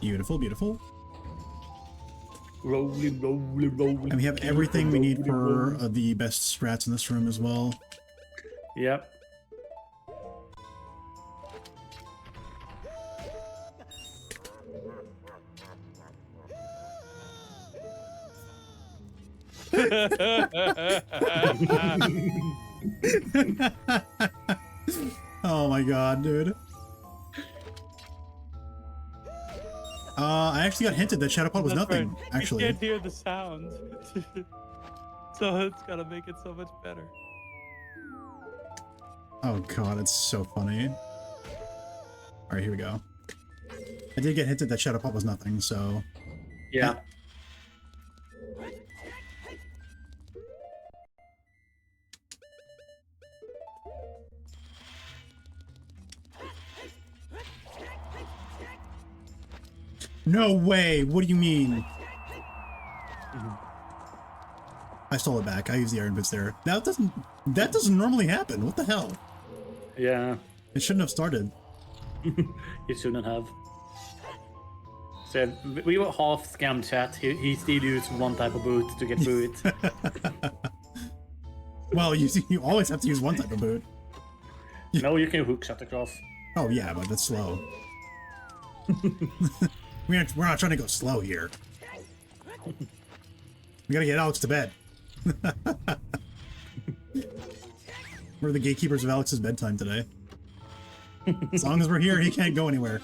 Beautiful, beautiful. Rolling, rolling, rolling. And we have everything we need for the best strats in this room as well. Yep. Oh my god, dude. I actually got hinted that Shadowpod was nothing, right. actually. I can't hear the sound. So it's gotta make it so much better. Oh god, it's so funny. Alright, here we go. I did get hinted that Shadowpod was nothing, so... Yeah. No way! What do you mean? I stole it back. I used the iron bits there. That doesn't normally happen. What the hell? Yeah. It shouldn't have started. You shouldn't have. So we were half scam chat. He still used one type of boot to get through it. Well, you always have to use one type of boot. No, you can hook shot across. Oh yeah, but that's slow. We're not trying to go slow here. We gotta get Alex to bed. We're the gatekeepers of Alex's bedtime today. As long as we're here, he can't go anywhere.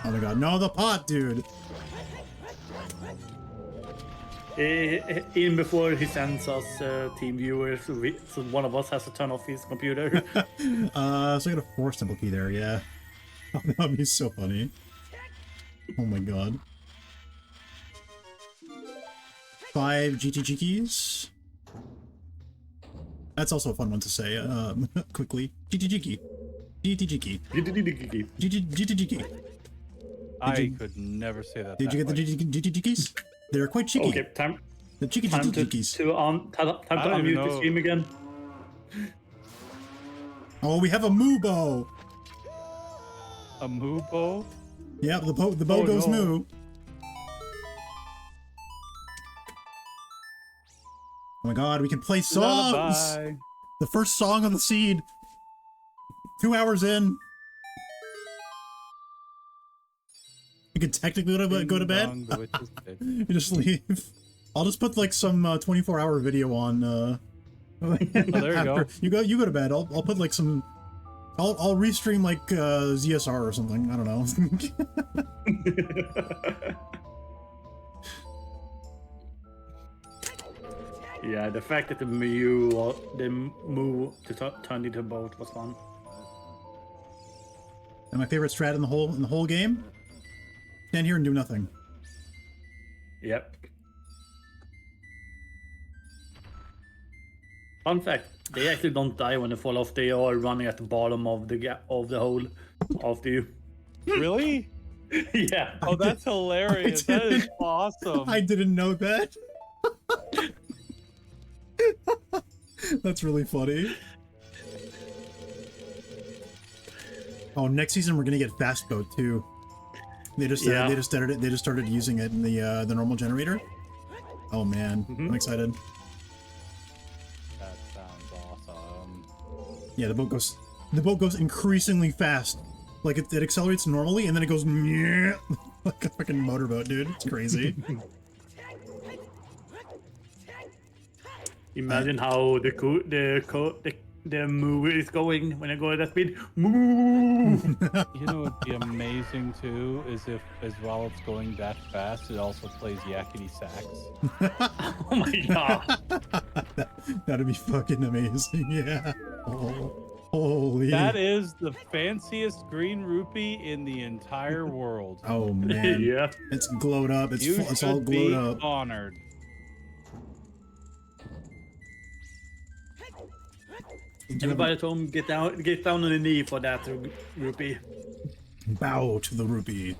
Oh my god, no, the pot, dude! Even before he sends us team viewers, so one of us has to turn off his computer. So I got a force temple key there, yeah. Oh, that would be so funny. Oh my god. 5 GTG keys. That's also a fun one to say, quickly. GTG key. GTG key. GTG key. I could never say that. Did you get the GTG keys? They're quite cheeky. Okay, time The cheeky to keys. unmute the stream again. Oh, we have a Moobo! A Moobo? Yeah, the bow goes moo. Oh my god, we can play songs! Lullaby. The first song on the seed. 2 hours in. You can technically go to bed. You just leave. I'll just put like some 24-hour video on. Oh, there you go. You go to bed. I'll put like some. I'll restream like ZSR or something. I don't know. Yeah, the fact that the move to turn into a boat was fun. And my favorite strat in the whole game: stand here and do nothing. Yep. Fun fact: they actually don't die when they fall off. They are running at the bottom of the hole after you. Really? Yeah. Oh, that's hilarious. That is awesome. I didn't know that. That's really funny. Oh, next season we're gonna get fast boat too. They just started using it in the normal generator. Oh man, I'm excited. That sounds awesome. Yeah, the boat goes increasingly fast. Like it accelerates normally and then it goes like a freaking motorboat, dude. It's crazy. Imagine how the movie is going when I go at that speed. Moo! You know what would be amazing too is if, as while it's going that fast, it also plays yakety sax. Oh my god! That'd be fucking amazing. Yeah. Oh, holy. That is the fanciest green rupee in the entire world. Oh man. Yeah. It's glowed up. It's all glowed be up. Honored. Everybody at home, get down on the knee for that rupee. Bow to the rupee.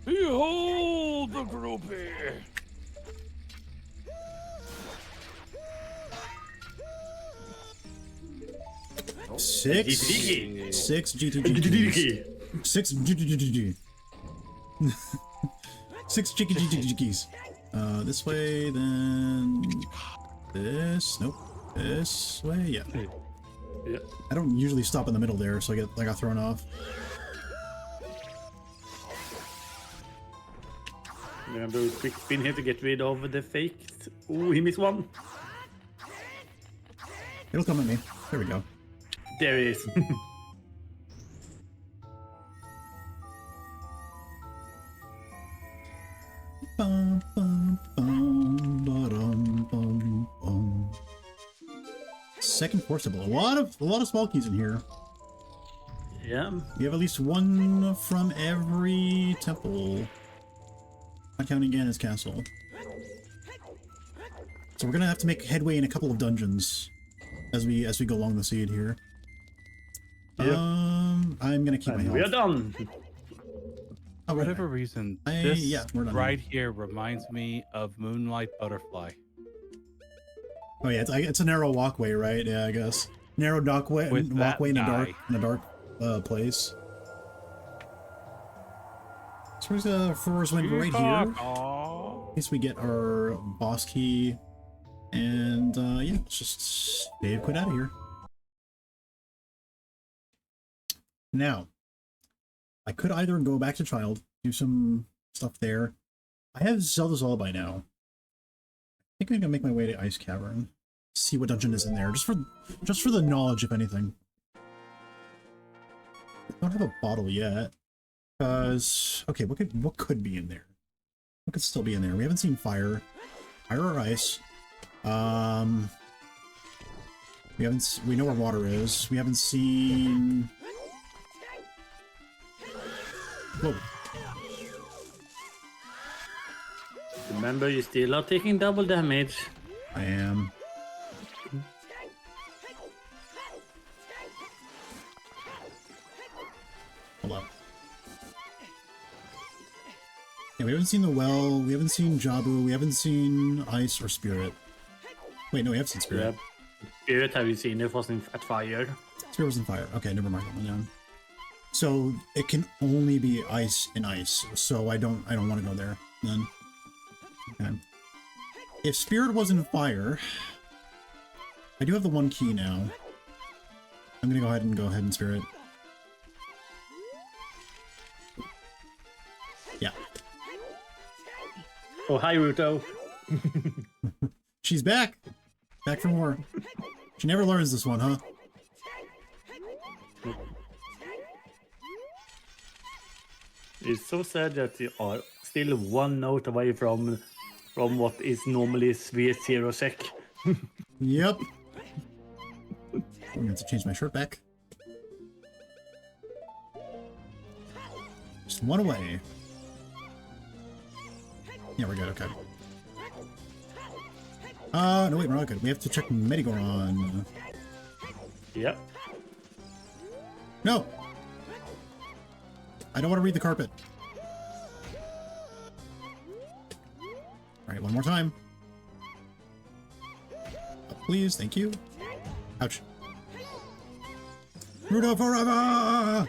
Behold the rupee. Six GTG. Six GTG. Six GTGs. This way, then this. Nope. This way, yeah. Yeah. I don't usually stop in the middle there, so I got thrown off. Remember a quick spin here to get rid of the fake. Oh, he missed one. It'll come at me. There we go. There he is. Bum, bum, bum, ba-dum, bum, bum. Second forcible. A lot of small keys in here. Yeah. We have at least one from every temple. Not counting Ganon's castle. So we're gonna have to make headway in a couple of dungeons as we go along the seed here. Yep. I'm gonna keep my health. We are done. Oh, For whatever reason, this we're done. right here reminds me of Moonlight Butterfly. Oh yeah, it's a narrow walkway, right? Yeah, I guess narrow walkway in a dark place. So where's the forest link right here? In case we get our boss key, and yeah, let's just save, quit out of here. Now, I could either go back to Child, do some stuff there, I have Zelda's Lullaby now. I think I'm gonna make my way to Ice Cavern. See what dungeon is in there, just for the knowledge, if anything. I don't have a bottle yet. Because okay, what could be in there? What could still be in there? We haven't seen fire. Fire or ice. We know where water is. We haven't seen... Whoa. Remember, you still are taking double damage. I am. Hold up. Yeah, we haven't seen the well, we haven't seen Jabu, we haven't seen Ice or Spirit. Wait, no, we have seen Spirit. Yep. Spirit, have you seen it? Wasn't at fire. Spirit was in fire. Okay, never mind that one down. So it can only be ice and ice. So I don't want to go there then. Okay. If Spirit was in fire, I do have the one key now. I'm gonna go ahead and Spirit. Yeah. Oh, hi, Ruto. She's back. Back for more. She never learns this one, huh? It's so sad that you are still one note away from what is normally Sweet Zero Sec. Yep. I'm gonna have to change my shirt back. Just one away. Yeah, we're good, okay. No wait, we're not good. We have to check Medigoron. Yep. No! I don't want to read the carpet. Alright, one more time. Please, thank you. Ouch. Rudo forever!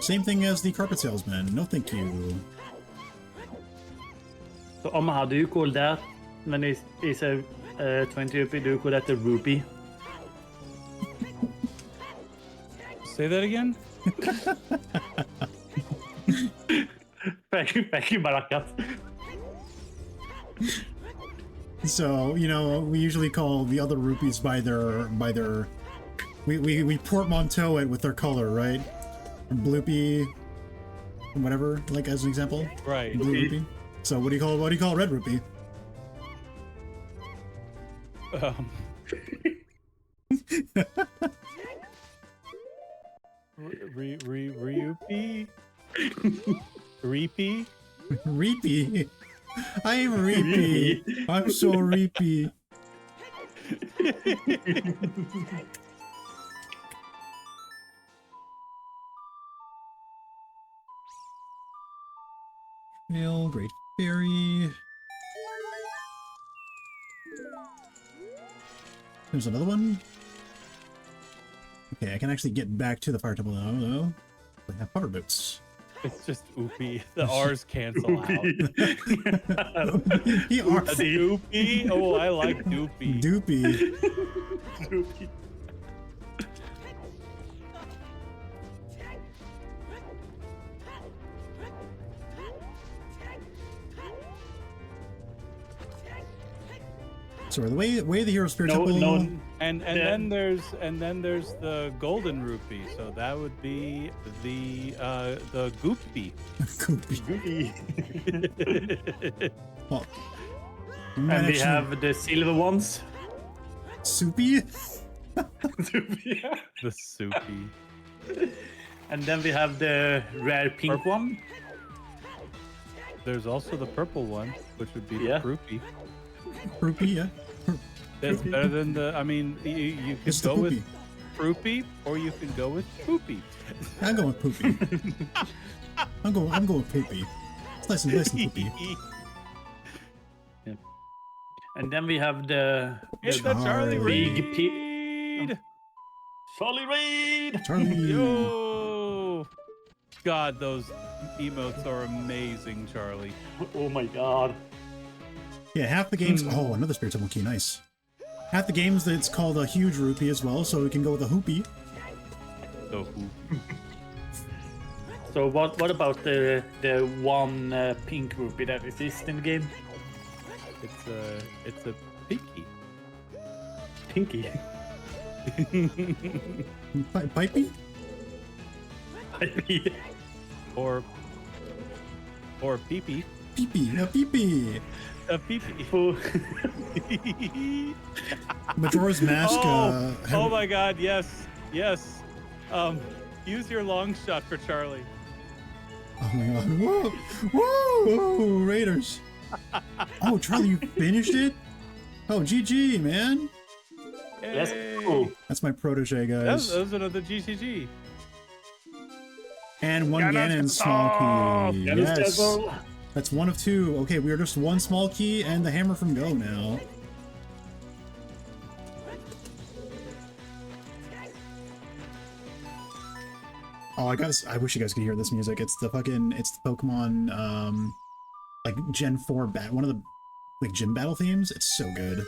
Same thing as the carpet salesman. No thank you. So, Omaha, do you call that when it's a 20 rupee, do you call that a rupee? Say that again? Thank you, Markars. So, you know, we usually call the other rupees by their we portmanteau it with their color, right? Bloopy, whatever, like as an example. Right. Blue rupee. So what do you call red rupee? Reupy? Reepy? Reepy. I'm Reepy. I'm so Reepy. Trail, Great Fairy. There's another one. Okay, I can actually get back to the fire temple now, though. I have hover boots. It's just oopy. The R's cancel out. Doopy? Oh, I like doopy. Doopy. Rupee. So the way the hero spirit temple. No. And then there's the golden rupee. So that would be the goopy. Goopy. Oh. And we have the silver ones. Soupy. The soupy. And then we have the rare pink one. There's also the purple one, which would be Yeah. the rupee. Rupee, yeah. That's better than the. I mean, you could It's the go with poopy. Roopy, or you can go with Poopy. I'm going with poopy. I'm going with poopy. It's nice and poopy. Yeah. And then we have the It's the Charlie big Reed. Charlie Reid. Charlie. Yo, God, those emotes are amazing, Charlie. Oh my god. Yeah, half the games. Oh, another spirit temple key. Nice. Half the games it's called a huge rupee as well, so we can go with a hoopy. Tofu. So what about the one pink rupee that exists in the game? It's a pinky. Pinky. Pipey? Or peepee. Peepee, a peepee. A peepee. Majora's Mask. Oh my God! Yes, yes. Use your long shot for Charlie. Oh my God! Whoa, whoa, Raiders! Oh, Charlie, you finished it? Oh, GG, man. Yes. Hey. Cool. That's my protege, guys. That was another GCG. And one Ganon small key. Yes. That's one of two. Okay, we are just one small key and the hammer from Go now. Oh, I wish you guys could hear this music. It's the Pokemon, like Gen 4 one of the, like, gym battle themes. It's so good.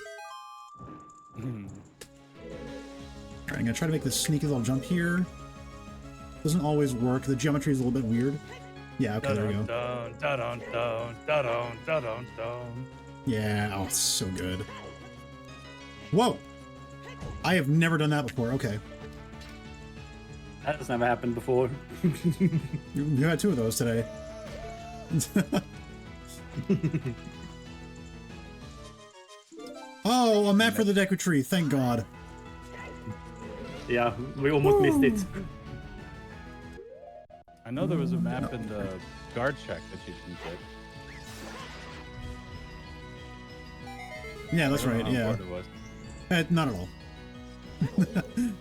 Alright, I'm gonna try to make this sneaky little jump here. Doesn't always work. The geometry is a little bit weird. Yeah, okay, there we go. Yeah, oh, it's so good. Whoa! I have never done that before. Okay. That has never happened before. You had two of those today. Oh, a map for the Deku Tree. Thank God. Yeah, we almost missed it. I know there was a map in the guard shack that you didn't get. Yeah, that's right. Yeah. It was. Not at all.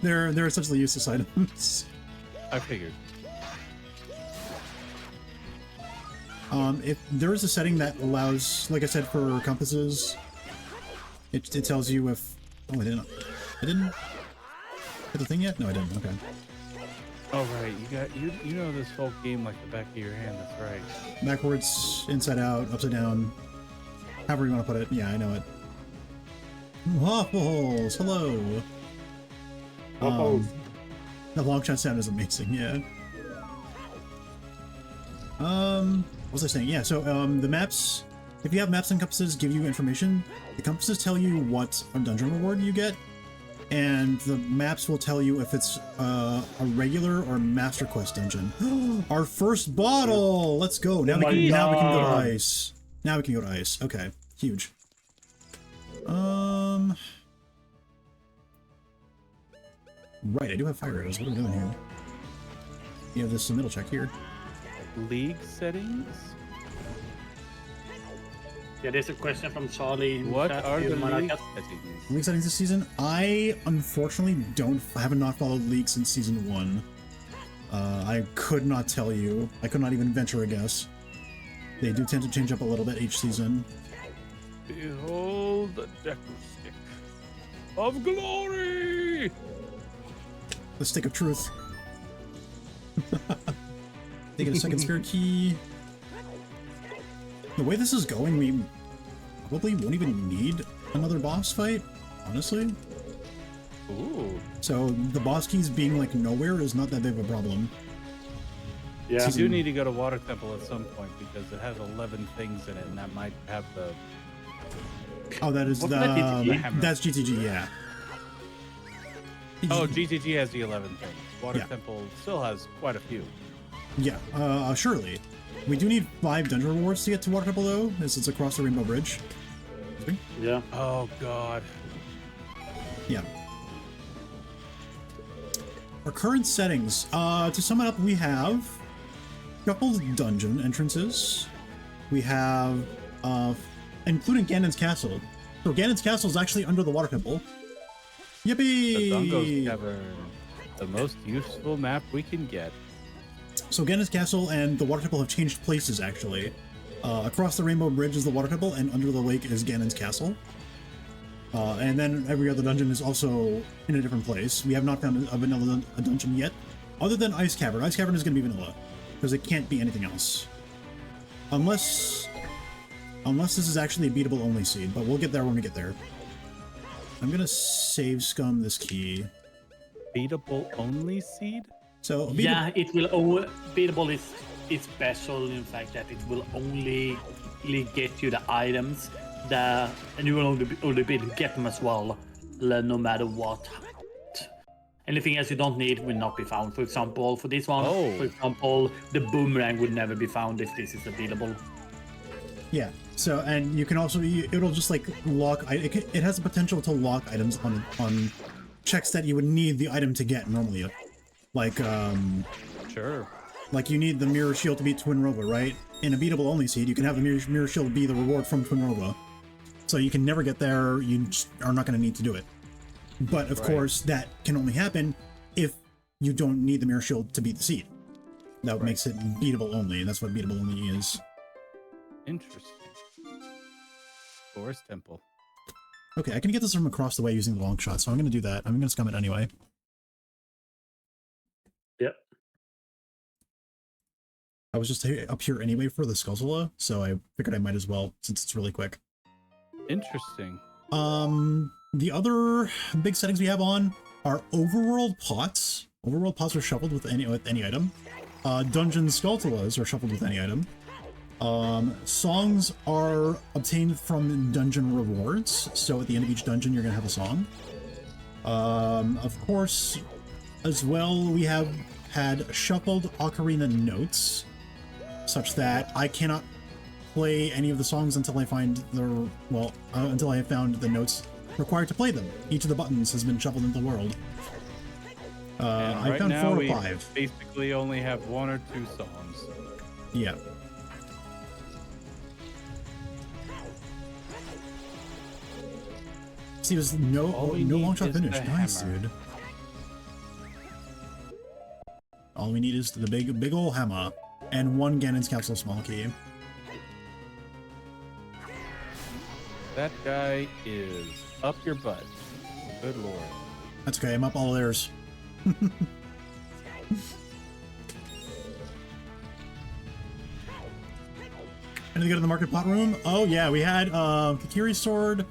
They're essentially useless items. I figured. If there is a setting that allows, like I said, for compasses, it tells you if. Oh, I didn't hit the thing yet? No, I didn't. Okay. Oh right, you know this whole game like the back of your hand. That's right. Backwards, inside out, upside down, however you want to put it. Yeah, I know it. Waffles, hello. Waffles. The long shot sound is amazing. Yeah. What was I saying? Yeah. So the maps, if you have maps and compasses, give you information. The compasses tell you what dungeon reward you get. And the maps will tell you if it's a regular or master quest dungeon. Our first bottle! Let's go. Now we can go to ice. Now we can go to ice. Okay, huge. Right, I do have fire arrows. What are we doing here? You have this middle check here. League settings? Yeah, there's a question from Charlie. What are the league Markars. settings? League settings this season? I unfortunately have not followed League since season 1. I could not tell you. I could not even venture a guess. They do tend to change up a little bit each season. Behold the Deku Stick of glory! The stick of truth. They get a second spirit key. The way this is going, we probably won't even need another boss fight, honestly. Ooh. So the boss keys being like nowhere is not that big of a problem. Yeah. You do need to go to Water Temple at some point because it has 11 things in it, and that might have the. Oh, that is Wasn't that GTG? that's GTG, yeah. Oh, GTG has the 11 things. Water Yeah. Temple still has quite a few. Yeah, surely. We do need 5 dungeon rewards to get to Water Temple, though, as it's across the Rainbow Bridge. Yeah. Oh God. Yeah. Our current settings. To sum it up, we have a couple dungeon entrances. We have, including Ganon's Castle. So Ganon's Castle is actually under the Water Temple. Yippee! The Dungo's Cavern. The most useful map we can get. So Ganon's Castle and the Water Temple have changed places, actually. Across the Rainbow Bridge is the Water Temple, and under the lake is Ganon's Castle. And then every other dungeon is also in a different place. We have not found a vanilla dungeon yet, other than Ice Cavern. Ice Cavern is going to be vanilla, because it can't be anything else. Unless this is actually a beatable only seed, but we'll get there when we get there. I'm going to save scum this key. Beatable only seed? So Yeah, it will. Beatable is special in fact that it will only get you the items that, and you will only be able to get them as well, no matter what. Anything else you don't need will not be found. For example, for this one, for example, the boomerang would never be found if this is a beatable. Yeah. So, and you can also, it'll just like lock, it has the potential to lock items on checks that you would need the item to get normally. Like, Sure. Like you need the mirror shield to beat Twin Rova, right? In a beatable only seed, you can have the mirror shield be the reward from Twin Rova. So you can never get there, you just are not going to need to do it. But of course, that can only happen if you don't need the mirror shield to beat the seed. That makes it beatable only, and that's what beatable only is. Interesting. Forest Temple. Okay, I can get this from across the way using the long shot, so I'm going to do that. I'm going to scum it anyway. Yep. I was just up here anyway for the Skullzilla, so I figured I might as well, since it's really quick. Interesting. The other big settings we have on are overworld pots. Overworld pots are shuffled with any item. Dungeon Skullzillas are shuffled with any item. Songs are obtained from dungeon rewards, so at the end of each dungeon you're gonna have a song. Of course, as well, we have had shuffled Ocarina notes, such that I cannot play any of the songs until I find until I have found the notes required to play them. Each of the buttons has been shuffled into the world. I found 4 or 5. Basically only have 1 or 2 songs. Yeah. See, there's no long shot finish. Nice, dude. All we need is the big ol' hammer and 1 Ganon's Capsule small key. That guy is up your butt. Good lord. That's okay, I'm up all theirs. And to go to the market pot room. Oh yeah, we had Kakiri's sword,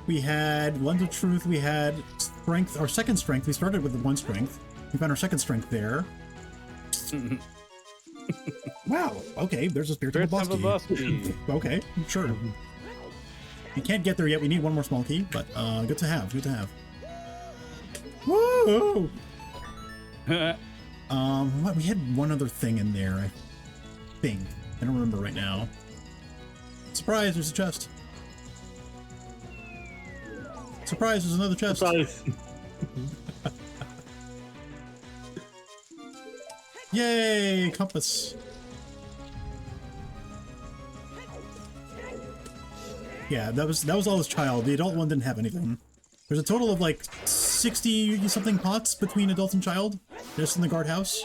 we had Lens of Truth, we had strength, our second strength. We started with the 1 strength. We found our second strength there. Wow, okay, there's a Spirit Temple boss key. Okay, sure. We can't get there yet, we need 1 more small key, but good to have, good to have. Woo! What, we had 1 other thing in there, I think. I don't remember right now. Surprise, there's a chest. Surprise, there's another chest. Surprise. Yay, compass. Yeah, that was all his child. The adult one didn't have anything. There's a total of like 60 something pots between adult and child, just in the guardhouse.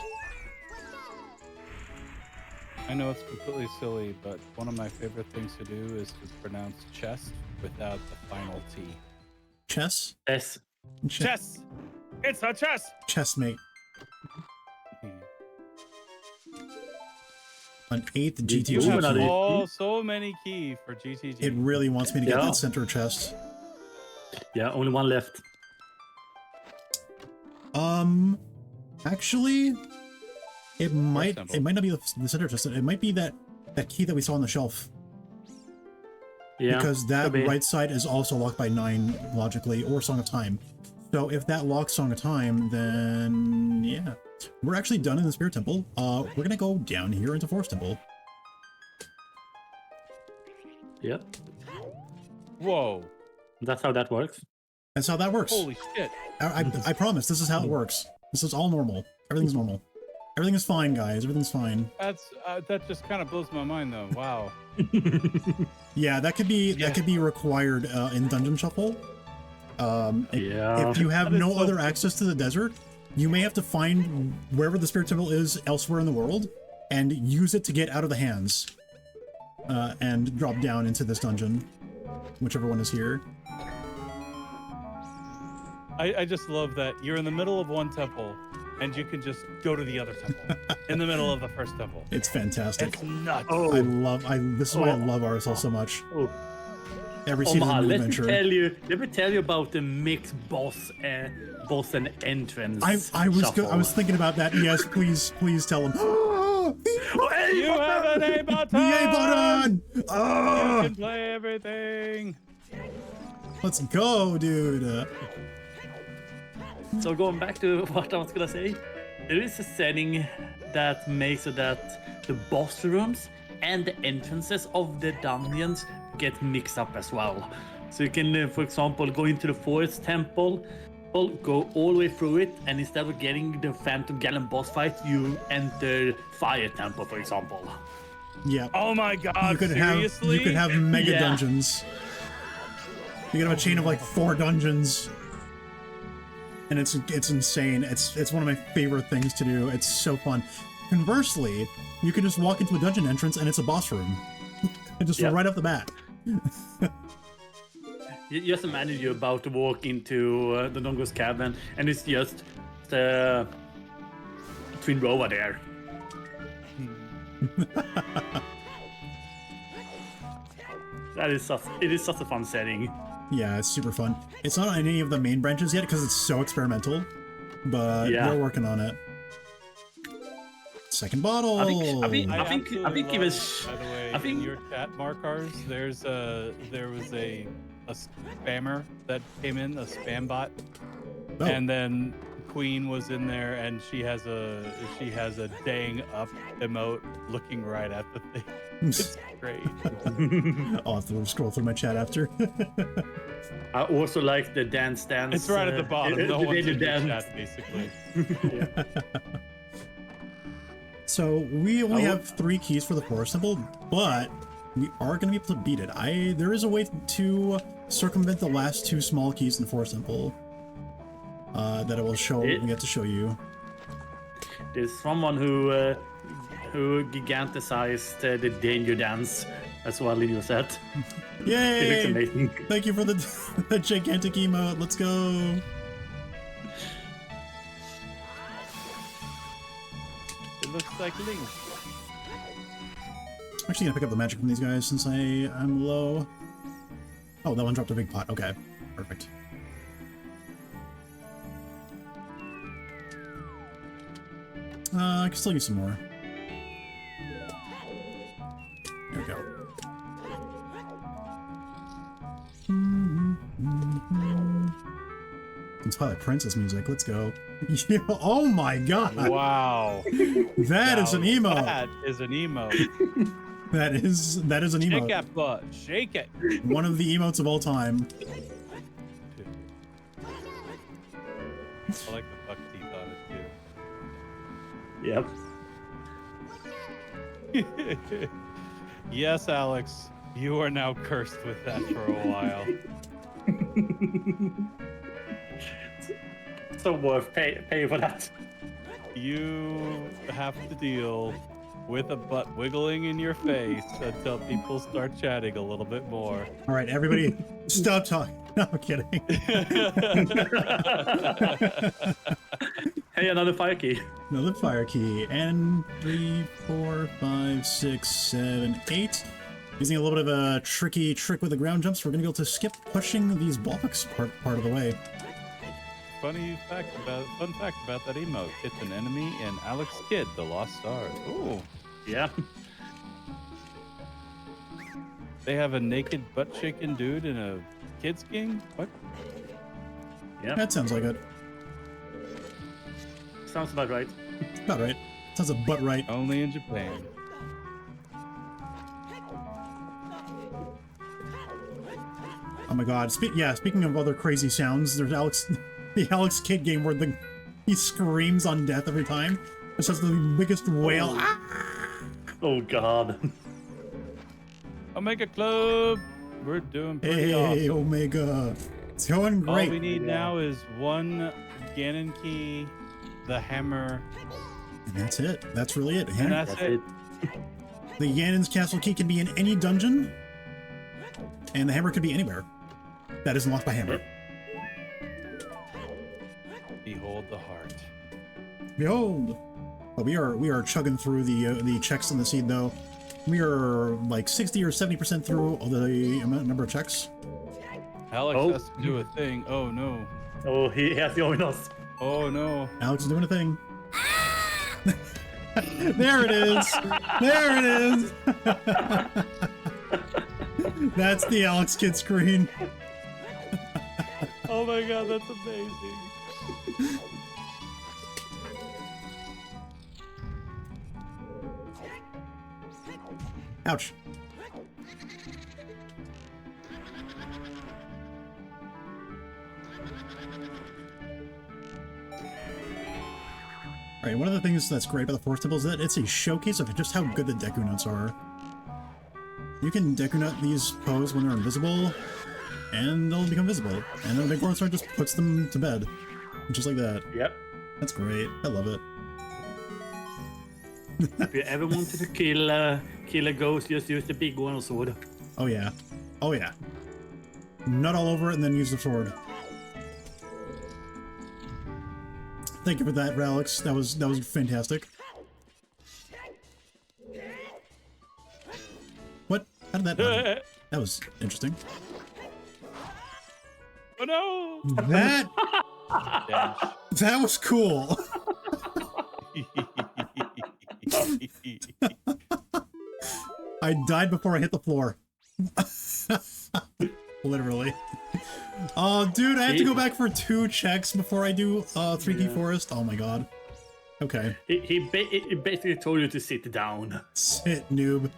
I know it's completely silly, but one of my favorite things to do is to pronounce chest without the final T. Chess? Yes. Chess! It's a chess! Chessmate. An 8th GTG You have key. so many key for GTG. It really wants me to get that center chest. Yeah, only 1 left. Actually, it might not be the center chest. It might be that key that we saw on the shelf. Yeah. Because that right side is also locked by 9 logically, or Song of Time. So if that locks Song of Time, then yeah. We're actually done in the Spirit Temple. We're gonna go down here into Forest Temple. Yep. Whoa. That's how that works. That's how that works. Holy shit. I promise, this is how it works. This is all normal. Everything's normal. Everything is fine, guys. Everything's fine. That's that just kind of blows my mind, though. Wow. Yeah, that could be required in Dungeon Shuffle. If you have no other access to the desert, you may have to find wherever the Spirit Temple is elsewhere in the world and use it to get out of the hands and drop down into this dungeon, whichever one is here. I just love that you're in the middle of one temple and you can just go to the other temple in the middle of the first temple. It's fantastic. It's nuts. This is why I love RSL so much. Every season Omaha, is an let me adventure. let me tell you about the mixed boss and entrance. I shuffle. was thinking about that. Yes, please tell him. Oh, hey, You have an A button. The A button. You can play everything. Let's go, dude. So going back to what I was gonna say, there is a setting that makes it that the boss rooms and the entrances of the dungeons get mixed up as well. So you can, for example, go into the forest temple, go all the way through it, and instead of getting the Phantom Ganon boss fight, you enter Fire Temple, for example. Yeah. Oh my God! You could Seriously? have mega Yeah. dungeons. You could have a chain of like 4 dungeons. And it's insane. It's one of my favorite things to do. It's so fun. Conversely, you can just walk into a dungeon entrance and it's a boss room. Just Yep. right off the bat. You just imagine you're about to walk into the Nongo's cabin, and it's just the Twin Rova there. It is such a fun setting. Yeah, it's super fun. It's not on any of the main branches yet because it's so experimental, but Yeah. we're working on it. Second bottle. I think absolutely it was. love, by the way, I think- in your chat, Markars, there was a spammer that came in, a spam bot, Oh. and then Queen was in there, and she has a dang up emote looking right at the thing. It's great. I'll have to scroll through my chat after. I also like the dance. It's right at the bottom. No the one's in your dance. chat, basically. So we only Oh. have 3 keys for the forest temple, but we are going to be able to beat it. There is a way to circumvent the last 2 small keys in the forest temple that I will show. We get to show you. There's someone who giganticized the danger dance as well in your set. It looks Yay! amazing. Thank you for the gigantic emote. Let's go. It looks like Link. I'm actually gonna pick up the magic from these guys since I'm low. Oh, that one dropped a big pot. Okay, perfect. I can still use some more. There we go. It's Twilight Princess music. Let's go. Oh my god! Wow. That is an emote. That is an emote. That is an Shake emote. that butt. Shake it. One of the emotes of all time. I like the buck teeth on it too. Yep. Yes, Alex, you are now cursed with that for a while. So worth pay for that. You have to deal with a butt wiggling in your face until people start chatting a little bit more. All right, everybody, stop talking. No, I'm kidding. Hey, another fire key. Another fire key. And 3, 4, 5, 6, 7, 8. Using a little bit of a tricky trick with the ground jumps, we're gonna be able to skip pushing these blocks part of the way. Fun fact about that emote. It's an enemy in Alex Kidd, The Lost Stars. Ooh. Yeah. They have a naked butt-shaking dude in a kid's game? What? Yeah. That sounds like it. Sounds about right. About right. Sounds a butt right. Only in Japan. Oh my god. Speaking of other crazy sounds, there's the Alex Kidd game where he screams on death every time. It's just the biggest wail. Ah! Oh god. Omega Club! We're doing pretty Hey, awesome. Omega. It's going great. All we need now is one Ganon key, the hammer, And that's it. That's really it. and that's it. The Ganon's castle key can be in any dungeon, and the hammer could be anywhere. That is unlocked by hammer. Behold the heart. Behold! But we are chugging through the checks in the seed though. We are like 60 or 70% through all the number of checks. Alex Oh. has to do a thing. Oh no. Oh, he has joined us. Oh no. Alex is doing a thing. There it is. There it is. That's the Alex Kid screen. Oh my god, that's amazing. Ouch. Alright, one of the things that's great about the Forest Temple is that it's a showcase of just how good the Deku Nuts are. You can Deku Nut these Poes when they're invisible, and they'll become visible. And then the Big World Star just puts them to bed. Just like that. Yep. That's great. I love it. If you ever wanted to kill a ghost, just use the big one sword. Oh yeah. Oh yeah. Nut all over it and then use the sword. Thank you for that, Alex. That was fantastic. What? How did that happen? That was interesting. Oh no! That Dash. that was cool. I died before I hit the floor. Literally. Oh, dude, I have to go back for 2 checks before I do 3D Forest. Oh my god. Okay. He basically told you to sit down. Sit, noob.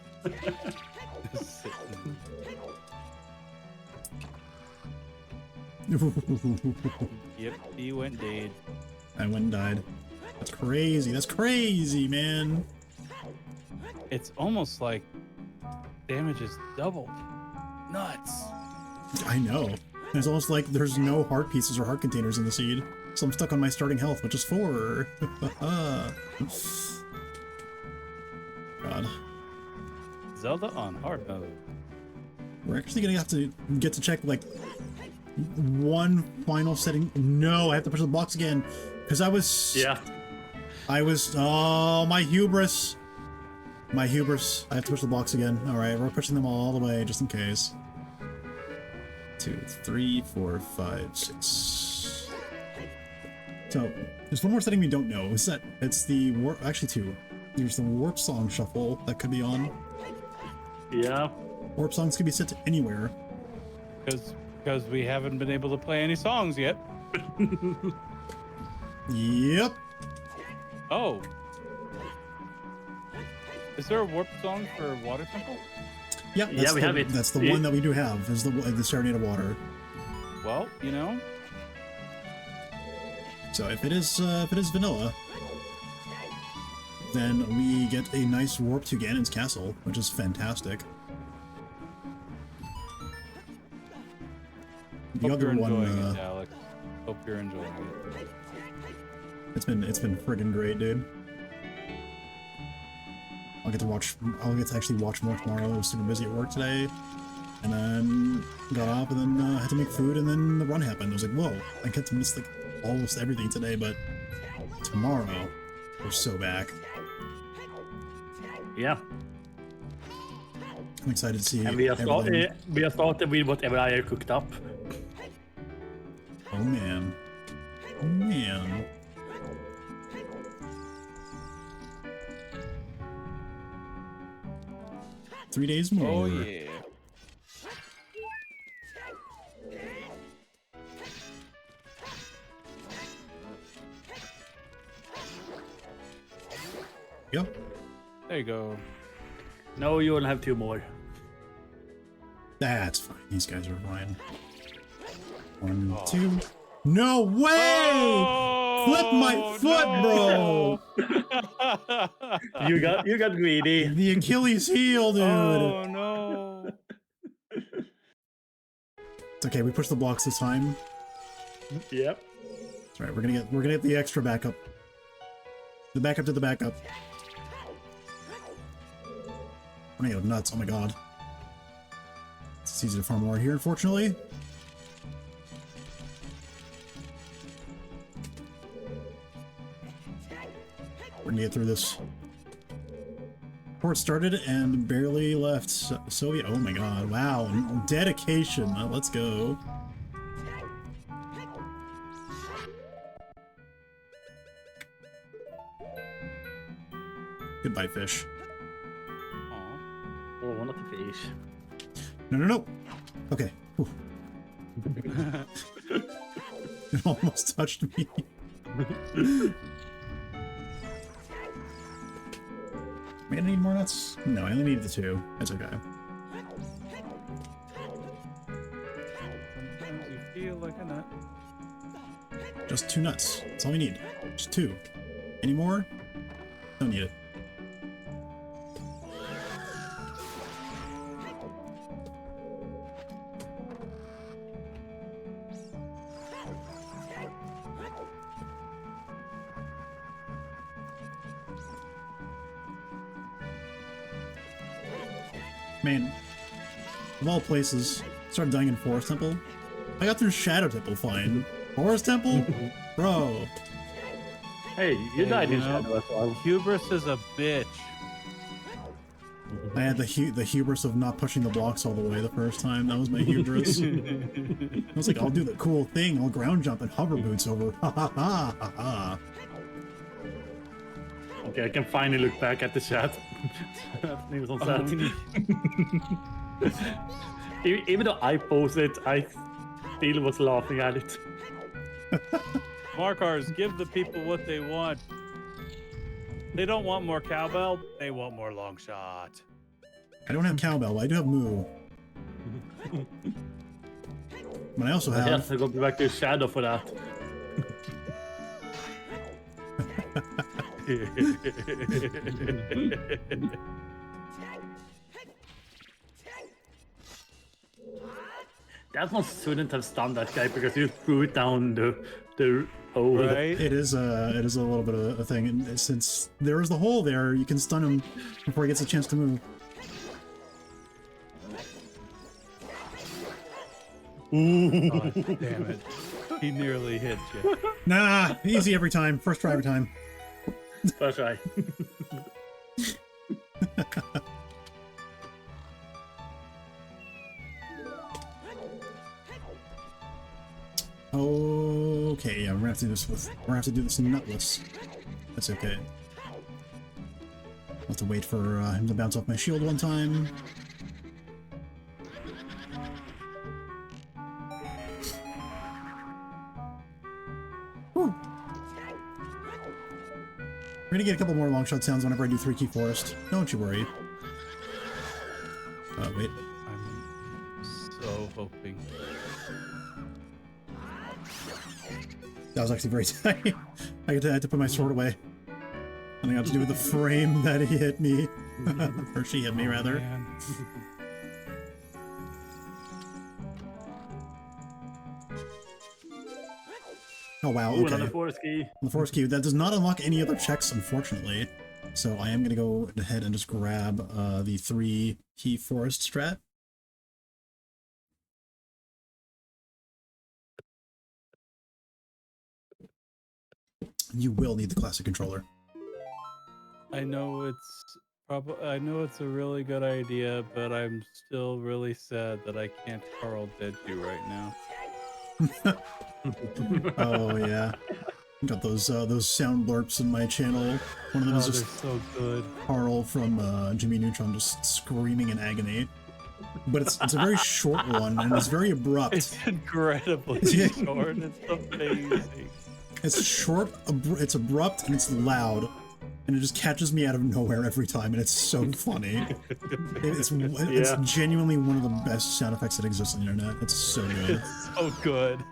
Yep, he went dead. I went and died. That's crazy. That's crazy, man. It's almost like damage is doubled. Nuts. I know. It's almost like there's no heart pieces or heart containers in the seed. So I'm stuck on my starting health, which is 4. God. Zelda on hard mode. We're actually gonna have to get to check, like, one final setting. No, I have to push the box again. Because I was... Yeah. Oh, my hubris. My hubris. I have to push the box again. Alright, we're pushing them all the way, just in case. 2, 3, 4, 5, 6. So, there's one more setting we don't know. Is that it's the warp? Actually, 2. There's the warp song shuffle that could be on. Yeah. Warp songs could be set to anywhere. Because we haven't been able to play any songs yet. Yep. Oh. Is there a warp song for Water Temple? Yep. Yeah, we have it. That's the one that we do have. Is the Serenade of Water. Well, you know. So if it is vanilla, then we get a nice warp to Ganon's castle, which is fantastic. The Hope other you're one, enjoying it, Alex. Hope you're enjoying it. it's been friggin' great, dude. I'll get to actually watch more tomorrow. I was super busy at work today, and then got off, and then had to make food, and then the run happened. I was like, whoa, I get to miss like almost everything today, but tomorrow we're so back. Yeah. I'm excited to see. And we are everything. started with whatever I cooked up. Oh man. Oh man. Three days more. Oh yeah. Yep. There you go. No, you only have 2 more. That's fine. These guys are fine. 1, 2. No way! Oh, Flip my foot, bro! You got greedy. The Achilles heel, dude. Oh no. It's okay. We pushed the blocks this time. Yep. That's right. We're gonna get the extra backup. The backup to the backup. Running out of nuts. Oh my god. It's easy to farm more here, unfortunately. We're gonna get through this. Port started and barely left Soviet. Oh my god, wow. Dedication. Let's go. Goodbye, fish. Aw. Oh, not the fish. No, no, no. Okay. Whew. It almost touched me. Am I gonna need more nuts? No, I only need the 2. That's okay. Sometimes you feel like a nut. Just 2 nuts. That's all we need. Just 2. Any more? Don't need it. Man, of all places, started dying in Forest Temple. I got through Shadow Temple fine. Forest Temple? Bro. Hey, you died in you know, Shadow as well. Hubris is a bitch. I had the hubris of not pushing the blocks all the way the first time. That was my hubris. I was like, I'll do the cool thing. I'll ground jump and hover boots over. Ha ha ha ha ha. Okay, I can finally look back at the chat. NissanTV. Even though I posted, I still was laughing at it. Markars, give the people what they want. They don't want more cowbell, they want more long shot. I don't have cowbell, but I do have moo. But I also I have... have to go back to Shadow for that. That one shouldn't have stunned that guy because you threw it down the hole. Right? It is a little bit of a thing, and since there is the hole there, you can stun him before he gets a chance to move. God damn it. He nearly hit you. Nah, easy every time. First try every time. That's right. Okay, yeah, we're gonna have to do this nutless. That's okay. I'll have to wait for him to bounce off my shield one time. Whew. We're gonna get a couple more long shot sounds whenever I do 3 key forest. Don't you worry. Wait. I'm so hoping. That was actually very tight. I had to put my sword away. Something got to do with the frame that he hit me. Or she hit me, rather. Man. Oh, wow, Ooh, okay. another forest key. The force key. That does not unlock any other checks, unfortunately. So I am going to go ahead and just grab the 3 key forest strat. You will need the classic controller. I know it's a really good idea, but I'm still really sad that I can't Carl dead you right now. Oh yeah, got those sound blurps in my channel. One of them is Oh, just they're so good. Carl from Jimmy Neutron just screaming in agony. But it's a very short one and it's very abrupt. It's incredibly Yeah. short. It's amazing. It's short, it's abrupt, and it's loud, and it just catches me out of nowhere every time, and it's so funny. It's genuinely one of the best sound effects that exists on the internet. It's so good. It's so good.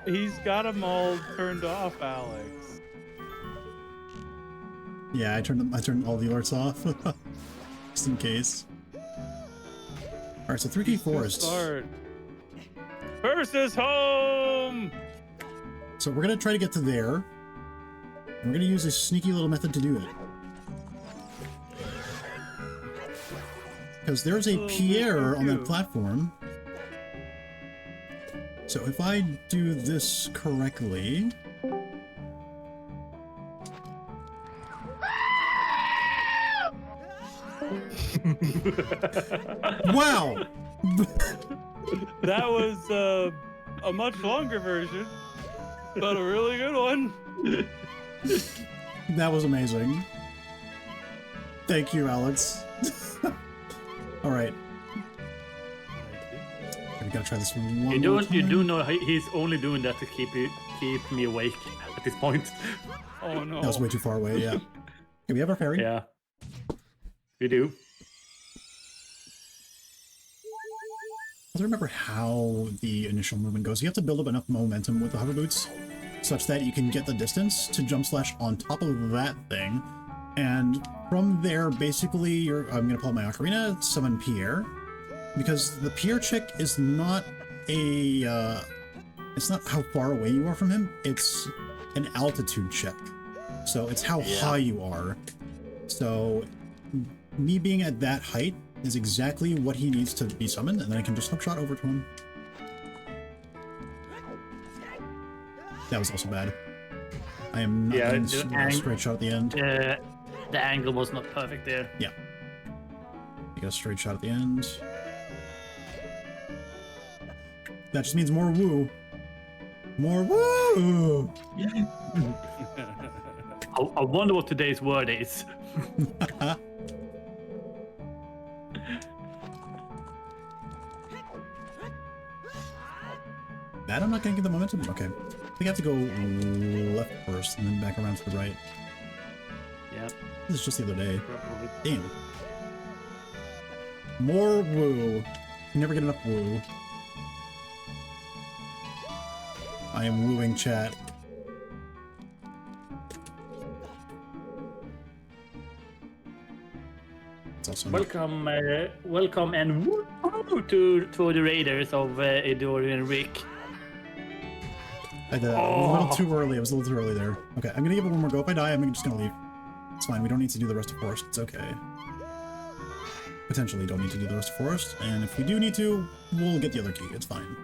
He's got them all turned off, Alex. Yeah, I turned all the alerts off, just in case. All right, so 3 key forest. Start. First is home. So we're gonna try to get to there. And we're gonna use a sneaky little method to do it. Because there's a Pierre on that platform. So if I do this correctly... Wow! That was a much longer version, but a really good one. That was amazing. Thank you, Alex. All right. We gotta try this one more You do time. know he's only doing that to keep me awake at this point. Oh no. That was way too far away, yeah. Okay, we have our fairy. Yeah, we do. I don't remember how the initial movement goes. You have to build up enough momentum with the hover boots such that you can get the distance to jump slash on top of that thing. And from there, basically, I'm going to pull out my Ocarina, summon Pierre. Because the Pierre chick is not a... it's not how far away you are from him. It's an altitude check. So it's how high you are. So me being at that height is exactly what he needs to be summoned, and then I can just hookshot over to him. That was also bad. I am not getting a straight shot at the end. The angle was not perfect there. Yeah. You get a straight shot at the end. That just means more woo. More woo! I wonder what today's word is. That I'm not gonna get the momentum? Okay. I think I have to go left first and then back around to the right. Yeah. This is just the other day. Probably. Damn. More woo. You never get enough woo. I am wooing chat. It's also Welcome, welcome, and woo to the Raiders of Edori and Rick. I did a little too early. I was a little too early there. Okay, I'm gonna give it one more go. If I die, I'm just gonna leave. It's fine. We don't need to do the rest of Forest. It's okay. Potentially don't need to do the rest of Forest. And if we do need to, we'll get the other key. It's fine.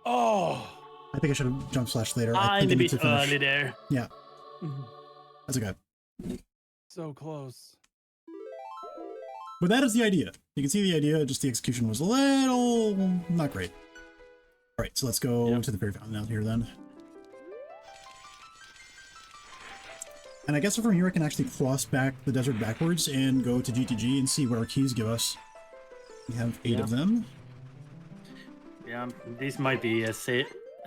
Oh, I think I should have jump slash later. I I'm think a I need bit to finish. early there. Yeah. That's okay. so close. But that is the idea. You can see the idea, just the execution was a little not great. Alright, so let's go to the fairy fountain out here then. And I guess from here I can actually cross back the desert backwards and go to GTG and see what our keys give us. We have 8 of them. Yeah, this might be a save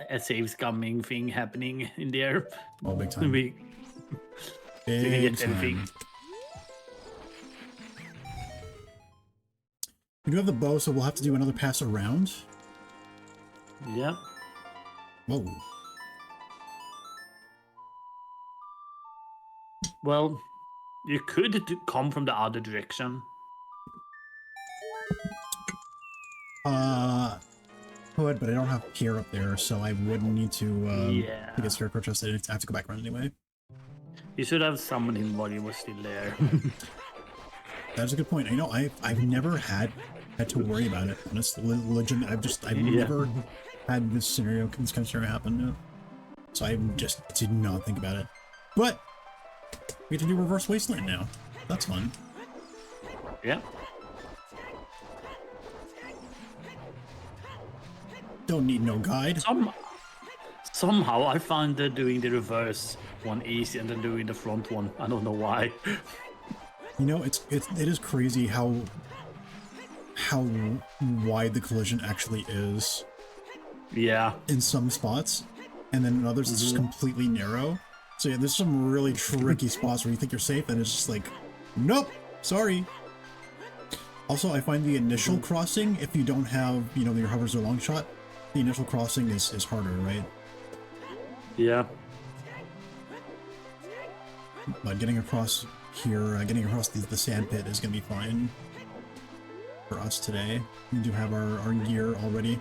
scumming thing happening in there. Oh, big time. We Big get everything. time. We do have the bow, so we'll have to do another pass around. Yeah. Whoa. Well, you could come from the other direction. Could, but I don't have Pierre up there, so I wouldn't need to get Scarecrow Chest. I have to go back around anyway. You should have summoned him while he was still there. That's a good point. You know, I've never had to worry about it. Honestly, legitimate. I've never had this kind of scenario happen. So I just did not think about it. But we get to do Reverse Wasteland now. That's fun. Yeah. Don't need no guide. Somehow I find that doing the reverse one easier than doing the front one. I don't know why. You know, it is crazy how wide the collision actually is. Yeah. In some spots, and then in others it's just completely narrow. So yeah, there's some really tricky spots where you think you're safe, and it's just like, nope, sorry. Also, I find the initial crossing, if you don't have, you know, your hovers or long shot, the initial crossing is harder, right? Yeah. But getting across here, getting across the sand pit is going to be fine for us today. We do have our gear already.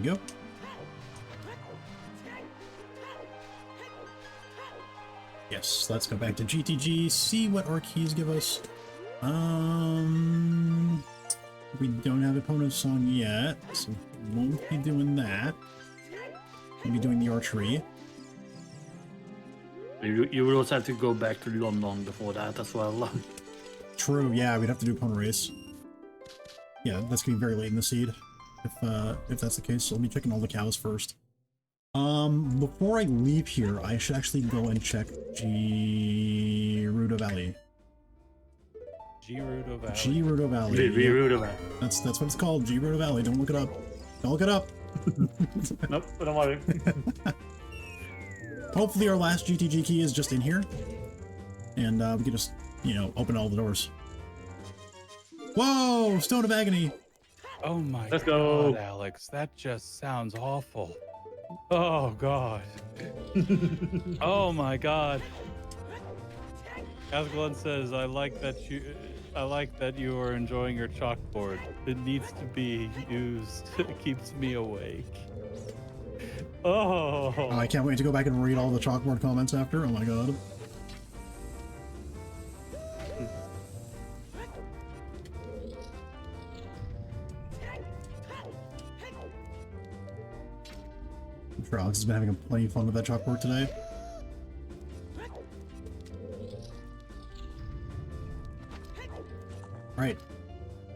we go. Yes, let's go back to GTG, see what our keys give us. We don't have opponent's song yet, so we won't be doing that. We'll be doing the archery. You will also have to go back to London before that as well. True, yeah, we'd have to do opponent race. Yeah, that's gonna be very late in the seed, if that's the case. So let me check in all the cows first. Before I leave here, I should actually go and check Gerudo Valley. Gerudo Valley. Gerudo Valley. Gerudo Valley. That's what it's called, Gerudo Valley. Don't look it up. Don't look it up. Nope, don't worry. Hopefully our last GTG key is just in here. And we can just, you know, open all the doors. Whoa! Stone of Agony! Oh my Let's go. God, Alex. That just sounds awful. Oh God. Oh my God. Asglen says, I like that you are enjoying your chalkboard. It needs to be used. It keeps me awake. Oh. Oh, I can't wait to go back and read all the chalkboard comments after. Oh my god. I'm sure Alex has been having plenty of fun with that chalkboard today. Alright.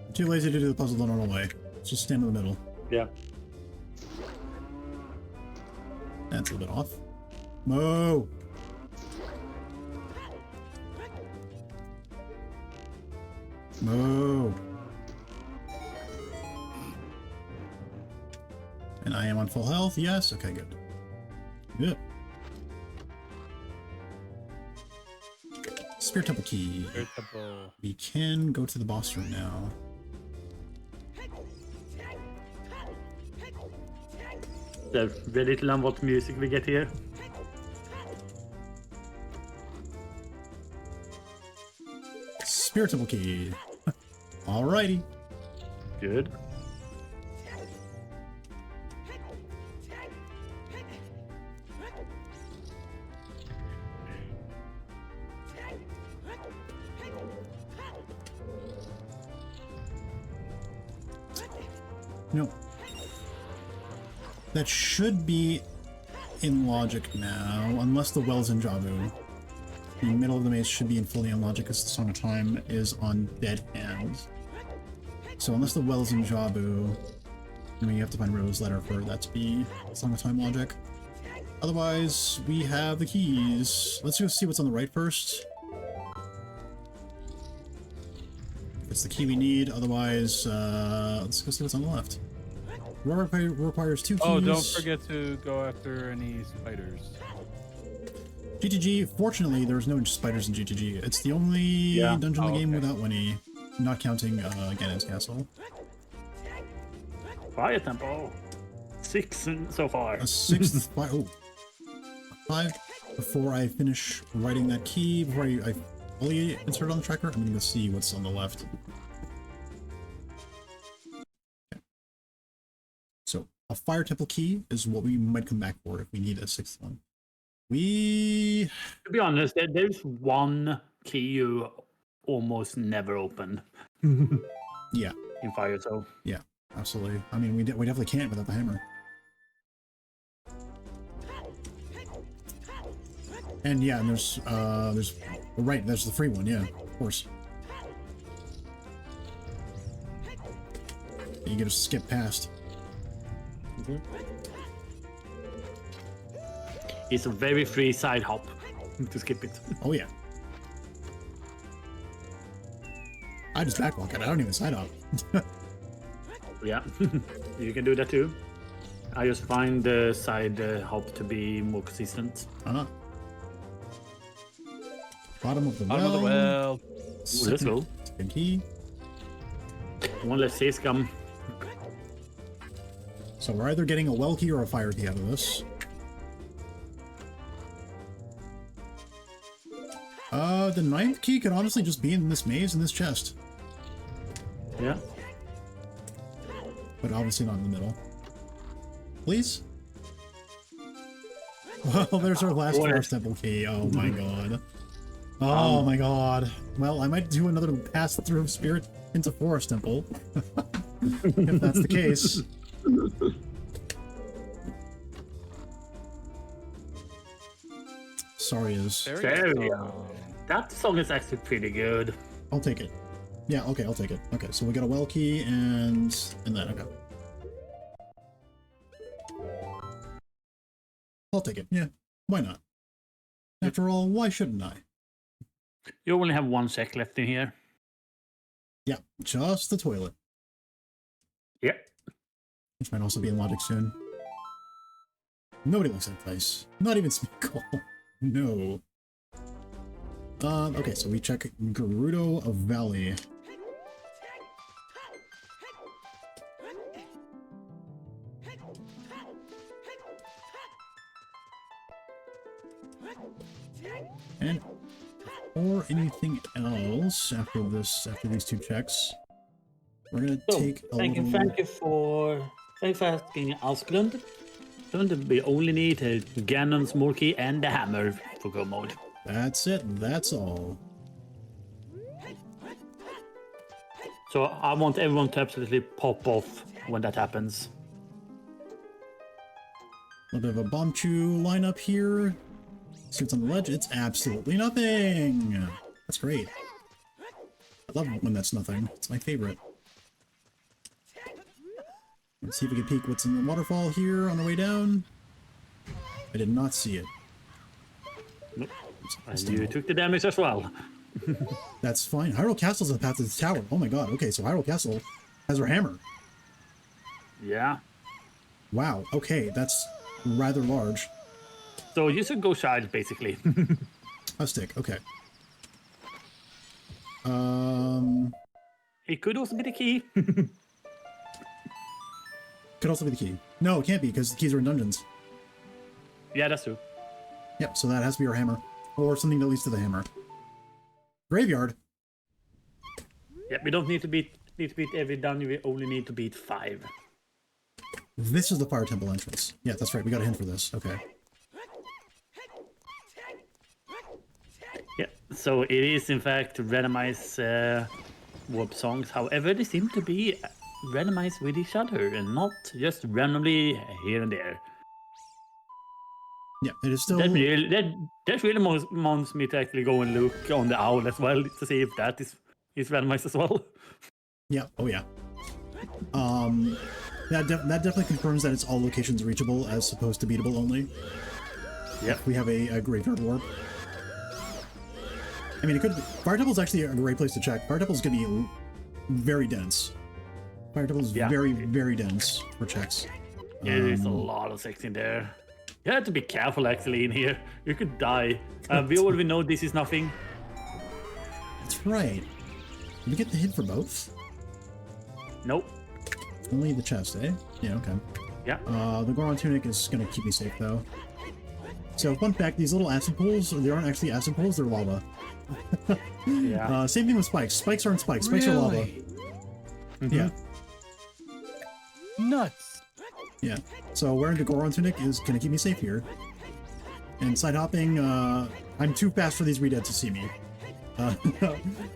I'm too lazy to do the puzzle the normal way. Let's just stand in the middle. Yeah. That's a little bit off. Moo! Moo! And I am on full health, yes? Okay, good. Good. Spirit Temple key. Spirit Temple. We can go to the boss room now. There's very little on what music we get here. Spirit Temple key. Alrighty. Good. No. That should be in logic now, unless the well's in Jabu. The middle of the maze should be in fully in logic because the Song of Time is on dead ends. So unless the well's in Jabu, then we have to find Rose Letter for that to be Song of Time logic. Otherwise, we have the keys. Let's go see what's on the right first. It's the key we need, otherwise, let's go see what's on the left. Requires 2 keys. Oh, don't forget to go after any spiders. GTG, fortunately, there's no spiders in GTG. It's the only dungeon in the game without Winnie, not counting Ganon's castle. Fire Temple. 6 so far. A 6th, oh. 5. Before I finish writing that key, before I fully insert it on the tracker, I'm gonna go see what's on the left. Okay. So, a Fire Temple key is what we might come back for if we need a 6th one. To be honest, there's one key you almost never open. Yeah. In Fire, so. Yeah, absolutely. I mean, we definitely can't without the hammer. And yeah, and there's right, there's the free one, yeah, of course. You gotta skip past. Mm-hmm. It's a very free side hop to skip it. Oh yeah. I just backwalk it, I don't even side hop. Yeah, you can do that too. I just find the side hop to be more consistent. Bottom of the well. Bottom of the well. Let's go. Second key. One less say scum. So we're either getting a well key or a fire key out of this. The 9th key could honestly just be in this maze in this chest. Yeah. But obviously not in the middle. please? Well, there's our last Forest Temple key. Oh my god. Oh my god. Well, I might do another pass through of Spirit into Forest Temple. If that's the case. Sorry is. There we go. That song is actually pretty good. I'll take it. Yeah, okay, I'll take it. Okay, so we got a well key and that, okay. I'll take it, yeah. Why not? After all, why shouldn't I? You only have 1 sec left in here. Yeah, just the toilet. Yep. Which might also be in Logic soon. Nobody looks like Dice. Not even Smeagol. No. Okay, so we check Gerudo Valley. And or anything else after these 2 checks, we're gonna take a thank you for asking, Asklund. We only need a Ganon, small key, and the hammer for go mode. That's it. That's all. So I want everyone to absolutely pop off when that happens. A little bit of a Bombchu lineup here. See what's on the ledge. It's absolutely nothing. That's great. I love when that's nothing. It's my favorite. Let's see if we can peek what's in the waterfall here on the way down. I did not see it. Nope. And you took the damage as well. That's fine. Hyrule Castle's the path to the tower. Oh my god. Okay, so Hyrule Castle has her hammer. Yeah. Wow. Okay, that's rather large. So you should go side, basically. A stick. Okay. It could also be the key. Could also be the key. No, it can't be because the keys are in dungeons. Yeah, that's true. Yep, so that has to be our hammer. Or something that leads to the hammer. Graveyard. Yeah, we don't need to beat every dungeon, we only need to beat 5. This is the Fire Temple entrance. Yeah, that's right, we got a hint for this. Okay. Yeah, so it is in fact randomized warp songs. However, they seem to be randomized with each other and not just randomly here and there. Yeah, it is still... That really wants me to actually go and look on the owl as well to see if that is randomized as well. Yeah, oh yeah. That definitely confirms that it's all locations reachable as opposed to beatable only. Yeah. We have a graveyard warp. I mean, it could... Fire Temple's actually a great place to check. Fire Temple's gonna be very dense. Fire Temple's very, very dense for checks. Yeah, there's a lot of sex in there. You have to be careful actually in here. You could die. We already know this is nothing. That's right. Did we get the hint for both? Nope. Only the chest, eh? Yeah, okay. Yeah. The Goron Tunic is gonna keep me safe though. So, fun fact, these little acid pools, they aren't actually acid pools, they're lava. Yeah. Same thing with spikes. Spikes aren't spikes. Spikes are lava. Mm-hmm. Yeah. Nuts. Yeah. So wearing the Goron Tunic is gonna keep me safe here. And side hopping, I'm too fast for these Redead to see me.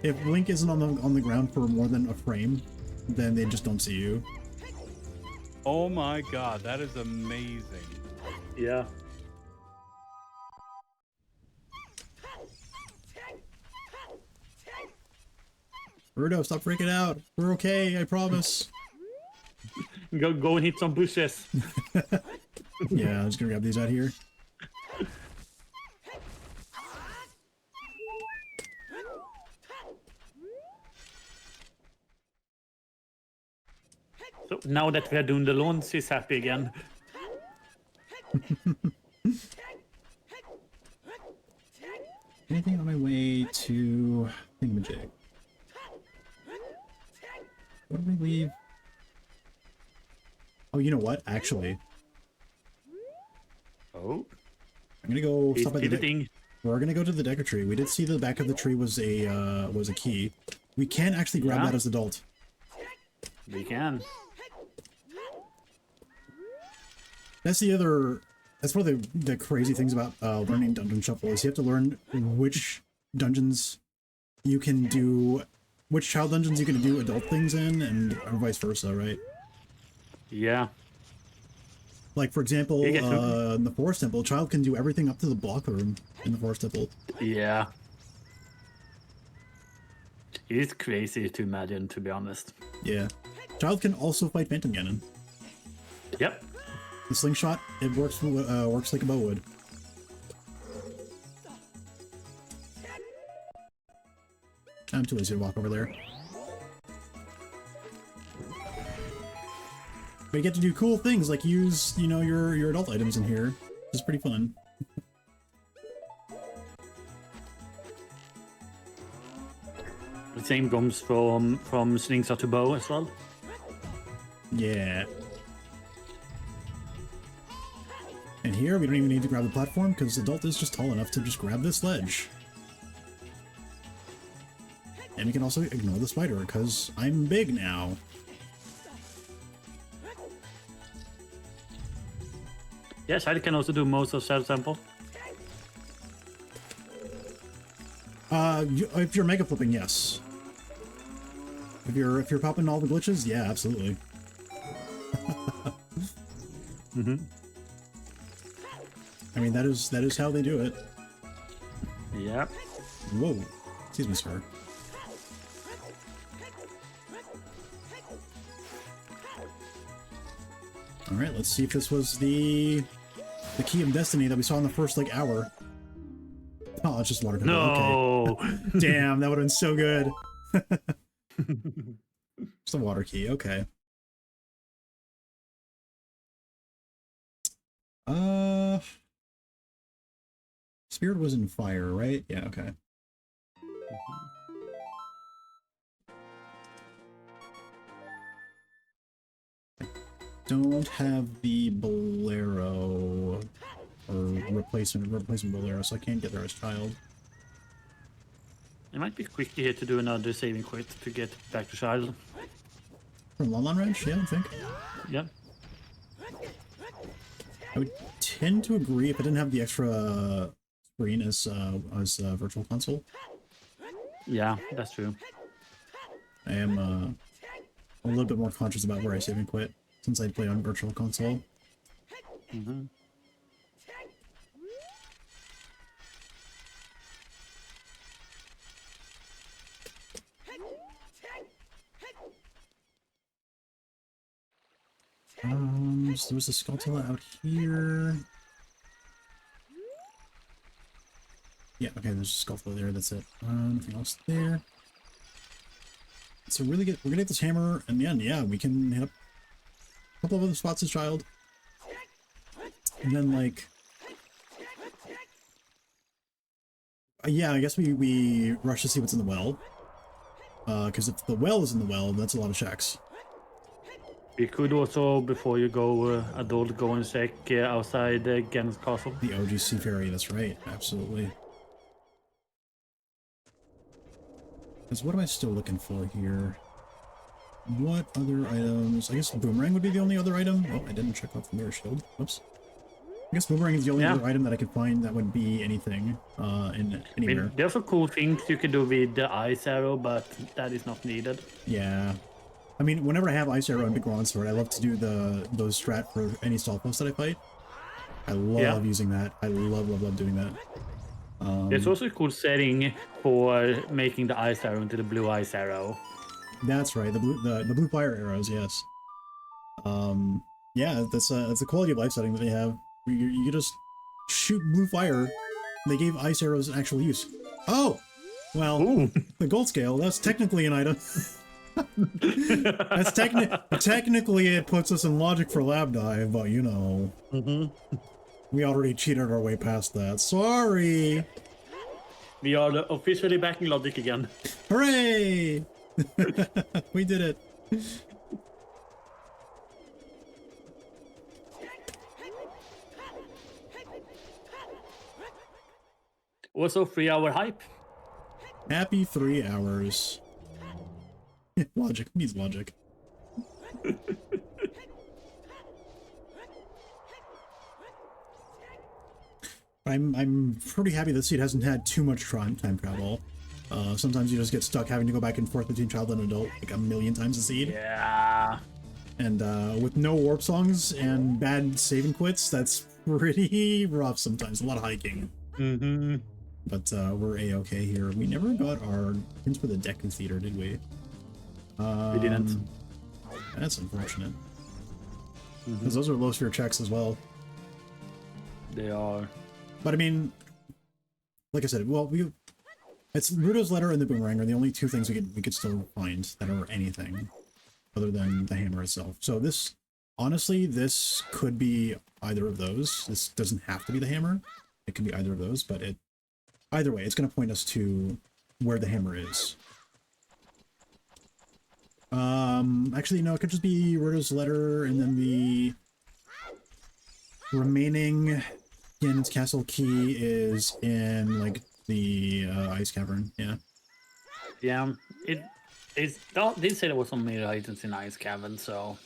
If Link isn't on the ground for more than a frame, then they just don't see you. Oh my god, that is amazing. Yeah. Rudo, stop freaking out. We're okay, I promise. Go and hit some bushes. Yeah, I'm just gonna grab these out here. So now that we are doing the launch, he's happy again. Anything on my way to Thingamajig? What did we leave? Oh, you know what? Actually, Oh. I'm gonna go stop at the Pivoting. We're gonna go to the Decker tree. We did see the back of the tree was a key. We can actually grab that as adult. We can. That's the other. That's one of the crazy things about learning Dungeon Shuffle is you have to learn which dungeons you can do, which child dungeons you can do adult things in, and vice versa, right? Yeah. Like for example, You get in the Forest Temple, a child can do everything up to the block room in the Forest Temple. Yeah. It's crazy to imagine, to be honest. Yeah, child can also fight Phantom Ganon. Yep. The slingshot, it works like a bow would. I'm too lazy to walk over there. But you get to do cool things like use, you know, your adult items in here. It's pretty fun. The same comes from slingshot to bow as well. Yeah. And here, we don't even need to grab the platform, because adult is just tall enough to just grab this ledge. And we can also ignore the spider, because I'm big now. Yes, I can also do most of Cell Temple. If you're mega flipping, yes. If you're popping all the glitches, yeah, absolutely. Mm-hmm. I mean, that is how they do it. Yeah. Whoa. Excuse me, sir. Alright, let's see if this was the key of destiny that we saw in the first, like, hour. Oh, it's just water. No! Okay. Damn, that would have been so good. It's the water key, okay. Spirit was in fire, right? Yeah, okay. Don't have the Bolero or replacement Bolero, so I can't get there as child. It might be quick here to do another saving quit to get back to child. From Lon Ranch? Yeah, I think. Yeah. I would tend to agree if I didn't have the extra screen as Virtual Console. Yeah, that's true. I am a little bit more conscious about where I save and quit since I play on Virtual Console. Mm-hmm. So there was a Skulltula out here. Yeah, okay, there's a Skulltula there, that's it. Nothing else there. So we're gonna get this hammer, and then, yeah, we can hit up a couple of other spots as child. And then, like... yeah, I guess we rush to see what's in the well. Because if the well is in the well, that's a lot of checks. We could also, before you go adult, go and check outside Ganon's castle. The OG Seaferry, that's right, absolutely. Because what am I still looking for here? What other items? I guess Boomerang would be the only other item. Oh, I didn't check off the Mirror Shield. Whoops. I guess Boomerang is the only other item that I could find that would be anything in anywhere. I mean, there's some cool things you can do with the Ice Arrow, but that is not needed. Yeah. I mean, whenever I have Ice Arrow and Big Bronze Sword, I love to do those strat for any stall post that I fight. I love using that. I love doing that. There's also a cool setting for making the Ice Arrow into the Blue Ice Arrow. That's right, the blue fire arrows, yes. Yeah, that's a quality of life setting that they have. You just shoot blue fire. They gave ice arrows an actual use. Oh! Well, Ooh. The gold scale, that's technically an item. That's technically it puts us in logic for lab dive, but you know. We already cheated our way past that. Sorry! We are officially back in logic again. Hooray! We did it. Also 3-hour hype. Happy 3 hours. Logic needs logic. I'm pretty happy this seat hasn't had too much time travel. Sometimes you just get stuck having to go back and forth between child and adult like a million times a seed. Yeah. And with no warp songs and bad save and quits, that's pretty rough sometimes. A lot of hiking. Mm-hmm. But we're a-okay here. We never got our hints for the Deku Theater, did we? We didn't. That's unfortunate. Because those are low sphere checks as well. They are. But I mean, like I said, well, it's Rudo's letter and the boomerang are the only two things we could still find that are anything other than the hammer itself. So this, honestly, this could be either of those. This doesn't have to be the hammer. It could be either of those, but either way, it's going to point us to where the hammer is. Actually, no, it could just be Rudo's letter and then the remaining Ganon's castle key is in, like, the ice cavern, yeah. Yeah, it did say there was some mirror items in Ice Cavern, so...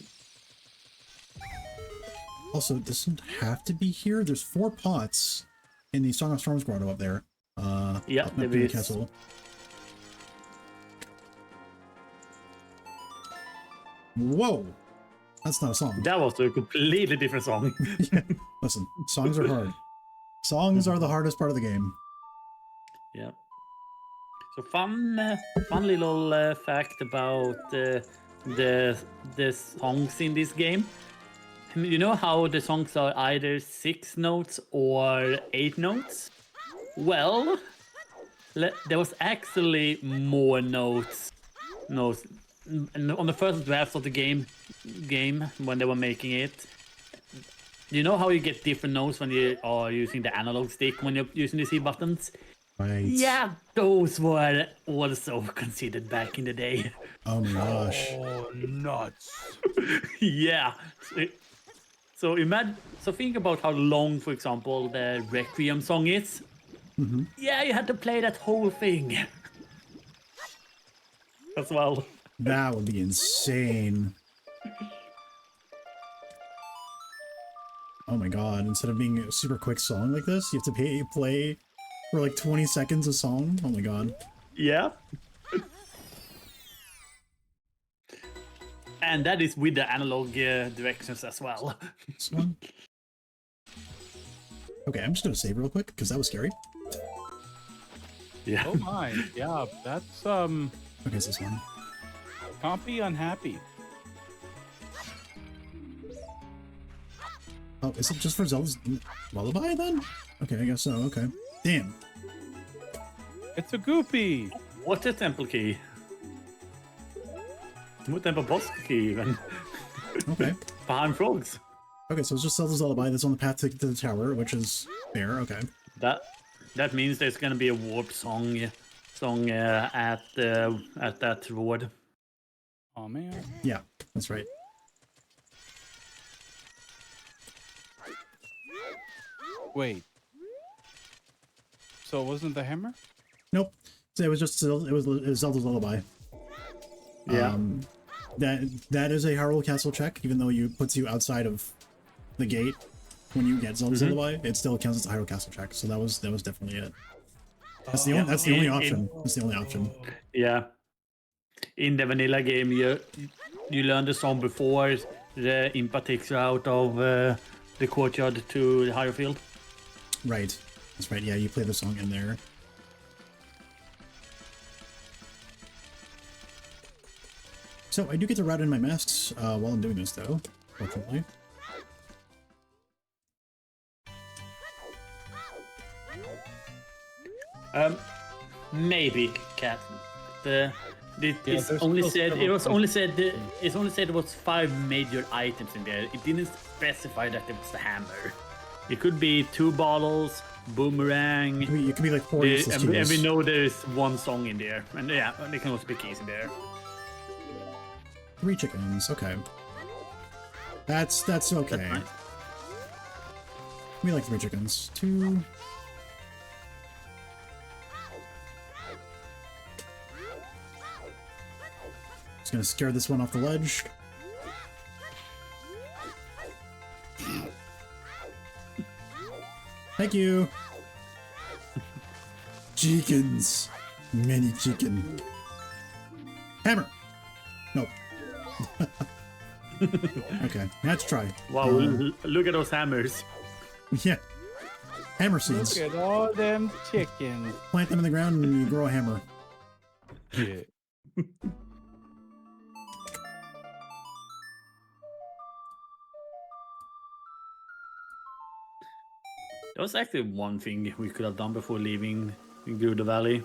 Also, it doesn't have to be here. There's 4 pots in the Song of Storms grotto up there. Yeah, up there near the is. castle. Whoa! That's not a song. That was a completely different song. Yeah. Listen, songs are hard. Songs are the hardest part of the game. Yeah. So fun little fact about the songs in this game. You know how the songs are either 6 notes or 8 notes? Well, there was actually more notes. On the first draft of the game when they were making it. You know how you get different notes when you are using the analog stick when you're using the C buttons? Right. Yeah, those were also considered back in the day. Oh my gosh. Oh, nuts. Yeah. So think about how long, for example, the Requiem song is. Yeah, you had to play that whole thing. As well. That would be insane. Oh my god, instead of being a super quick song like this, you have to play for like 20 seconds a song? Oh my god. Yeah. And that is with the analog directions as well. This one? Okay, I'm just gonna save real quick, because that was scary. Yeah. Oh my, yeah, that's, Okay, it's this one. can't be unhappy. Oh, is it just for Zelda's lullaby then? Okay, I guess so, okay. Damn. It's a goopy. What's a temple key? What temple boss key even? Okay. Behind frogs. Okay, so it's just Zelda's lullaby that's on the path to the tower, which is fair, okay. That means there's gonna be a warp song at that road. Oh man. Yeah, that's right. Wait. So it wasn't the hammer? Nope. So it was just it was Zelda's lullaby. Yeah. That is a Hyrule Castle check, even though it puts you outside of the gate when you get Zelda's lullaby. It still counts as a Hyrule Castle check. So that was definitely it. That's the only option. That's the only option. Yeah. In the vanilla game, you learn the song before the Impa takes you out of the courtyard to the higher field. Right. That's right. Yeah, you play the song in there. So I do get to route in my masks while I'm doing this, though. Fortunately. Maybe, Cat. It's there's only still said several there was 5 major items in there. It didn't specify that it was the hammer. It could be 2 bottles, boomerang. It could be like 4 useless And tools. we know there's 1 song in there, and yeah, there can also be keys in there. 3 chickens. Okay. That's okay. That's nice. We like 3 chickens. 2. Just gonna scare this one off the ledge. Thank you. chickens. Many chicken. Hammer. Nope. Okay, let's try. Wow, look at those hammers. Yeah. Hammer seeds. Look at all them chickens. Plant them in the ground and you grow a hammer. Yeah. There was actually one thing we could have done before leaving Grotto Valley.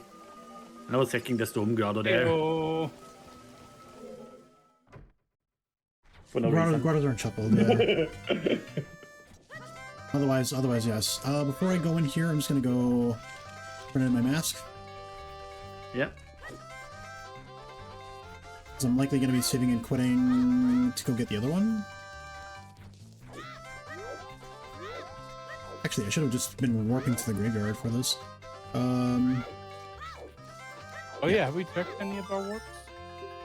And I was checking the storm grotto there. Oh. For no reason. Grottos aren't shuffled, yeah. Otherwise, yes. Before I go in here, I'm just gonna go turn in my mask. Yeah. Because I'm likely gonna be saving and quitting to go get the other one. Actually, I should have just been warping to the graveyard for this. Oh yeah, have we checked any of our warps?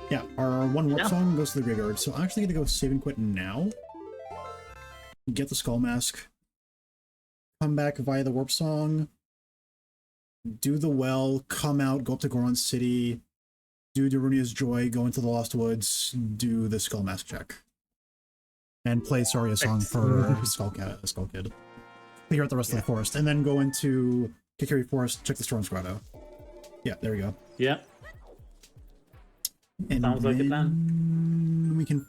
Yeah, our one warp song goes to the graveyard, so I'm actually gonna go save and quit now. Get the skull mask. Come back via the warp song. Do the well, come out, go up to Goron City. Do Darunia's Joy, go into the Lost Woods, do the skull mask check. And play Saria song for Skull Kid. Figure out the rest of the forest, and then go into Kikiri Forest, check the Storm's Grotto. Yeah, there we go. Yeah. And sounds like a plan. We can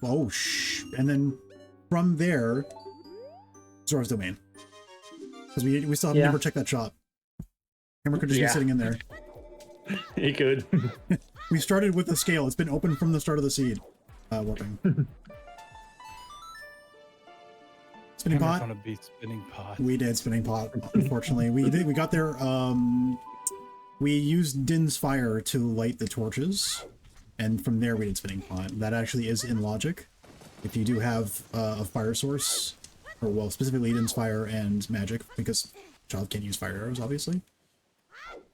and then from there, Zora's Domain. Because we still have never checked that shop. Hammer could just be sitting in there. He could. We started with the scale. It's been open from the start of the seed. Warping. Spinning pot. On a beat spinning pot. We did spinning pot. Unfortunately, we got there. We used Din's fire to light the torches, and from there we did spinning pot. That actually is in logic. If you do have a fire source, or well, specifically Din's fire and magic, because child can't use fire arrows, obviously.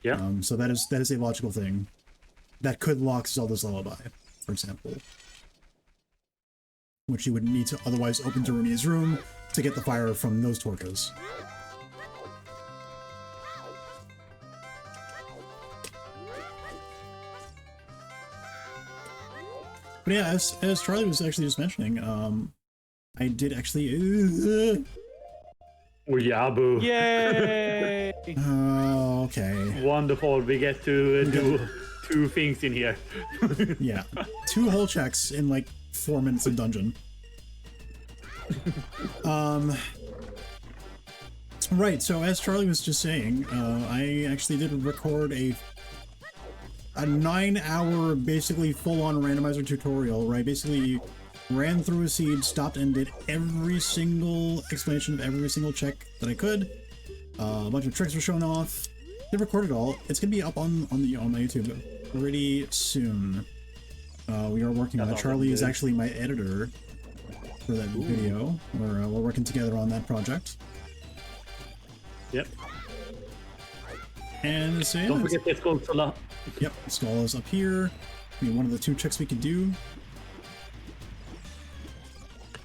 Yeah. So that is a logical thing. That could lock Zelda's Lullaby, for example, which you would need to otherwise open Darunia's room to get the fire from those torches. But yeah, as Charlie was actually just mentioning, I did actually... Oh yeah, boo. Yay! Oh, okay. Wonderful, we get to do 2 things in here. Yeah, 2 whole checks in like 4 minutes of dungeon. Right, so as Charlie was just saying, I actually did record a 9-hour, basically full-on randomizer tutorial where I basically ran through a seed, stopped and did every single explanation of every single check that I could. A bunch of tricks were shown off. They recorded it all. It's gonna be up on my YouTube pretty soon. We are working on it. Charlie is actually my editor for that video. We're working together on that project. Yep. And so yeah, don't forget the skull. Yep, the skull is up here. I mean, one of the 2 checks we could do.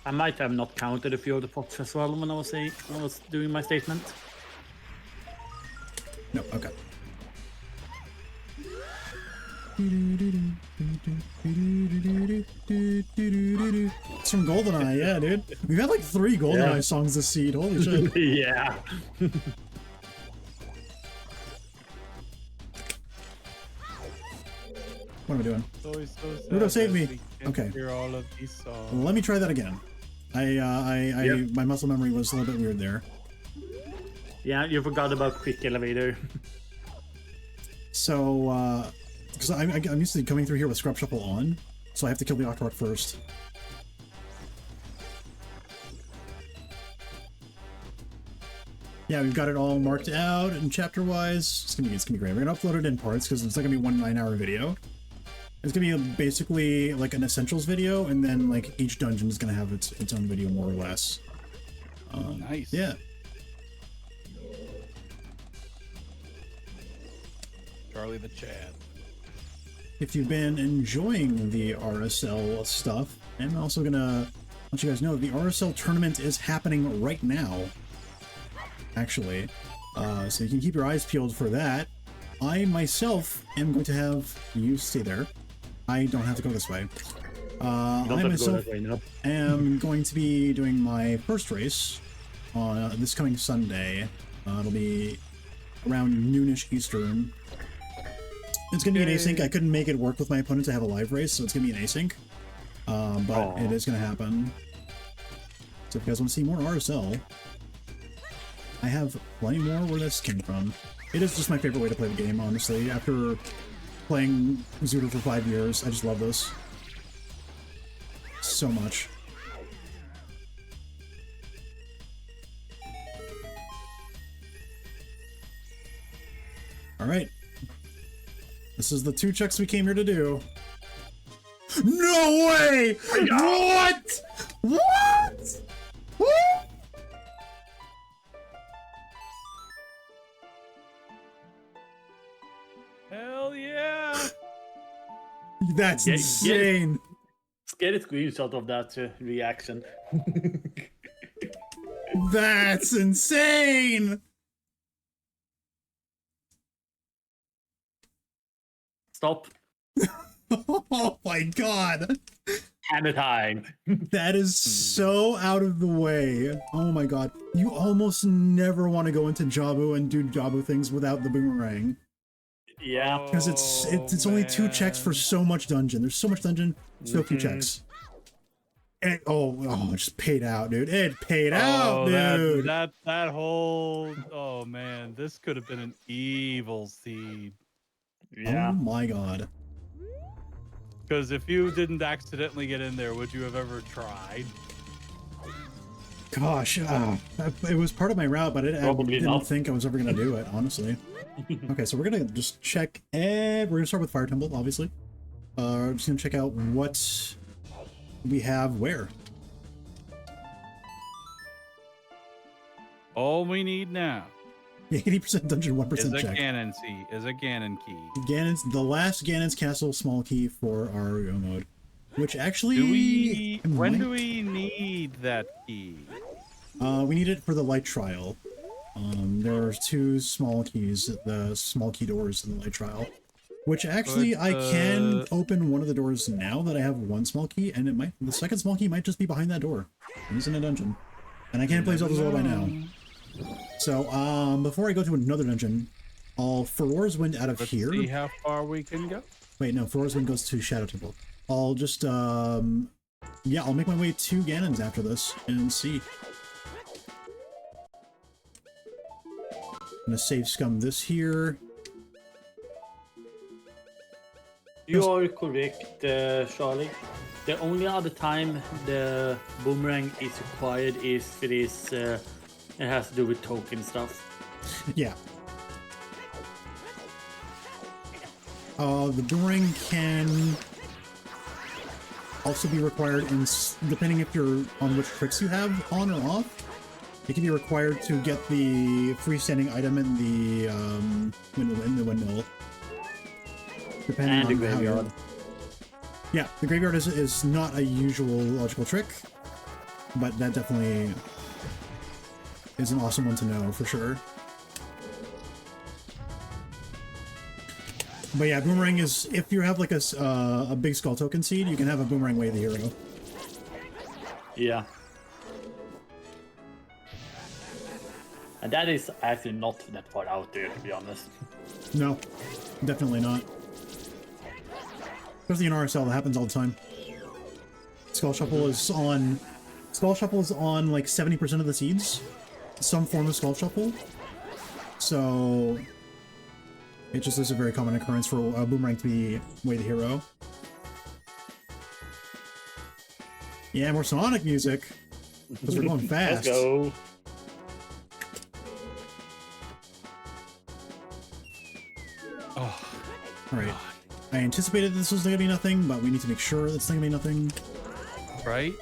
I might have not counted a few of the pots as well when I was doing my statement. No, okay. It's from GoldenEye, yeah, dude. We've had like 3 GoldenEye songs this seed. Holy shit. Yeah. What am I doing? So Rudo, save me. Okay. Hear all of these songs. Let me try that again. My muscle memory was a little bit weird there. Yeah, you forgot about quick elevator. So, because I'm used to coming through here with Scrub Shuffle on, so I have to kill the Octorok first. Yeah, we've got it all marked out and chapter-wise. It's gonna be great. We're gonna upload it in parts because it's not gonna be one 9-hour video. It's gonna be basically like an essentials video, and then like each dungeon is gonna have its own video more or less. Nice. Yeah. Charlie the Chad. If you've been enjoying the RSL stuff, I'm also gonna let you guys know the RSL tournament is happening right now. Actually, so you can keep your eyes peeled for that. I myself am going to have you stay there. I don't have to go this way. I myself am going to be doing my first race on this coming Sunday. It'll be around noonish Eastern. It's going to be an async. I couldn't make it work with my opponent to have a live race, so it's going to be an async. But it is going to happen. So if you guys want to see more RSL, I have plenty more where this came from. It is just my favorite way to play the game, honestly. After playing Zoodle for 5 years, I just love this so much. Alright. This is the 2 checks we came here to do. No way! What? What? What? Hell yeah! That's insane. Get a screenshot of that reaction. That's insane. Stop. Oh my god. Hammer time. That is so out of the way. Oh my god. You almost never want to go into Jabu and do Jabu things without the boomerang. Yeah. Because it's only 2 checks for so much dungeon. There's so much dungeon, so few checks. And it just paid out, dude. It paid out, dude. That whole, oh man, this could have been an evil seed. Yeah. Oh my god. Because if you didn't accidentally get in there, would you have ever tried? Gosh, it was part of my route, but I didn't think I was ever going to do it, honestly. Okay, so we're going to just check, we're going to start with Fire Temple, obviously. We're just going to check out what we have where. All we need now 80% dungeon, 1% is a check. Ganon key. Ganon's the last Ganon's Castle small key for our Go mode, which actually when do we need that key? We need it for the light trial. There are 2 small keys, the small key doors in the light trial, which actually I can open one of the doors now that I have 1 small key, and the second small key might just be behind that door. It's in a dungeon, and I can't play Zelda Zelda by now. So, before I go to another dungeon, I'll Ferora's Wind out of here. See how far we can go. Wait, no, Ferora's Wind goes to Shadow Temple. I'll just, yeah, I'll make my way to Ganon's after this and see. I'm gonna save scum this here. You are correct, Charlie. The only other time the boomerang is required is if it is it has to do with token stuff. Yeah. The boomerang can also be required in, depending if you're on which tricks you have on or off. It can be required to get the freestanding item in the windmill. Depending on the graveyard. Yeah, the graveyard is not a usual logical trick, but that definitely is an awesome one to know for sure. But yeah, boomerang is, if you have like a big skull token seed, you can have a boomerang way the hero. Yeah. And that is actually not that far out there, to be honest. No, definitely not. Especially in RSL, that happens all the time. Skull Shuffle is on like 70% of the seeds. Some form of Skull Shuffle. So it just is a very common occurrence for a boomerang to be way the hero. Yeah, more Sonic music. Because we're going fast. Let's go. Oh, Alright. I anticipated this was gonna be nothing, but we need to make sure it's not gonna be nothing. right?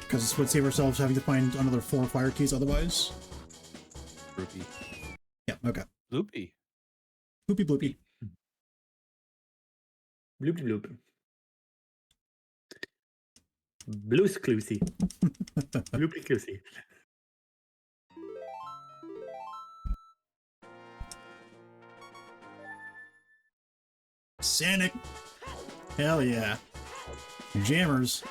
Because this would save ourselves having to find another 4 fire keys otherwise. Loopy. Yeah, okay. Loopy. Bloopy bloopy. Bloopy bloop. Blues Cluesy. Bloopy Cluesy. Sonic. Hell yeah. Jammers.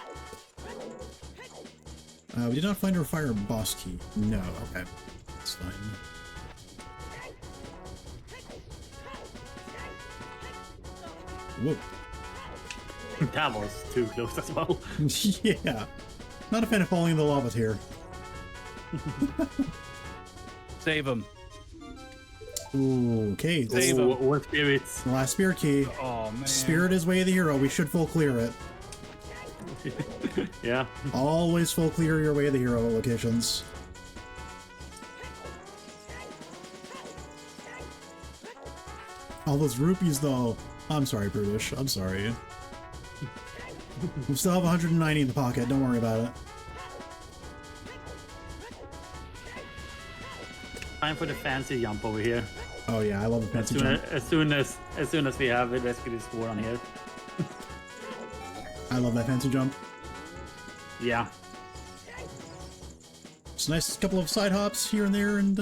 We did not find our fire boss key. No, okay. That's fine. Whoa. That was too close as well. Yeah. Not a fan of falling in the lava here. Save him. Ooh, okay. Save him. Or spirits. The last spirit key. Oh, man. Spirit is way of the hero. We should full clear it. Yeah. Always full clear your way of the hero locations. All those rupees, though. I'm sorry, Brutish. I'm sorry. We still have 190 in the pocket. Don't worry about it. Time for the fancy jump over here. Oh yeah, I love the fancy jump. As soon as we have a rescue score on here. I love that fancy jump. Yeah. It's a nice couple of side hops here and there, and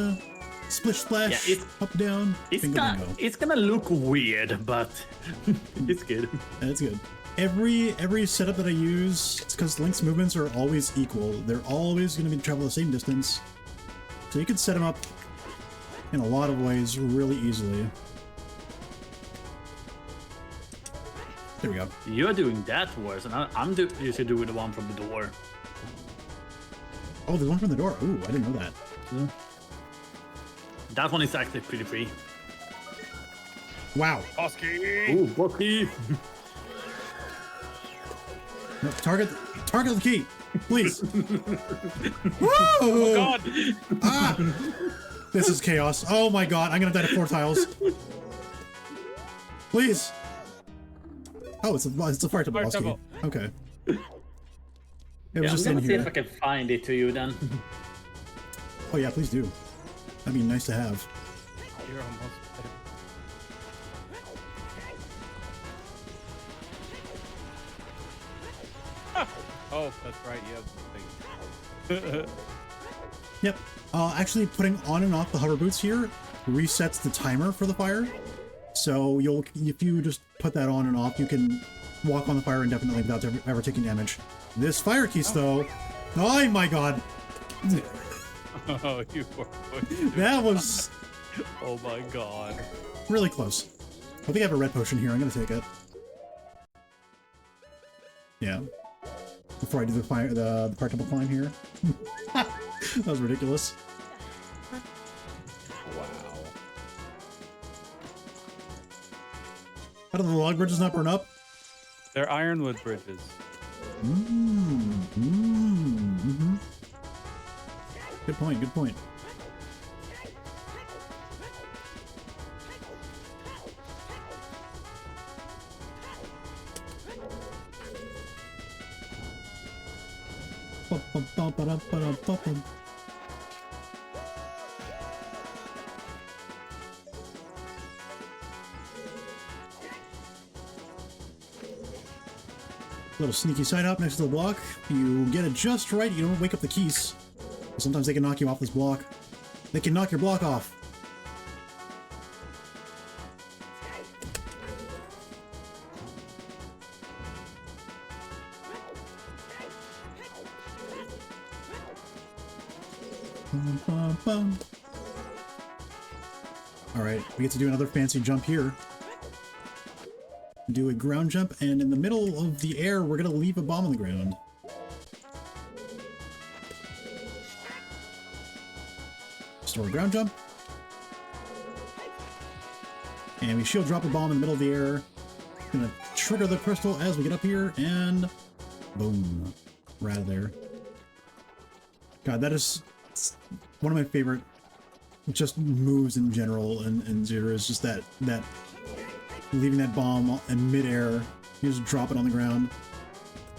splish splash, Yeah, up down. It's gonna look weird, but it's good. That's good. Every setup that I use, it's because Link's movements are always equal. They're always going to be travel the same distance. So you can set them up in a lot of ways really easily. There we go. You're doing that worse, and I'm usually doing the one from the door. Oh, there's one from the door. Ooh, I didn't know that. That one is actually pretty free. Wow. Boss key. Ooh, what key? No, target the key, please. Woo! Oh, God. Ah! This is chaos. Oh my god, I'm gonna die to 4 tiles. Please. Oh, it's a fire temple boss key. Okay. It was just I'm in gonna see here. if I can find it to you then. Oh yeah, please do. That'd be nice to have. You're almost. Oh, that's right. You have the thing. Yep. Actually, putting on and off the hover boots here resets the timer for the fire. So if you just put that on and off, you can walk on the fire indefinitely without ever taking damage. This fire keys, though. Oh my god. Oh, you poor boy. That was Oh my god. really close. I think I have a red potion here. I'm gonna take it. Yeah. Before I do the fire temple climb here. That was ridiculous. Wow. How do the log bridges not burn up? They're ironwood bridges. Mm-hmm. Good point, good point. Little sneaky side hop next to the block. You get it just right, you don't wake up the keys. Sometimes they can knock you off this block. They can knock your block off. Alright, we get to do another fancy jump here. Do a ground jump, and in the middle of the air, we're gonna leave a bomb on the ground. Store a ground jump. And we shield drop a bomb in the middle of the air. Gonna trigger the crystal as we get up here, and boom. We're out of there. God, that is one of my favorite just moves in general in Zero, is just that leaving that bomb in midair, you just drop it on the ground.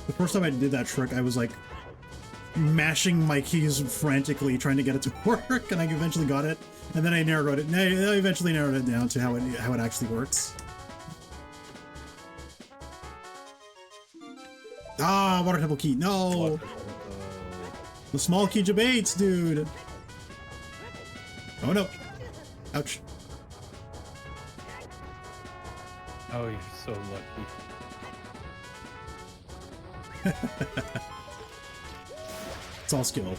The first time I did that trick, I was like mashing my keys frantically trying to get it to work, and I eventually got it. And then I eventually narrowed it down to how it actually works. Ah, water temple key. No, the small key debates, dude. Oh no! Ouch. Oh, you're so lucky. It's all skill.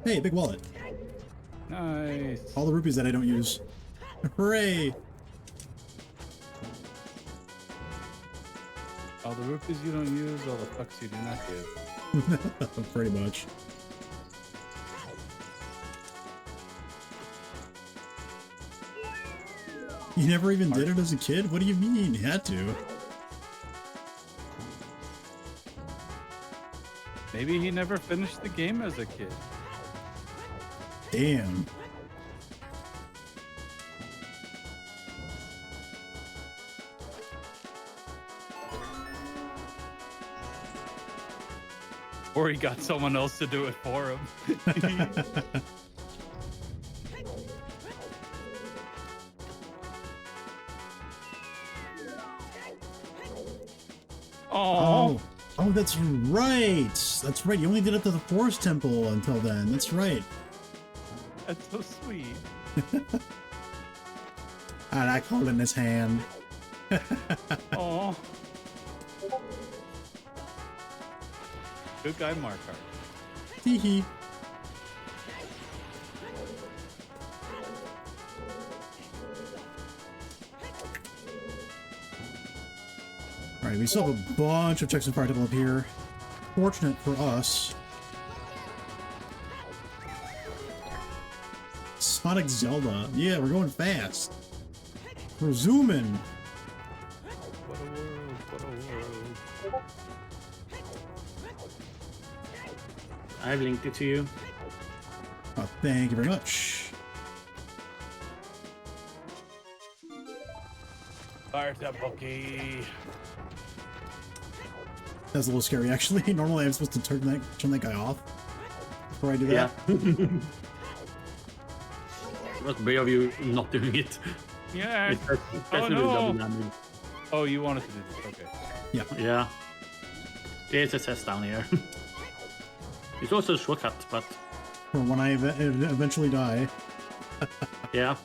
Hey, big wallet. Nice. All the rupees that I don't use. Hooray! All the rupees you don't use, all the fucks you do not give. Pretty much. You never even did it as a kid? What do you mean? You had to. Maybe he never finished the game as a kid. Damn. Or he got someone else to do it for him. Oh, that's right. That's right. You only did it to the Forest Temple until then. That's right. That's so sweet. And I called in his hand. Oh. Good guy, Markars. Hee hee. Alright, we still have a bunch of checks and fire temple up here. Fortunate for us. Sonic Zelda. Yeah, we're going fast. We're zooming. What a world, what a world. I've linked it to you. Oh, thank you very much. Fire temple key. That's a little scary, actually. Normally, I'm supposed to turn that guy off before I do that. Yeah. What's brave of you not doing it? Yeah. Especially no. double damage. Oh, you wanted to do this. Okay. Yeah. Yeah. There's a test down here. It's also a shortcut, but For when I eventually die. yeah.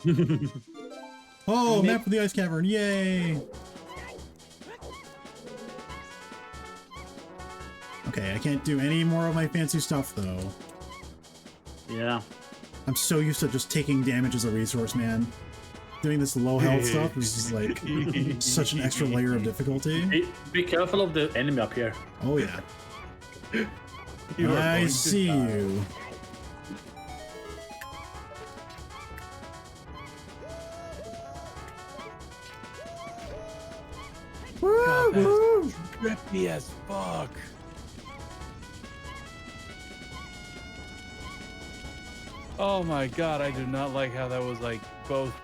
Oh, map for the ice cavern! Yay! Okay, I can't do any more of my fancy stuff though. Yeah. I'm so used to just taking damage as a resource, man. Doing this low health stuff is just like such an extra layer of difficulty. Be careful of the enemy up here. Oh yeah. You are I going to see die. you. God, Woo! that's trippy as fuck. Oh my god, I do not like how that was like both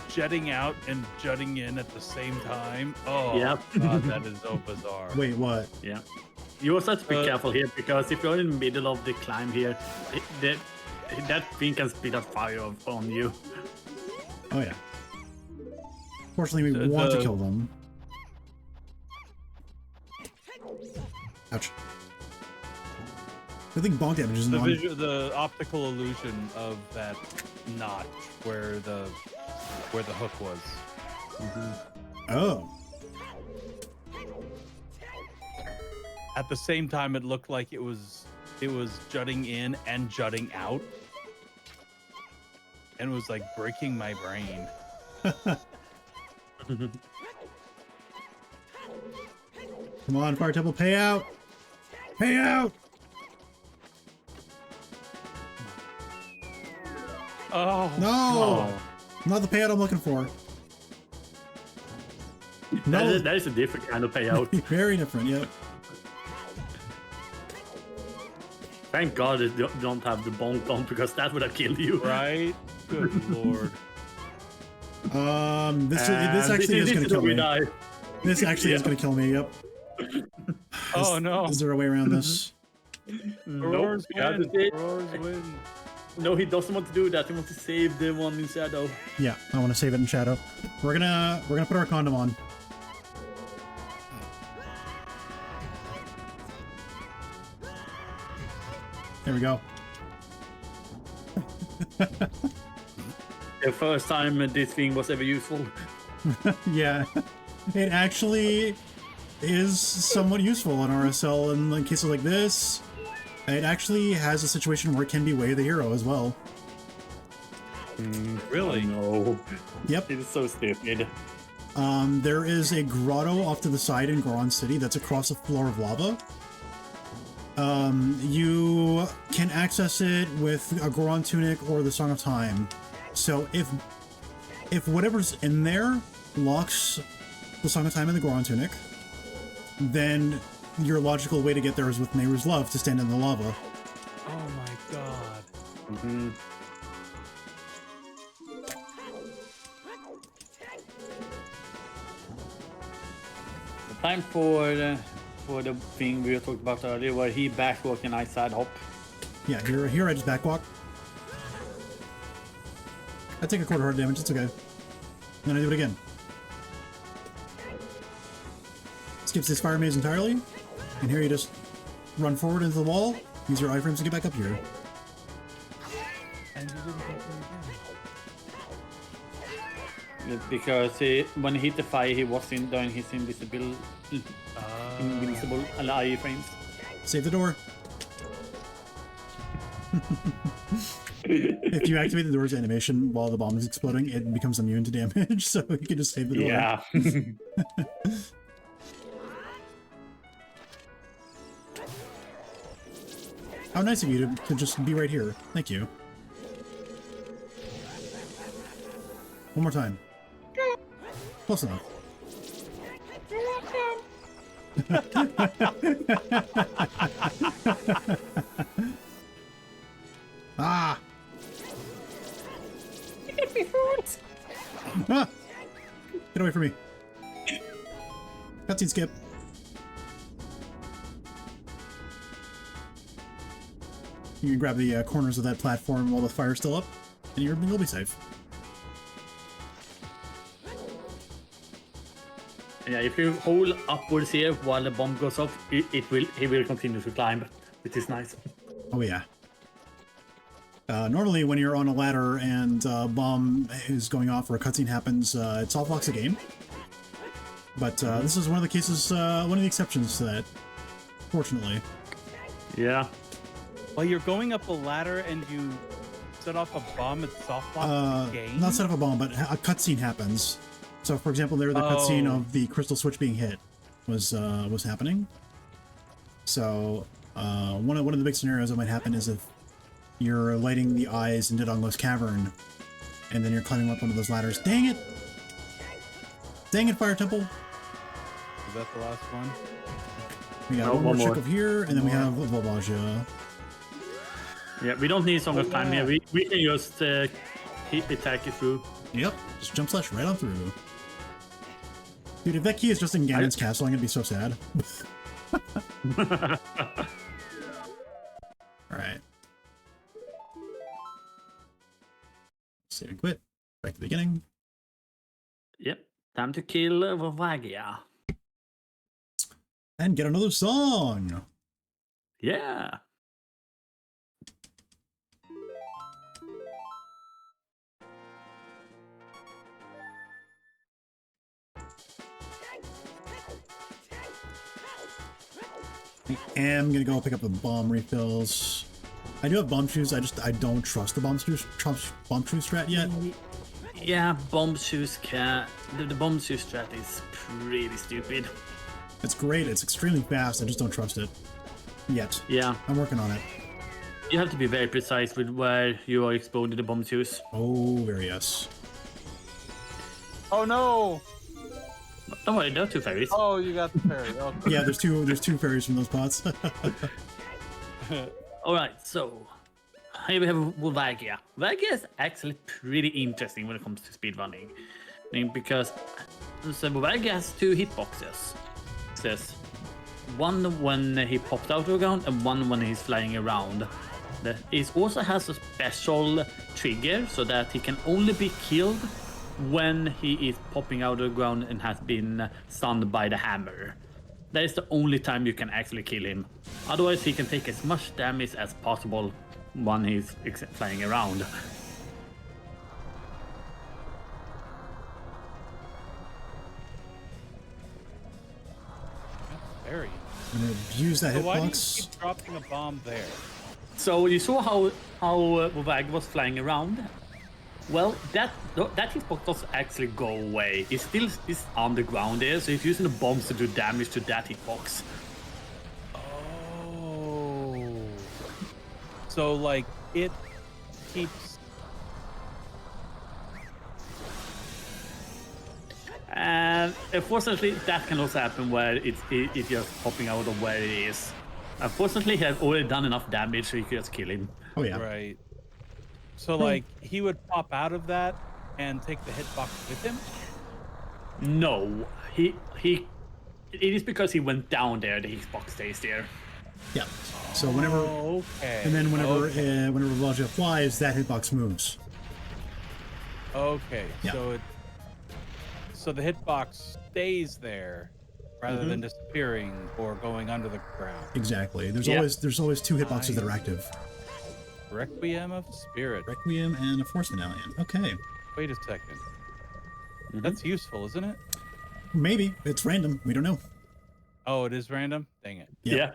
jetting out and jutting in at the same time. Oh Yep. god, that is so bizarre. Wait, what? Yeah. You also have to be careful here because if you're in the middle of the climb here, that thing can spit a fire on you. Oh yeah. Fortunately, we want to kill them. Ouch. I think bonk damage is not. The optical illusion of that notch where the hook was. Oh. At the same time, it looked like it was jutting in and jutting out, and it was like breaking my brain. Come on, Fire Temple, pay out! Pay out! Oh No! Not the payout I'm looking for. No, That is a different kind of payout. very different, yeah. Thank God it don't have the bonk on because that would have killed you. right, good lord. This actually is going to kill me. Die. This actually is going to kill me, yep. Oh no! Is there a way around this? Roars Nope. win. Roars win. No, he doesn't want to do that. He wants to save the one in shadow. Yeah, I want to save it in shadow. We're gonna put our condom on. There we go. The first time this thing was ever useful. Yeah, it actually is somewhat useful in RSL in cases like this. It actually has a situation where it can be Way of the Hero as well. Really? No. Yep. It's so stupid. There is a grotto off to the side in Goron City that's across a floor of lava. You can access it with a Goron Tunic or the Song of Time. So if whatever's in there locks the Song of Time and the Goron Tunic, then your logical way to get there is with Nehru's Love to stand in the lava. Oh my god. Mm-hmm. Time for the thing we talked about earlier, where he backwalk and I side hop. Yeah, here I just backwalk. I take a quarter heart damage, it's okay. Then I do it again. Skips this fire maze entirely, and here you just run forward into the wall, use your iframes to get back up here. And you didn't get there again. Because when he hit the fire, he was doing his invincible ally frames. Save the door. If you activate the door's animation while the bomb is exploding, it becomes immune to damage, so you can just save the door. Yeah. How nice of you to just be right here. Thank you. One more time. Close enough. Ah! Ah! Get away from me. Cutscene skip. You can grab the corners of that platform while the fire's still up, and you'll be safe. Yeah, if you hold upwards here while the bomb goes off, he will continue to climb, which is nice. Oh yeah. Normally when you're on a ladder and a bomb is going off or a cutscene happens, it soft locks the game. But this is one of the cases, one of the exceptions to that, fortunately. Yeah. Well, you're going up a ladder and you set off a bomb, it soft locks the game? Not set off a bomb, but a cutscene happens. So, for example, there the cutscene of the crystal switch being hit was happening. So, one of the big scenarios that might happen is if you're lighting the eyes in Didongo's cavern, and then you're climbing up one of those ladders. Dang it! Dang it, Fire Temple! Is that the last one? We got one more trick of here, and then we have Volvagia. Yeah, we don't need so much time here. We can just attack it through. Yep, just jump slash right on through. Dude, if that key is just in Ganon's castle, I'm gonna be so sad. Alright. Save and quit. Back to the beginning. Yep, time to kill Volvagia. And get another song! Yeah. I am gonna go pick up the bomb refills. I do have bomb shoes, I don't trust the bomb shoe strat yet. Yeah, bomb shoes the bomb shoe strat is pretty stupid. It's great, it's extremely fast, I just don't trust it. Yet. Yeah. I'm working on it. You have to be very precise with where you are exposed to the bomb shoes. Oh, very yes. Oh no! Don't worry, there are two fairies. Oh, you got the fairy. Okay. Yeah, there's two fairies from those pots. Alright, so here we have Volvagia. Volvagia is actually pretty interesting when it comes to speedrunning. I mean, because Volvagia has two hitboxes. There's one when he popped out of the ground and one when he's flying around. It also has a special trigger so that he can only be killed when he is popping out of the ground and has been stunned by the hammer. That is the only time you can actually kill him. Otherwise, he can take as much damage as possible when he's flying around. I'm gonna use that So why do you hitbox. keep dropping a bomb there? So you saw how Vag was flying around. Well, that hitbox doesn't actually go away. It still is on the ground there, so it's using the bombs to do damage to that hitbox. Oh. So like it keeps. And unfortunately, that can also happen where it's just popping out of where it is. Unfortunately, he has already done enough damage, so you can just kill him. Oh yeah. Right. So like he would pop out of that and take the hitbox with him. No, it is because he went down there. The hitbox stays there. Yeah. So whenever, Oh, okay. and then whenever, Okay. whenever Volga flies, that hitbox moves. Okay. Yeah. So the hitbox stays there rather than disappearing or going under the ground. Exactly. There's Yeah. always two hitboxes that are active. Requiem of Spirit. Requiem and a Force Medallion. Okay. Wait a second. That's useful, isn't it? Maybe it's random. We don't know. Oh, it is random? Dang it. Yeah.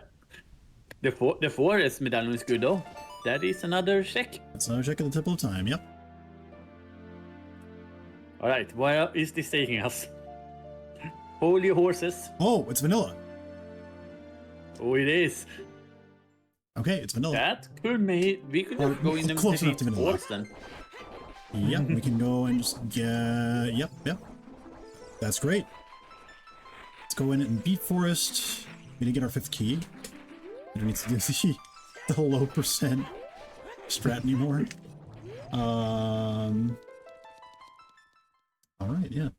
The forest medallion is good though. That is another check. That's another check at the Temple of Time. Yep. All right, where is this taking us? Holy horses. Oh, it's vanilla. Oh, it is. Okay, it's vanilla. That could we could Or go in the close enough to deep vanilla. forest then. Yep, we can go and just get. Yep. That's great. Let's go in and beat Forest. We need to get our 5th key. We don't need to do the low percent strat anymore. All right, yeah.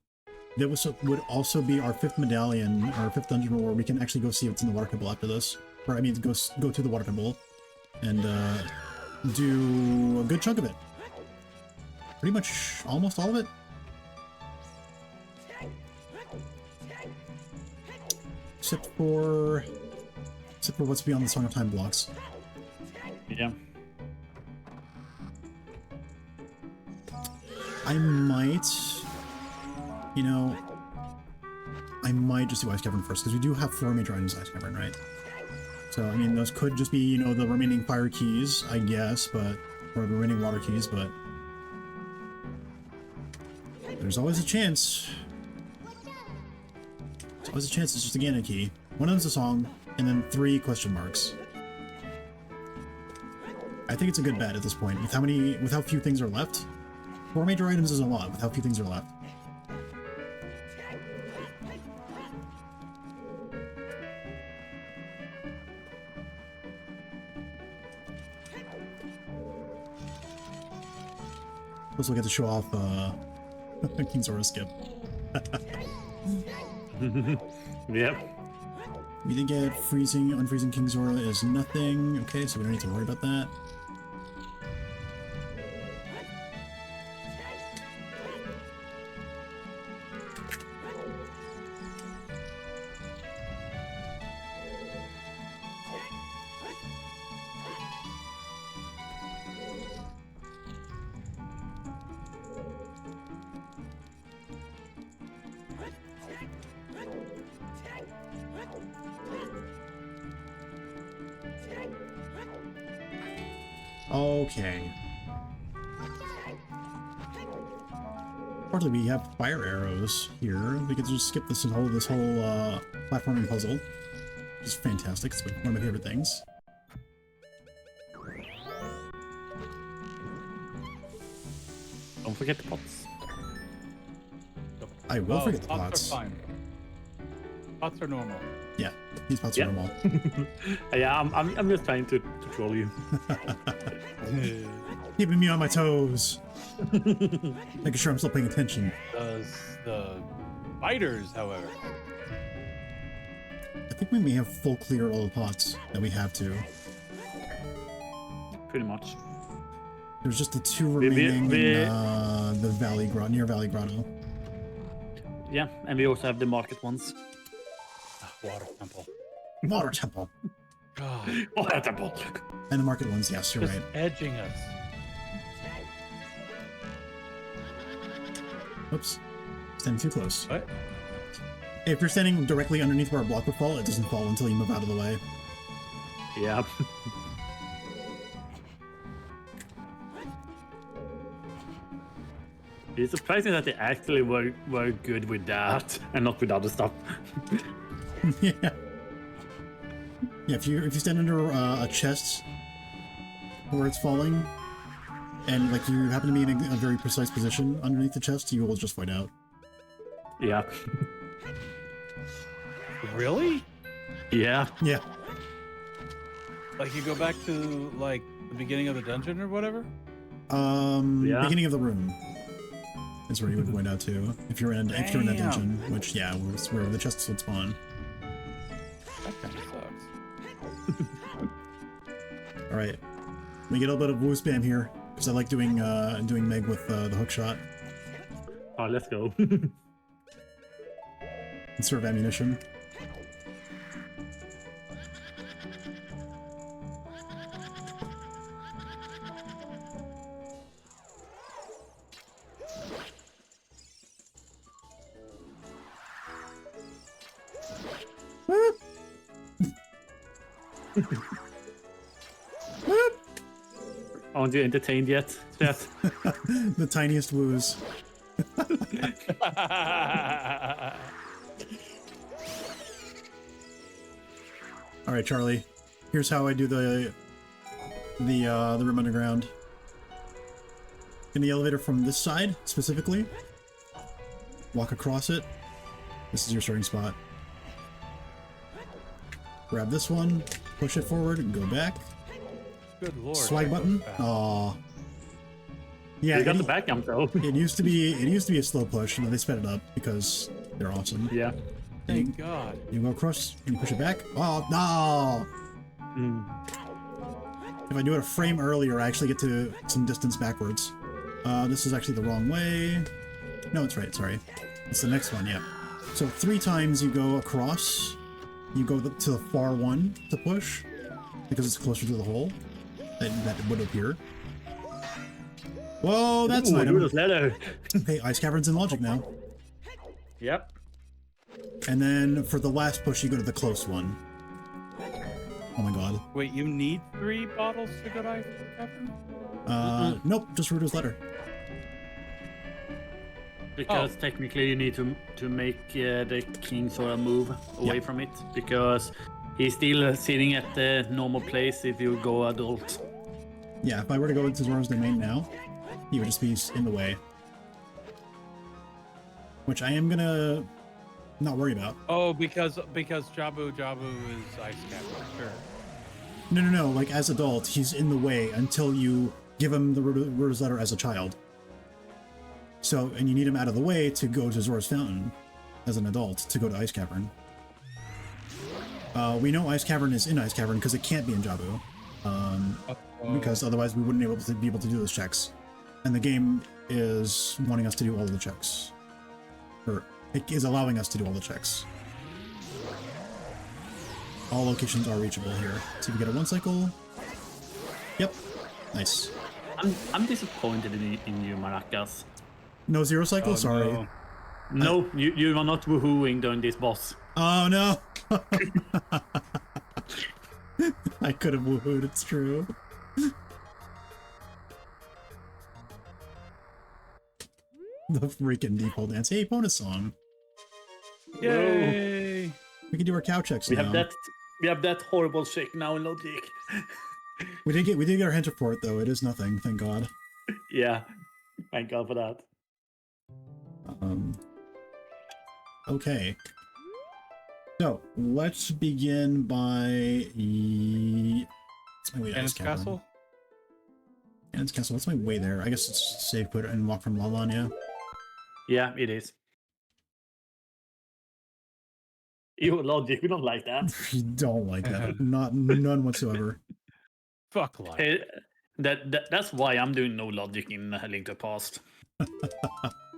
That would also be our 5th medallion, our 5th dungeon, where we can actually go see what's in the water temple after this. Or I mean, go to the water temple and do a good chunk of it. Pretty much almost all of it. Except for what's beyond the Song of Time blocks. Yeah. I might, I might just do Ice Cavern first, because we do have 4 major items in Ice Cavern, right? So, I mean, those could just be, the remaining fire keys, I guess, or the remaining water keys, but there's always a chance. There's always a chance it's just a Ganon key. One of them's a song, and then 3 question marks. I think it's a good bet at this point, with how few things are left. 4 major items is a lot, with how few things are left. Plus, we'll get to show off King Zora skip. Yep. We did get unfreezing King Zora is nothing. Okay, so we don't need to worry about that. Okay. Partly we have fire arrows here. We could just skip this whole platforming puzzle. Which is fantastic. It's one of my favorite things. Don't forget the pots. I will forget the Pots pots. are fine. Pots are normal. Yeah, these pots Yeah. are normal. Yeah, I'm just trying to troll you. Keeping me on my toes. Making sure I'm still paying attention. The fighters, however. I think we may have full clear all the pots that we have to. Pretty much. There's just the 2 We- remaining we- in the near Valley Grotto. Yeah, and we also have the market ones. Water temple. Water Temple. God, Oh, that's a bot. And the market ones, yes, you're just right. edging us. Oops. Standing too close. What? If you're standing directly underneath where a block would fall, it doesn't fall until you move out of the way. Yeah. It's surprising that they actually were good with that and not with other stuff. Yeah. Yeah, if you stand under a chest where it's falling, and like you happen to be in a very precise position underneath the chest, you will just fight out. Yeah. Really? Yeah. Yeah. Like you go back to like the beginning of the dungeon or whatever? Yeah. Beginning of the room is where you would point out to if you're in a dungeon, which yeah, was where the chests would spawn. That kind of sucks. All right, we get a little bit of woo spam here because I like doing Meg with the hook shot. Oh, let's go. Conserve ammunition. Aren't you entertained yet, chat? The tiniest woos. All right, Charlie. Here's how I do the room underground. In the elevator from this side specifically. Walk across it. This is your starting spot. Grab this one, push it forward, and go back. Good lord. Swag button. Aw. Yeah, You got the back jump though. it used to be a slow push, and then they sped it up because they're awesome. Yeah. Thank God. You go across and you push it back. Oh no! If I do it a frame earlier, I actually get to some distance backwards. This is actually the wrong way. No, it's right. Sorry, it's the next one. Yeah. So 3 times you go across. You go to the far one to push because it's closer to the hole that would appear. Whoa, that's an item. Letter. Hey, ice caverns in logic now. Yep. And then for the last push, you go to the close one. Oh my god. Wait, you need 3 bottles to go to Ice Cavern? Nope, just Rudo's letter. Because technically you need to make the king sort of move away from it, because he's still sitting at the normal place if you go adult. Yeah, if I were to go into Zora's domain now, he would just be in the way. Which I am gonna not worry about. Oh, because Jabu is Ice Cavern, sure. No, like as adult, he's in the way until you give him the Rudo's letter as a child. So, and you need him out of the way to go to Zora's Fountain as an adult to go to Ice Cavern. We know Ice Cavern is in Ice Cavern because it can't be in Jabu. Because otherwise we wouldn't be able to do those checks. And the game is wanting us to do all of the checks. Or it is allowing us to do all the checks. All locations are reachable here. So we get a 1 cycle. Yep. Nice. I'm disappointed in you, Markars. No 0 cycle? Sorry. No, you are not woohooing during this boss. Oh no! I could have woohooed, it's true. The freaking default dance. Hey, bonus song. Yay! We can do our cow checks We now. have that horrible shake now in logic. We did get our hint report though. It is nothing, thank God. Yeah, thank God for that. Okay. So let's begin by what's my way to Ice Ganon's Cavern? Castle? Ganon's Castle. What's my way there? I guess it's save put and walk from Lalania. Yeah, it is. Ew, logic, we don't like that. We don't like that. None whatsoever. Fuck life. Hey, that's why I'm doing no logic in Link to the Past.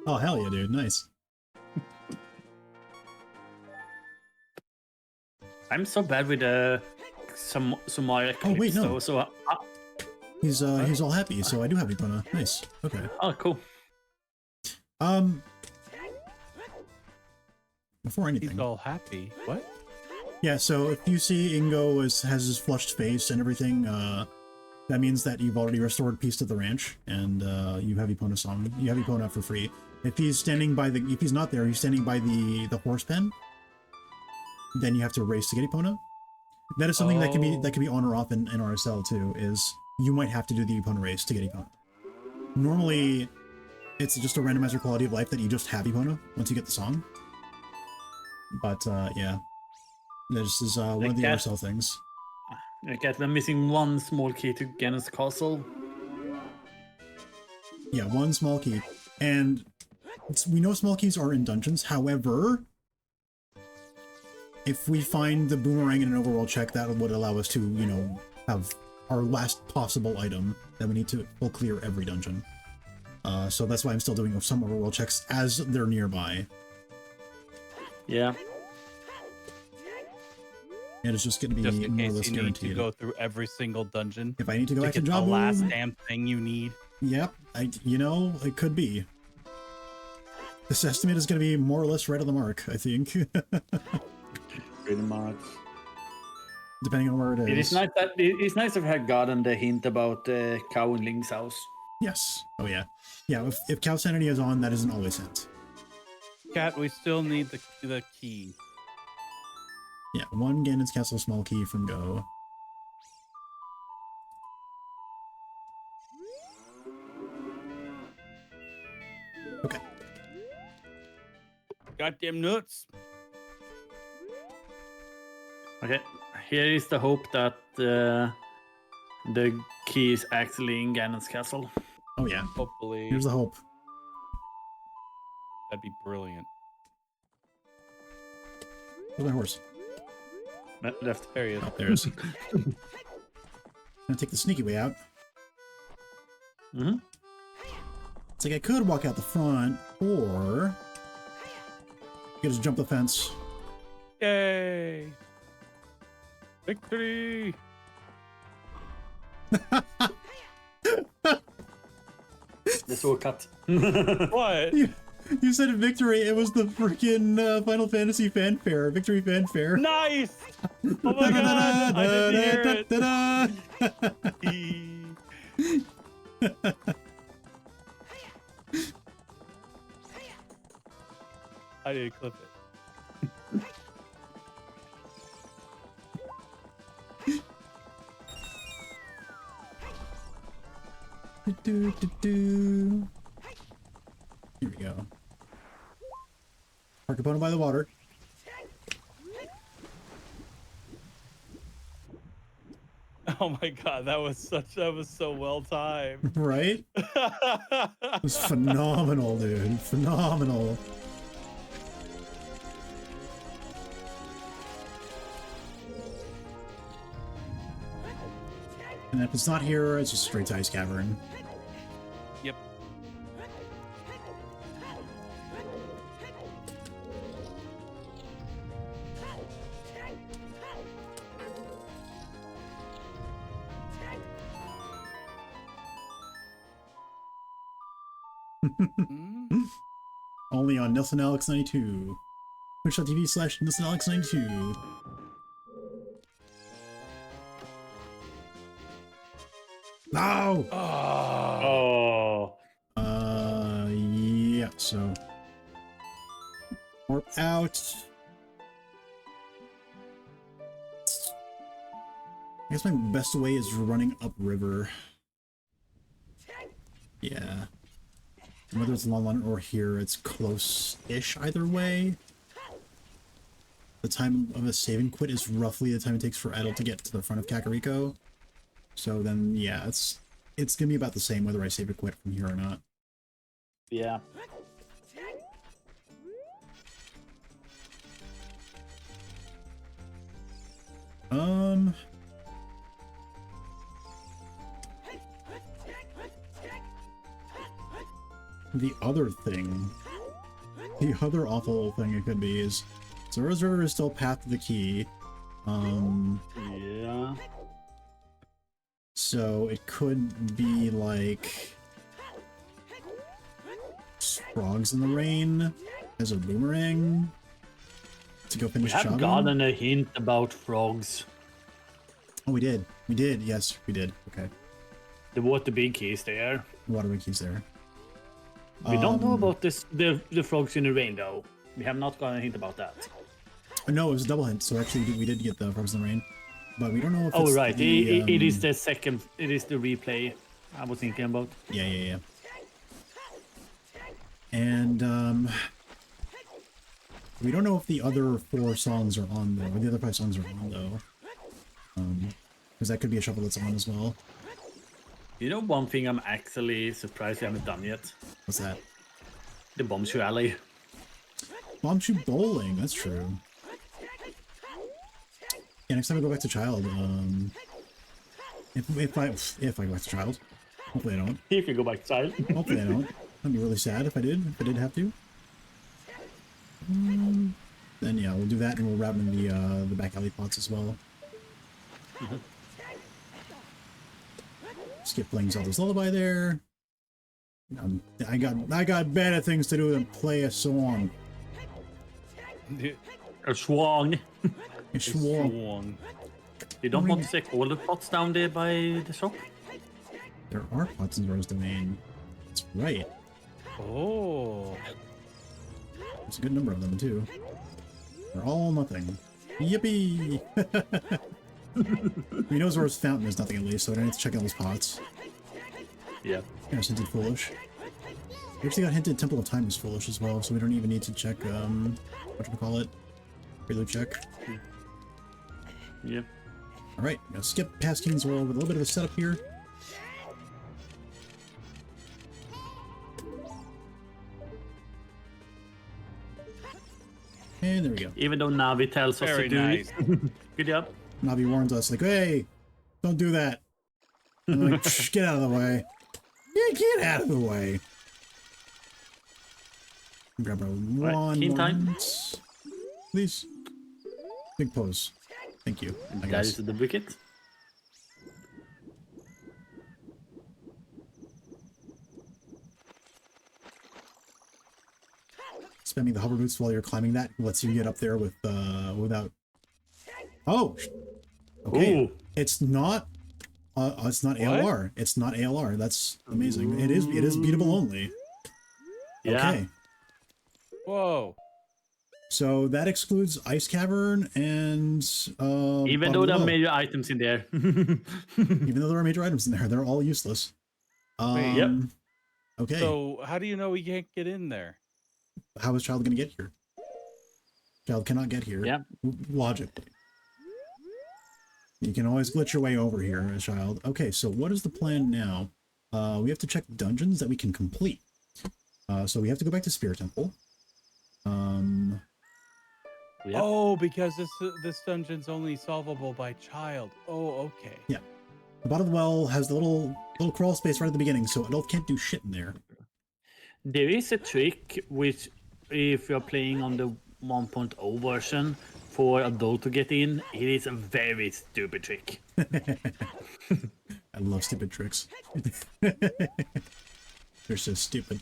Oh hell yeah, dude! Nice. I'm so bad with Sumaya clips. Oh, wait, no. So He's all happy, so I do have Epona. Nice. Okay. oh, cool. before anything. He's all happy. What? Yeah, so if you see Ingo has his flushed face and everything, that means that you've already restored peace to the ranch, and you have Epona song. You have Epona for free. If he's standing by the, if he's not there, he's standing by the horse pen. Then you have to race to get Epona. That is something that can be on or off in RSL too. Is you might have to do the Epona race to get Epona. Normally, it's just a randomizer quality of life that you just have Epona once you get the song. But yeah, this is one of the RSL things. Okay, we're missing one small key to Ganon's castle. Yeah, one small key. And we know small keys are in dungeons. However, if we find the boomerang in an overworld check, that would allow us to, you know, have our last possible item that we need to full clear every dungeon. So that's why I'm still doing some overworld checks as they're nearby. Yeah. And it's just going to be Just in more or case less you need guaranteed. to go through every single dungeon. If I need to go back to get the Jabu, last damn thing you need. Yep, you know, it could be. This estimate is going to be more or less right on the mark, I think. Pretty much. Depending on where it is. It is nice that it's nice to have gotten the hint about the cow in Link's house. Yes. Oh yeah. Yeah, if cowsanity is on, that isn't always sent. Cat, we still need the key. Yeah, one Ganon's Castle small key from Go. Okay. Goddamn nuts. Okay, here is the hope that the key is actually in Ganon's castle. Oh yeah. Hopefully. Here's the hope. That'd be brilliant. Where's my horse? Left. There he is. Oh, there it is. I'm gonna take the sneaky way out. Mm-hmm. It's like I could walk out the front, or I could just jump the fence. Yay! Victory! The sword cut. What? You said victory. It was the freaking Final Fantasy fanfare, victory fanfare. Nice! Oh my god! I didn't hear it. I need to clip it. Here we go. Park opponent by the water. Oh my god, that was so well timed. Right? It was phenomenal, dude. Phenomenal. And if it's not here, it's just straight to Ice Cavern. Yep. Only on NissanTV 92. Twitch.tv/NissanTV92. No! Oh. Yeah, so. Warp out. I guess my best way is running upriver. Yeah. Whether it's Long Run or here, it's close-ish either way. The time of a save and quit is roughly the time it takes for Edel to get to the front of Kakariko. So then, yeah, it's gonna be about the same whether I save or quit from here or not. Yeah. The other thing, the other awful thing it could be is Zora's River is still path to the key. Yeah. So it could be like Frogs in the Rain as a boomerang. to go We finish have Chavo. gotten a hint about frogs. Oh, we did. We did. Yes, we did. Okay. The water big keys there. Water wikis there. We don't know about this the frogs in the rain though. We have not gotten a hint about that. No, it was a double hint. So actually, we did get the Frogs in the Rain, but we don't know if. Oh it's right, the, it is the second. It is the replay I was thinking about. Yeah. And we don't know if the other 4 songs are on though, or the other 5 songs are on though. Because that could be a shuffle that's on as well. You know, one thing I'm actually surprised we haven't done yet. What's that? The Bombshoe Alley. Bombshoe Bowling. That's true. Yeah, next time I go back to Child, if I go back to Child, hopefully I don't. If you go back to side. Hopefully I don't. I'd be really sad if I did have to. Then yeah, we'll do that and we'll wrap in the back alley pots as well. Skip playing Zelda's Lullaby there. I got better things to do than play a song. A swang. A swan. You don't want to take all the pots down there by the shop? There are pots in Zora's Domain. That's right. Oh. There's a good number of them too. They're all nothing. Yippee! We know Zora's Fountain is nothing at least, so I don't need to check out those pots. Yeah. Yeah, hinted foolish. We actually got hinted Temple of Time is foolish as well, so we don't even need to check, whatchamacallit? Prelude check. Yep. Alright, now skip past King's World with a little bit of a setup here. And there we go. Even though Navi tells us to Very do nice. it. Good job. Navi warns us, like, hey, don't do that. And I'm like, shh, get out of the way. Yeah, get out of the way. Grab our one Keen time. moment. Please. Big pose. Thank you. I That guess. is the wicket. Spamming the hover boots while you're climbing that lets you get up there with without. Oh, okay. Ooh. It's not ALR. It's not ALR. That's amazing. It is beatable only. Yeah. Okay. Whoa. So that excludes Ice Cavern and Even though there are major items in there. even though there are major items in there, they're all useless. Wait, yep. Okay. So how do you know we can't get in there? How is Child going to get here? Child cannot get here. Yeah. Logically. You can always glitch your way over here, Child. Okay, so what is the plan now? We have to check dungeons that we can complete. So we have to go back to Spirit Temple. Yep. Oh, because this dungeon's only solvable by Child. Oh, okay. Yeah. The bottom of the well has the little crawl space right at the beginning, so adult can't do shit in there. There is a trick which, if you're playing on the 1.0 version, for adult to get in, it is a very stupid trick. I love stupid tricks. They're so stupid.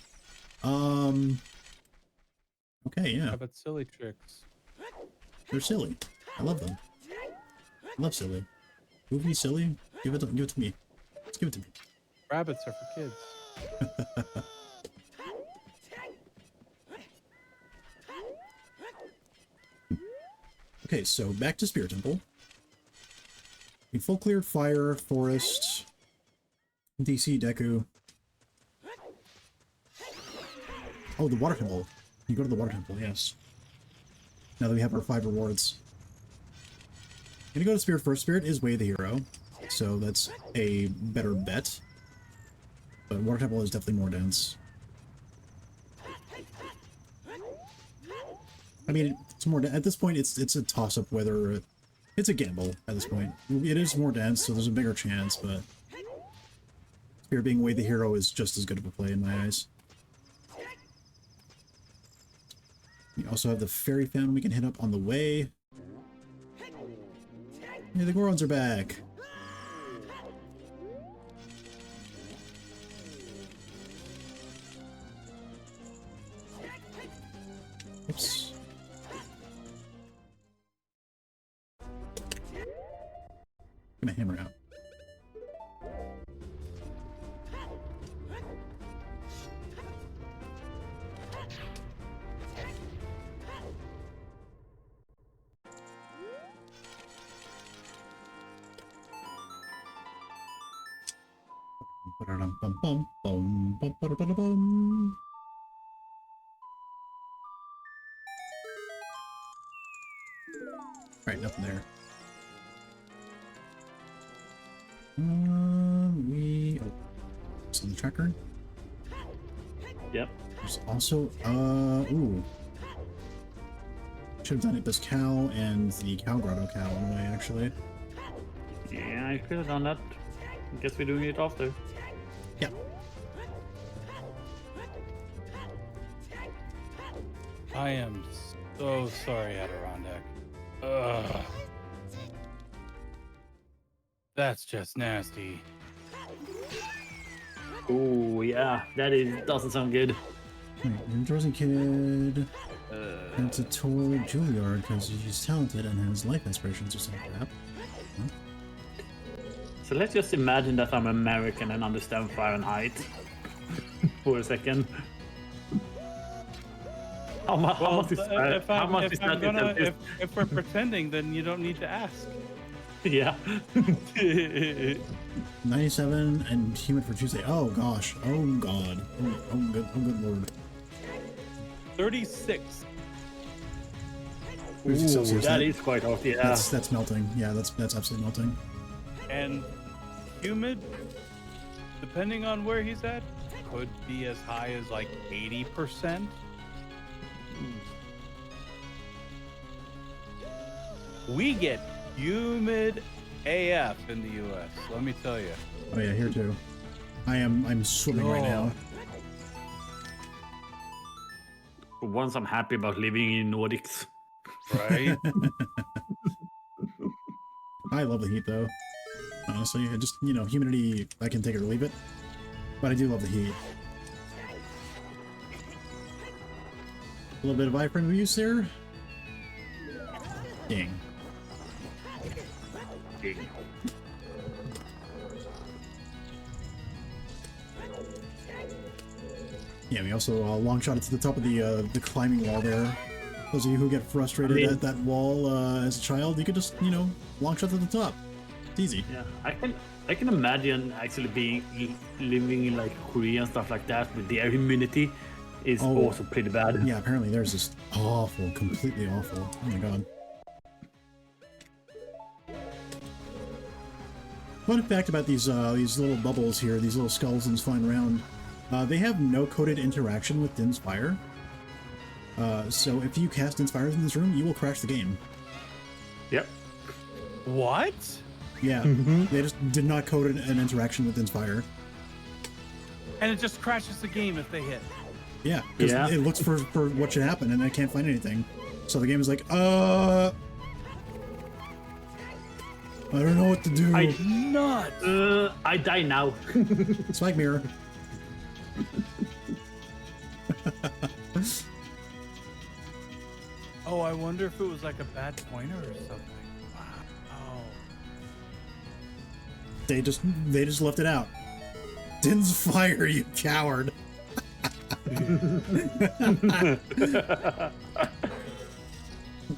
Okay, yeah. How about silly tricks? They're silly. I love them. I love silly. Movie silly? Give it to me. Just give it to me. Rabbits are for kids. Okay, so back to Spirit Temple. We full cleared Fire, Forest, DC, Deku. Oh, the Water Temple. You go to the Water Temple, yes. Now that we have our 5 rewards. I'm gonna go to Spirit first. Spirit is Way of the Hero, so that's a better bet. But Water Temple is definitely more dense. I mean, it's more at this point. It's a toss-up whether it's a gamble at this point. It is more dense, so there's a bigger chance. But Spirit being Way the Hero is just as good of a play in my eyes. We also have the Fairy Fountain we can hit up on the way. Hey, the Gorons are back. Oops. Get my hammer out. Ba-da-dum-bum-bum-bum-ba-da-ba-da-bum. Right, nothing there. It's on the tracker. Yep. There's also, ooh. Should have done it this cow and the cow grotto cow on the way, actually. Yeah, I could have done that. Guess we're doing it after. Yeah. I am so sorry, Adirondack. Ugh. That's just nasty. Oh yeah, doesn't sound good. Wait, you're a Dorsey kid. And to tour Juilliard because she's talented and has life aspirations or something like that. Huh? So let's just imagine that I'm American and understand Fahrenheit for a second. How much is that? How much is that? If we're pretending, then you don't need to ask. Yeah. 97 and humid for Tuesday. Oh gosh. Oh god. Oh good lord. 36. Ooh, that is quite hot. Yeah. That's melting. Yeah, that's absolutely melting. And humid, depending on where he's at, could be as high as like 80%. We get humid AF in the US, let me tell you. Oh yeah, here too. I'm swimming right now. For once, I'm happy about living in Nordics. Right? I love the heat though. Honestly, I just, you know, humidity, I can take it or leave it. But I do love the heat. A little bit of iframe abuse there. Dang. Yeah, we also long shot it to the top of the climbing wall there. Those of you who get frustrated at that wall as a child, you could just, you know, long shot to the top. It's easy. Yeah, I can imagine actually living in like Korea and stuff like that with their humidity is also pretty bad. Yeah, apparently theirs is awful, completely awful. Oh my god. Fun fact about these little bubbles here, these little skeletons flying around, they have no coded interaction with Din's Fire. So if you cast Din's Fire in this room, you will crash the game. Yep. What? Yeah, they just did not code an interaction with Din's Fire. And it just crashes the game if they hit. Yeah, because it looks for what should happen and it can't find anything. So the game is like, I don't know what to do. I die now. Spike mirror. Oh, I wonder if it was like a bad pointer or something. Wow. They just left it out. Din's Fire, you coward.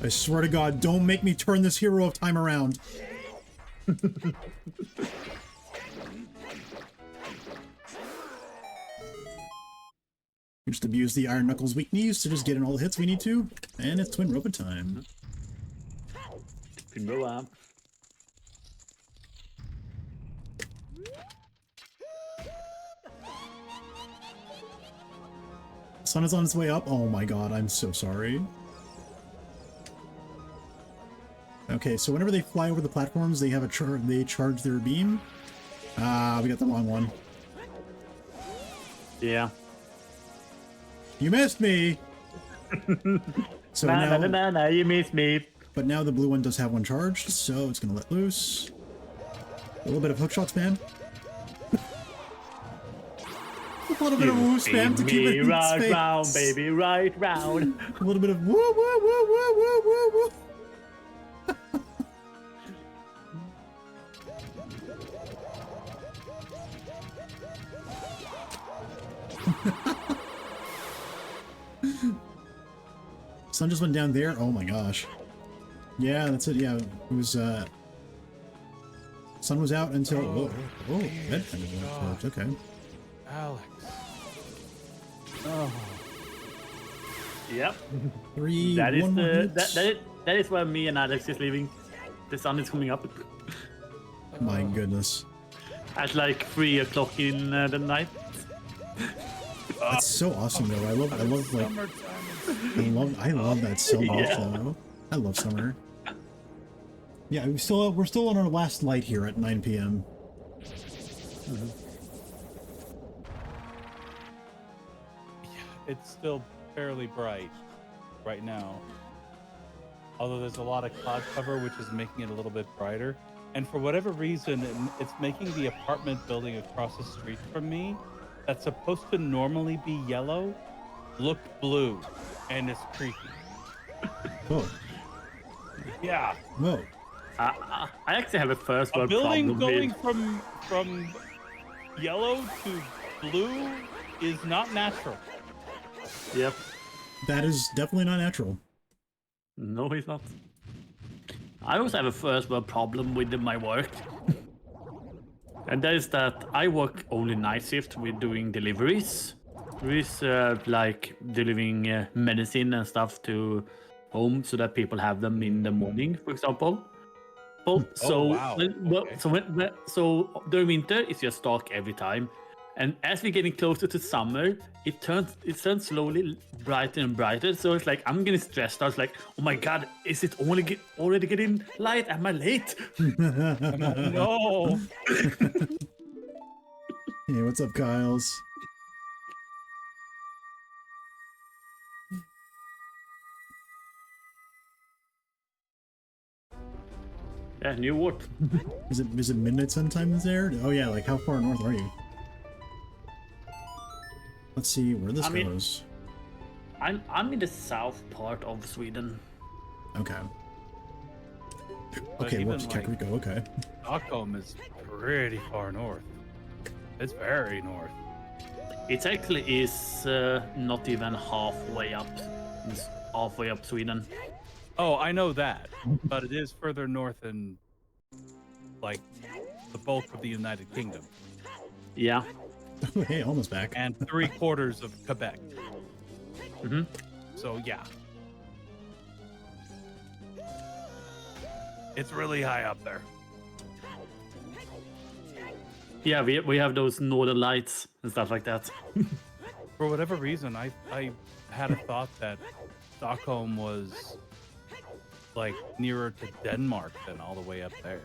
I swear to God, don't make me turn this Hero of Time around. We just abuse the Iron Knuckles' weak knees to just get in all the hits we need to, and it's Twin Robot time. Sun is on its way up. Oh my god, I'm so sorry. Okay, so whenever they fly over the platforms, they have they charge their beam. We got the wrong one. Yeah. You missed me. So now, you missed me. But now the blue one does have one charged, so it's gonna let loose. A little bit of hookshot spam. A little bit of woo spam to keep it in right space. round, baby, right round. A little bit of woo woo woo woo woo woo woo. sun just went down there? Oh my gosh. Yeah, that's it. Yeah, it was, sun was out until, bedtime worked. Okay. Alex. Oh. Yep. 3, That is 1 more hit. that is where me and Alex is living. The sun is coming up My goodness. at like 3 o'clock in the night. That's so awesome though. I love like I love that so much though. I love summer. Yeah, we're still on our last light here at 9 p.m. It's still fairly bright right now. Although there's a lot of cloud cover, which is making it a little bit brighter. And for whatever reason, it's making the apartment building across the street from me, that's supposed to normally be yellow, look blue, and it's creepy. Oh. Yeah. Whoa. I actually have a first world A building problem going from yellow to blue is not natural. Yep. That is definitely not natural. No, he's not. I also have a first world problem with my work. And that is that I work only night shift with doing deliveries. With like delivering medicine and stuff to home so that people have them in the morning, for example. Well, so, wow. Okay. So during winter it's just dark every time. And as we're getting closer to summer, it turns slowly brighter and brighter. So it's like I'm getting stressed. I was like, oh my god, is it already getting light? Am I late? No. Hey, what's up, Kyles? Yeah, new warp. Is it midnight sometimes there? Oh yeah, like how far north are you? Let's see where this goes. I'm in the south part of Sweden. Okay. But Okay, even, whoops, can't go. Okay. Stockholm is pretty far north. It's very north. It actually is not even halfway up. It's halfway up Sweden. Oh, I know that, but it is further north than, like, the bulk of the United Kingdom. Yeah. Hey, almost back. And 3/4 of Quebec. Mm-hmm. So, yeah. It's really high up there. Yeah, we have those northern lights and stuff like that. For whatever reason, I had a thought that Stockholm was, like, nearer to Denmark than all the way up there.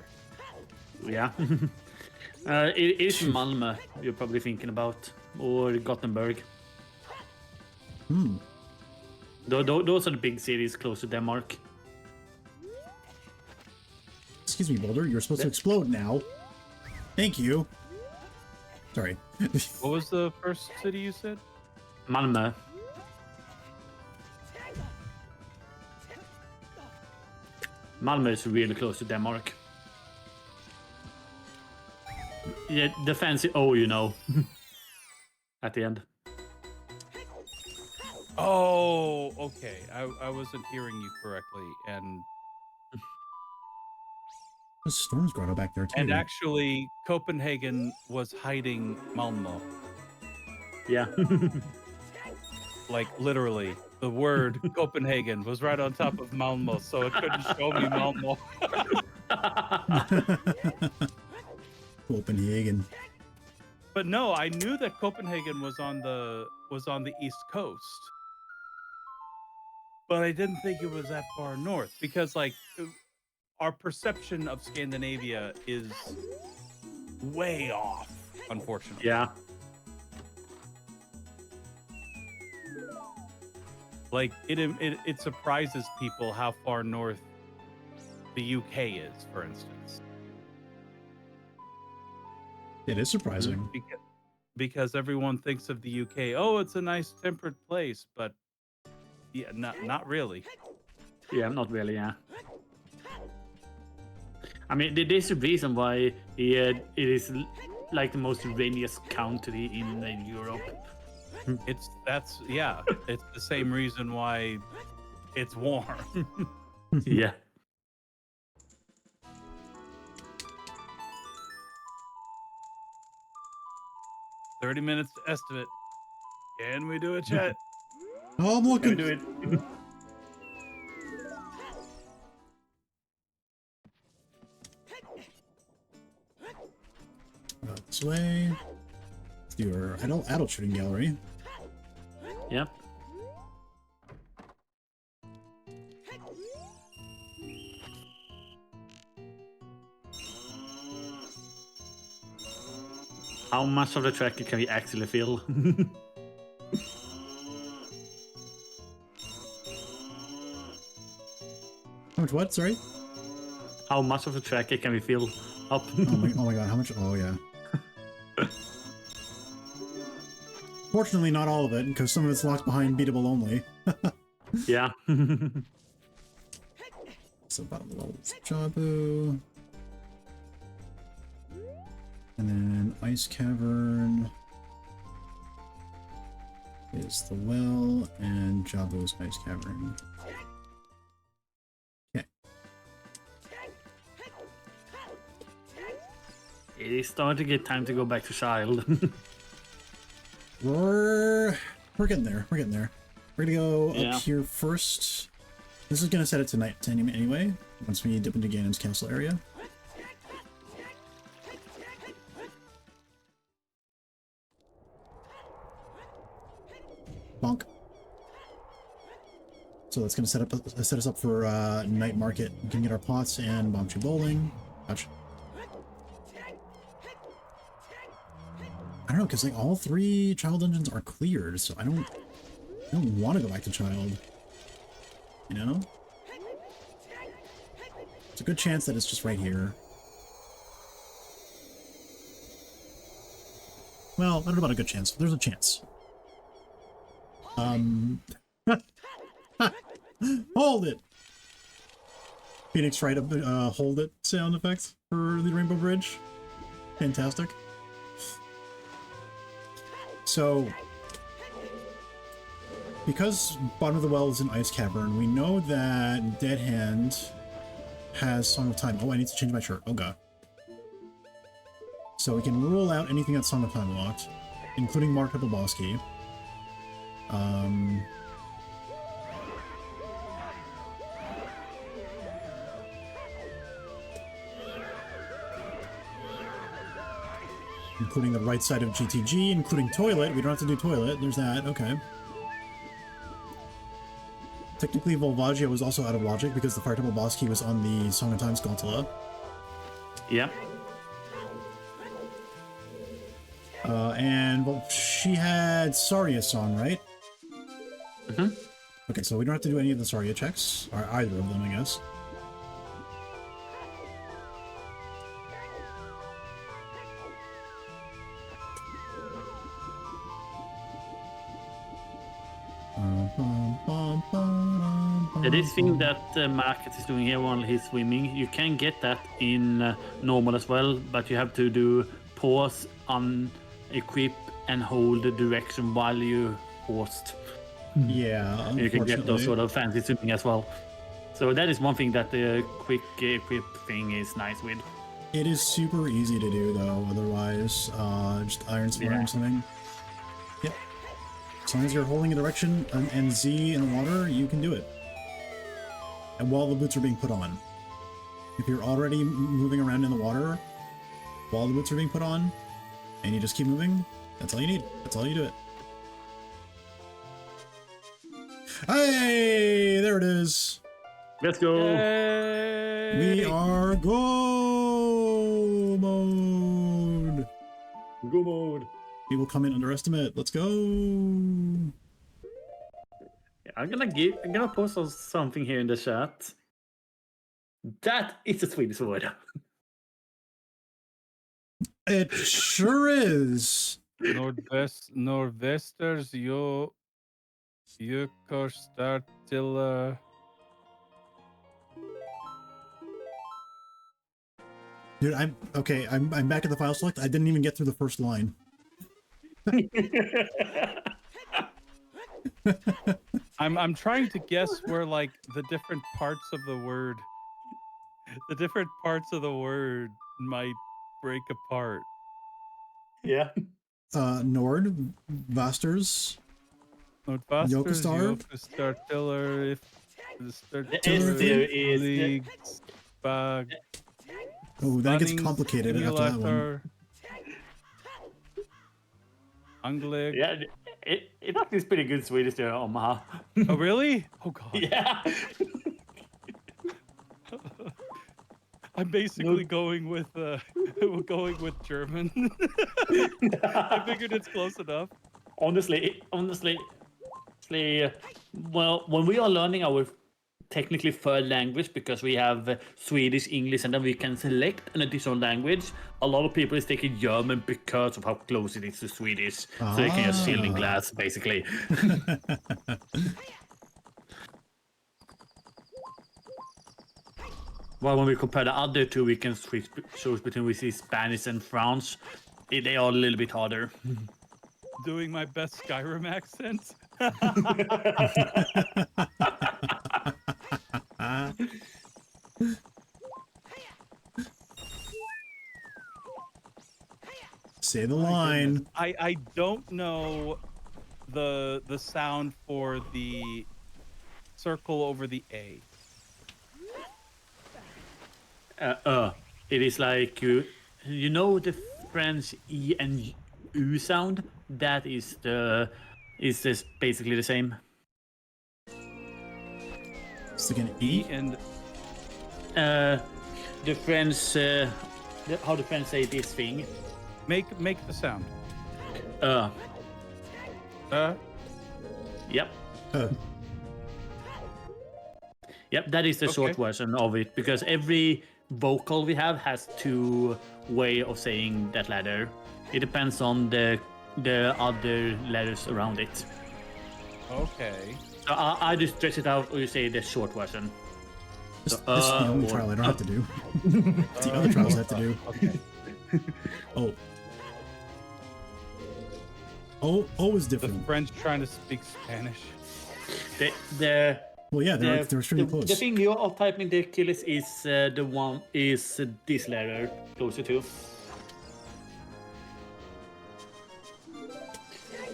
Yeah. It is Malmö you're probably thinking about, or Gothenburg. Those are the big cities close to Denmark. Excuse me, Boulder. You're supposed to explode now. Thank you. Sorry. What was the first city you said? Malmö. Malmö is really close to Denmark. Yeah, the fancy O, you know. At the end. Oh, okay. I wasn't hearing you correctly, and The storm's grotto back there too. and actually Copenhagen was hiding Malmö. Yeah. Like literally, the word Copenhagen was right on top of Malmö, so it couldn't show me Malmö. Copenhagen. But no, I knew that Copenhagen was on the East Coast. But I didn't think it was that far north because, like, our perception of Scandinavia is way off, unfortunately. Yeah. Like, it surprises people how far north the UK is, for instance. It is surprising. Because everyone thinks of the UK, oh, it's a nice temperate place, but yeah, not really. Yeah, not really, yeah. I mean, there's a reason why it is like the most rainiest country in Europe. It's the same reason why it's warm. Yeah. $30 minutes to estimate. Can we do it, chat? Oh, I'm Can we looking. do it? This way. Let's do our adult shooting gallery. Yep. How much of the track can we actually fill? How much what? Sorry? How much of the track can we fill up? Oh my god, how much? Oh yeah. Fortunately, not all of it, because some of it's locked behind Beatable only. Yeah. So bottom of the level is Jabu. And then Ice Cavern is the well, and Jabu's Ice Cavern. Okay. It is starting to get time to go back to Child. We're getting there. We're getting there. We're gonna go Yeah. up here first. This is gonna set it to night time anyway, once we dip into Ganon's castle area. Bonk. So that's gonna set us up for night market. We can get our pots and Bombchu bowling. Ouch. I don't know, because like all 3 child dungeons are cleared, so I don't want to go back to child. You know? It's a good chance that it's just right here. Well, I don't know about a good chance. There's a chance. Hold it! Phoenix Wright hold it sound effects for the Rainbow Bridge. Fantastic. So, because bottom of the well is an ice cavern, we know that Dead Hand has Song of Time. Oh, I need to change my shirt. Oh god. So we can rule out anything that's Song of Time locked, including Mark Hippoboski. Including the right side of GTG, including toilet. We don't have to do toilet. There's that. Okay. Technically, Volvagia was also out of logic because the Fire Temple boss key was on the Song of Time Skulltula. Yeah. And well, she had Saria's song, right? Mm-hmm. Okay, so we don't have to do any of the Saria checks, or either of them, I guess. This thing that Market is doing here while he's swimming, you can get that in normal as well, but you have to do pause, equip, and hold the direction while you paused. Yeah, You can get those sort of fancy swimming as well. So that is one thing that the quick equip thing is nice with. It is super easy to do though, otherwise, just iron swimming or something. Yep. As long as you're holding a direction and Z in the water, you can do it. And while the boots are being put on. If you're already moving around in the water, while the boots are being put on, and you just keep moving, that's all you need. That's all you do it. Hey, there it is. Let's go. Yay! We are go mode. Go mode. People come in underestimate. Let's go. I'm gonna post something here in the chat. That is a Swedish word. It sure is. Nordvesters Jökar start till Dude, I'm okay. I'm back at the file select. I didn't even get through the first line. I'm trying to guess where like the different parts of the word might break apart. Yeah. Nord, Vasters, Nordvasters, Yokostar? Yokostar, Tiller, if the S there is League, Spag, Oh, then it gets Bunnings, complicated after that one. Simulator, Anglig. yeah. It actually is pretty good Swedish there, Omaha. Oh really? Oh god. Yeah. I'm basically going with German. I figured it's close enough. honestly, well, when we are learning our technically third language, because we have Swedish, English, and then we can select an additional language, a lot of people is taking German because of how close it is to Swedish. So they can just fill in glass, basically. Well, when we compare the other two, we can choose between, we see Spanish and French. They are a little bit harder. Doing my best Skyrim accent. Say the line. I don't know the sound for the circle over the A. It is like you know the French E and U sound. That is just basically the same. It's like an E. And The French, how the French say this thing. make the sound. Yep. Yep, that is the short version of it, because every vocal we have has two way of saying that letter. It depends on the other letters around it. Okay. So I just stretch it out, or you say the short version. This is the only trial I don't have to do. The other trials I have to do. Okay. Oh is The different. French trying to speak Spanish. Well, yeah, they're extremely close. The thing you are typing the Achilles is the one is this letter closer to.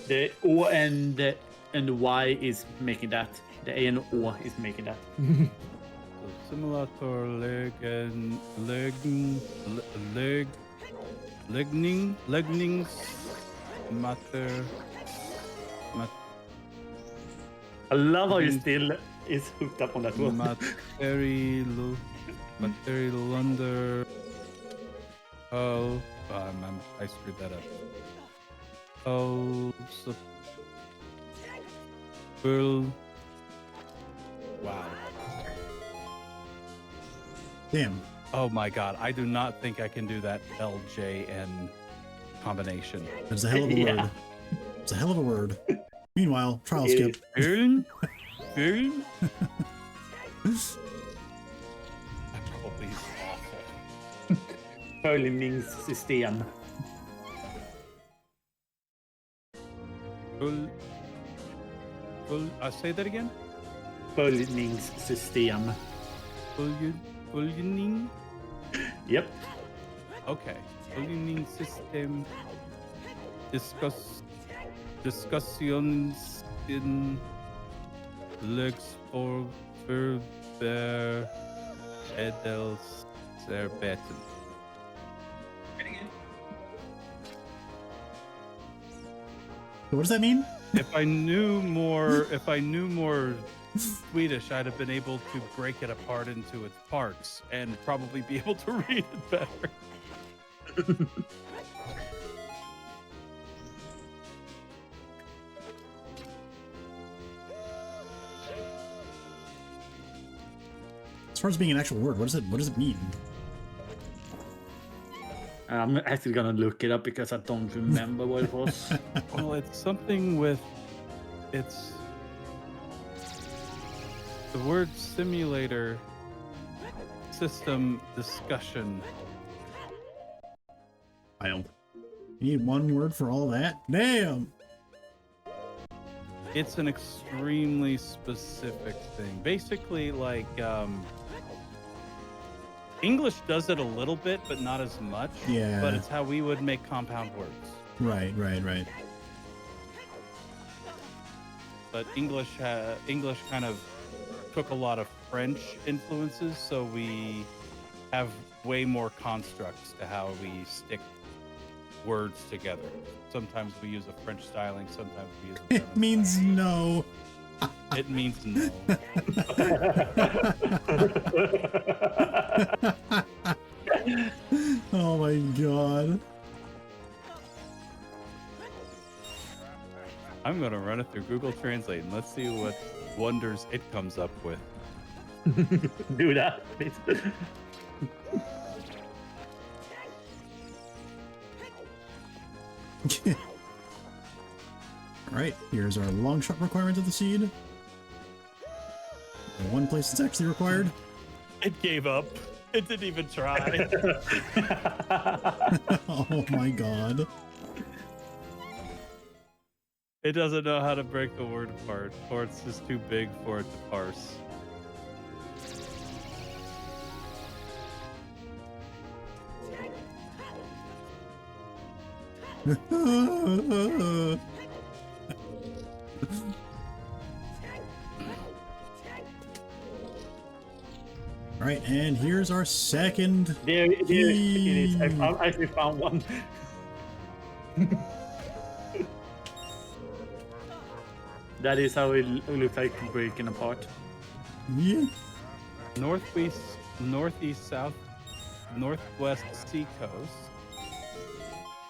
The O and the Y is making that. The A and O is making that. So simulator legnings matter. I love how you still is hooked up on that one. Material under. Oh, I screwed that up. Oh, so. Wow. Damn. Oh my god, I do not think I can do that LJN combination. That's a hell of a Yeah. word. It's a hell of a word. Meanwhile, trial skip. That probably is awful. Förliningssystem. Say that again? Förliningssystem. Bullying? Yep. Okay. Bullying system. Discussions in Luxembourg der Edels Zerbeten. So what does that mean? If I knew more Swedish, I'd have been able to break it apart into its parts and probably be able to read it better. As far as being an actual word, what does it mean? I'm actually gonna look it up because I don't remember what it was. Well, it's something with it's the word simulator system discussion. Wild. You need one word for all that? Damn! It's an extremely specific thing. Basically, like English does it a little bit, but not as much. Yeah. But it's how we would make compound words. Right, right, right. But English kind of took a lot of French influences, so we have way more constructs to how we stick words together. Sometimes we use a French styling, sometimes we use a German It means styling. no. It means no. Oh my god. I'm gonna run it through Google Translate and let's see what wonders it comes up with. Do that, please. Alright, here's our long shot requirement of the seed. The one place it's actually required. It gave up. It didn't even try. Oh my god. It doesn't know how to break the word apart, or it's just too big for it to parse. Alright, and here's our second. There it is. I key. actually found one. That is how it looks like breaking apart. Yeah. Northeast, south, northwest seacoast.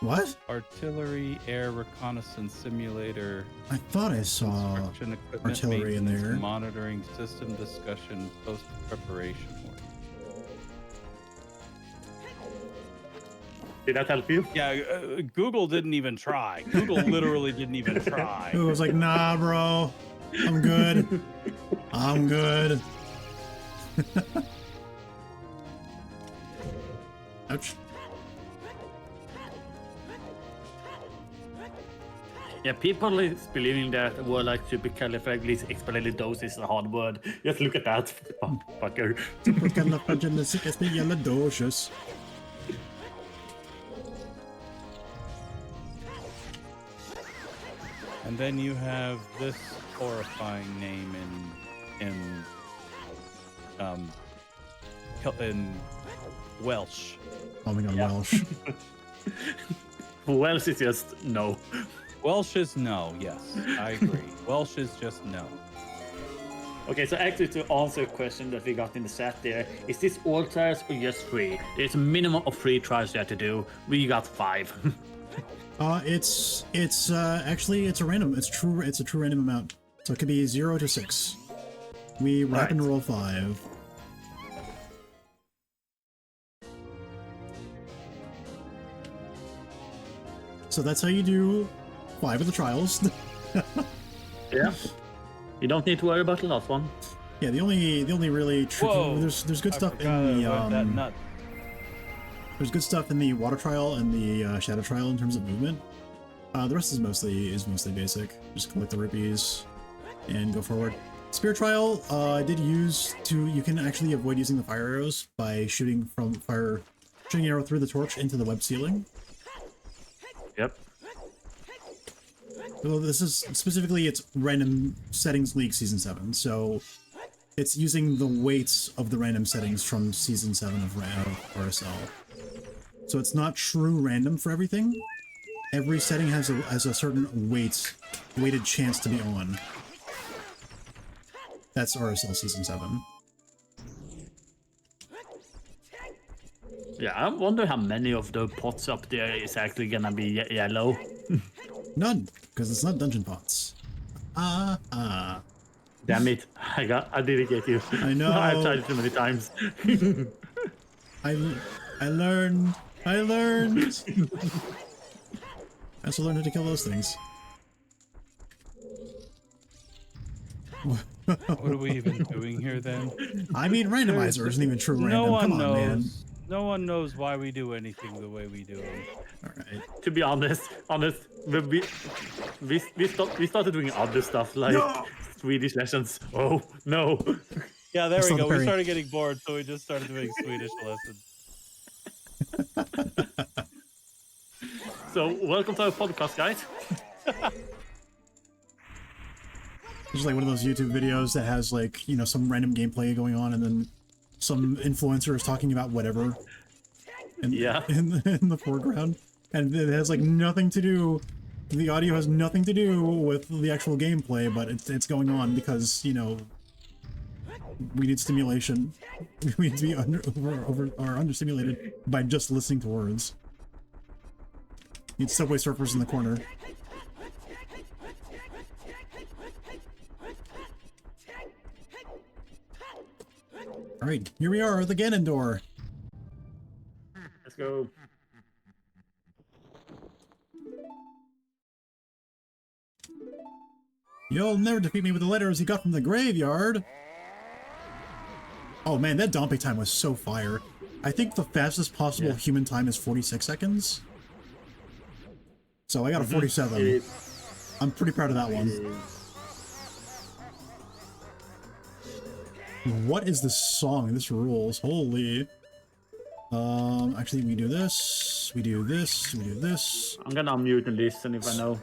What? Artillery air reconnaissance simulator. I thought I saw Construction equipment artillery in maintenance, there. monitoring system discussion, post preparation work. Did that help you? Yeah, Google didn't even try. Google literally didn't even try. It was like, nah, bro. I'm good. I'm good. Ouch. Yeah, people is believing that word like supercalifragilisticexpialidocious is a hard word. Just look at that, fucker. Supercalifragilisticexpialidocious. And then you have this horrifying name in Welsh. Oh my god, Welsh. Who else is just no? Welsh is no, yes, I agree. Welsh is just no. Okay, so actually to answer a question that we got in the chat there, is this all tries or just 3? There's a minimum of 3 tries you have to do. We got 5. It's actually it's a random. It's a true random amount. So it could be 0 to 6. We happen to roll 5. So that's how you do 5 of the trials. Yeah. You don't need to worry about the last one. Yeah, the only really tricky. Whoa, There's good stuff forgot in about that the nut. there's good stuff in the water trial and the shadow trial in terms of movement. The rest is mostly basic. Just collect the rupees and go forward. Spear trial, I did use to. You can actually avoid using the fire arrows by shooting an arrow through the torch into the web ceiling. Yep. Well, this is specifically it's random settings league season 7, so it's using the weights of the random settings from season 7 of RSL. So it's not true random for everything. Every setting has a certain weighted chance to be on. That's RSL season 7. Yeah, I wonder how many of the pots up there is actually gonna be yellow. None, because it's not dungeon pots. Damn it! I didn't get you. I know. I've tried it too many times. I learned. I also learned how to kill those things. What are we even doing here then? I mean, randomizer isn't even true random. No one Come on, knows. man. No one knows why we do anything the way we do it. All right. To be honest, we started doing other stuff like Swedish lessons. Oh no. Yeah, there we saw the go. We parry. started getting bored, so we just started doing Swedish lessons. So welcome to our podcast, guys. It's like one of those YouTube videos that has like, you know, some random gameplay going on and then some influencer is talking about whatever in the foreground. And it has like nothing to do, the audio has nothing to do with the actual gameplay, but it's going on because, you know, we need stimulation. We need to be understimulated by just listening to words. Need Subway Surfers in the corner. Alright, here we are at the Ganon door. Let's go. You'll never defeat me with the letters you got from the graveyard. Oh man, that dumping time was so fire. I think the fastest possible human time is 46 seconds. So I got a 47. I'm pretty proud of that one. What is this song? This rules. Holy. Actually, we do this. We do this. We do this. I'm gonna unmute and listen if I know.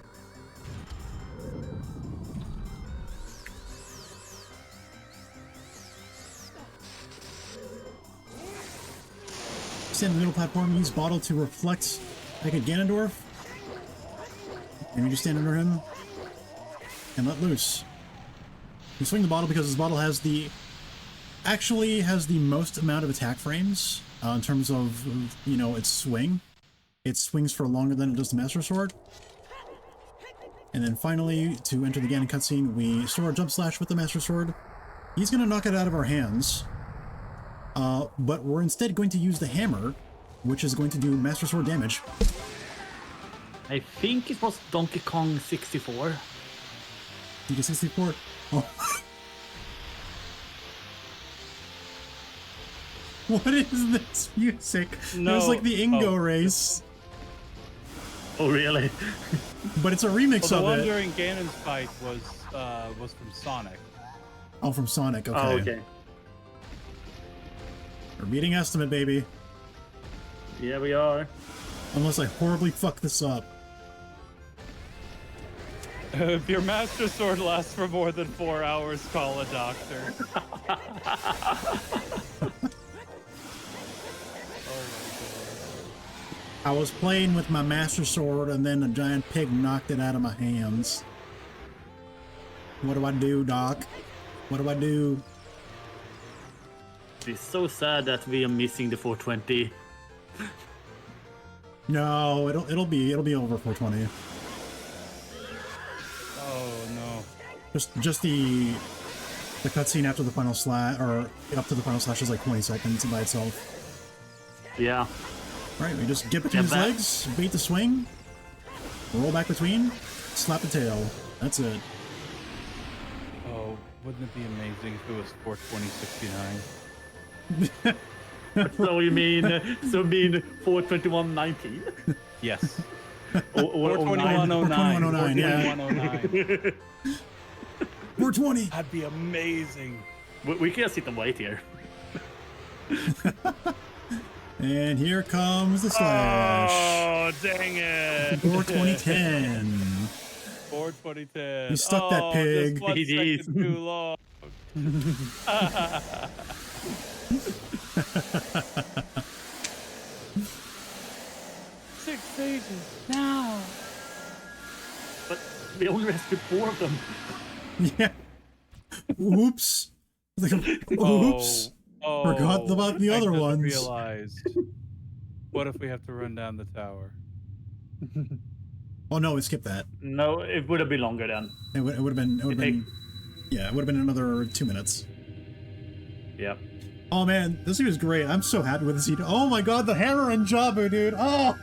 Stand on the middle platform. Use bottle to reflect like a Ganondorf. And you just stand under him and let loose. You swing the bottle because this bottle has the most amount of attack frames in terms of, you know, its swing. It swings for longer than it does the Master Sword. And then finally, to enter the Ganon cutscene, we store a jump slash with the Master Sword. He's going to knock it out of our hands. But we're instead going to use the hammer, which is going to do Master Sword damage. I think it was Donkey Kong 64. Donkey 64? Oh. What is this music? No. It was like the Ingo race. Oh really? But it's a remix Well, the one of it. during Ganon's fight was from Sonic. Oh, from Sonic, okay. Oh, okay. We're beating estimate, baby. Yeah, we are. Unless I horribly fuck this up. If your Master Sword lasts for more than 4 hours, call a doctor. I was playing with my Master Sword and then a giant pig knocked it out of my hands. What do I do, Doc? What do I do? It's so sad that we are missing the 420. No, it'll be over 420. Oh no. Just the cutscene after the final slash, or up to the final slash, is like 20 seconds by itself. Yeah. Right, we just get between his legs, bait the swing, roll back between, slap the tail. That's it. Oh, wouldn't it be amazing if it was 42069? So you mean 421.19? Yes. Or 42109. 42109, yeah. 42109. 420! That'd be amazing. We can sit and wait here. And here comes the slash. Oh, dang it. 42010. 42010. You stuck that pig. Just 1 second too long. 6 stages now. But we only rescued 4 of them. Yeah. Oops. Like, oops. Forgot about the other ones. Realized. What if we have to run down the tower? Oh no, we skipped that. No, it would have been longer then. It would have been. Yeah, it would have been another 2 minutes. Yep. Oh man, this was great. I'm so happy with this. Oh my god, the hammer and Jabu, dude. Oh.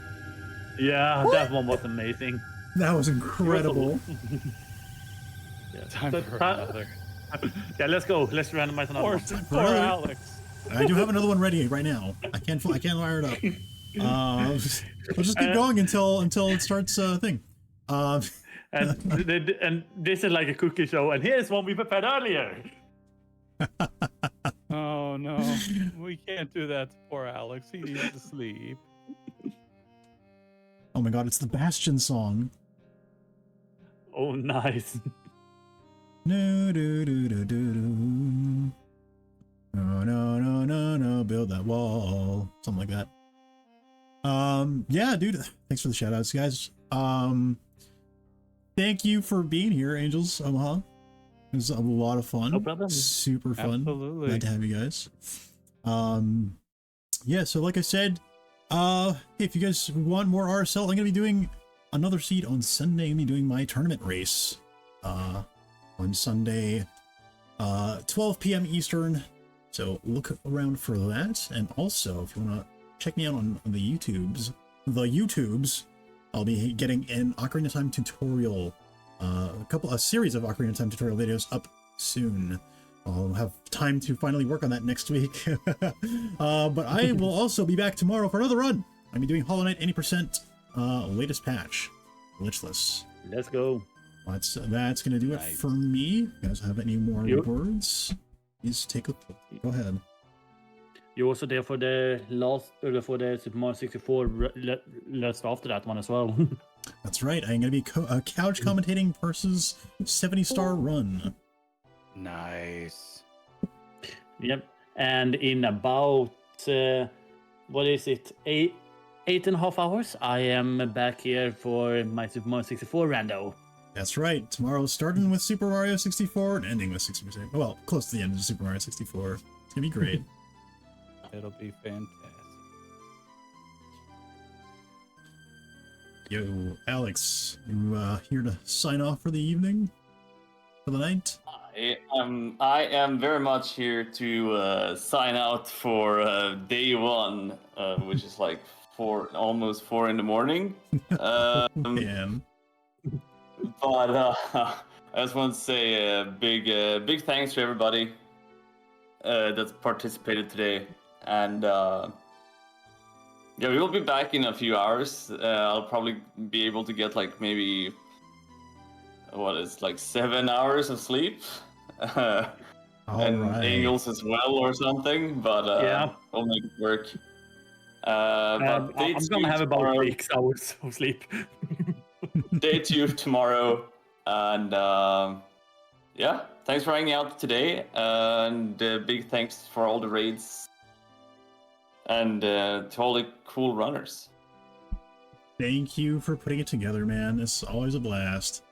Yeah, that one was amazing. That was incredible. Yeah. Time for another. Yeah, let's go. Let's randomize another one. Poor Alex. I do have another one ready right now. I can't fire it up. We'll just keep going until it starts thing. And and this is like a cookie show, and here's one we prepared earlier. Oh no, we can't do that to poor Alex. He needs to sleep. Oh my god, it's the Bastion song. Oh, nice. No, do, do, do, do, do. No, no, no, no, no, build that wall. Something like that. Yeah, dude, thanks for the shout outs, guys. Thank you for being here, Angels Omaha. It was a lot of fun. No problem. Super fun. Absolutely. Glad to have you guys. Yeah, so like I said, if you guys want more RSL, I'm gonna be doing another seed on Sunday. I'm gonna be doing my tournament race on Sunday, 12 p.m. Eastern. So look around for that. And also, if you wanna check me out on the YouTubes, I'll be getting an Ocarina of Time tutorial, a series of Ocarina of Time tutorial videos up soon. I'll have time to finally work on that next week. But I will also be back tomorrow for another run. I'll be doing Hollow Knight 80% latest patch, glitchless. Let's go. That's gonna do it for me. You guys have any more words? Please take a go ahead. You're also there for the for the Super Mario 64 list after that one as well. That's right. I'm gonna be couch commentating Perse's 70-star run. Nice. Yep. And in about what is it, 8.5 hours, I am back here for my Super Mario 64 rando. That's right. Tomorrow, starting with Super Mario 64 and ending with 60%. Well, close to the end of Super Mario 64. It's gonna be great. It'll be fantastic. Yo, Alex, you here to sign off for the evening? For the night? I am very much here to sign out for day one, which is like almost 4 in the morning. Man. But I just want to say a big thanks to everybody that's participated today, and yeah, we will be back in a few hours. I'll probably be able to get like maybe 7 hours of sleep. And Anglhz as well or something, but yeah, we'll make it work. But I'm gonna have about 6 hours of sleep. Day 2 tomorrow, and yeah, thanks for hanging out today, and big thanks for all the raids, and to all the cool runners. Thank you for putting it together, man. It's always a blast.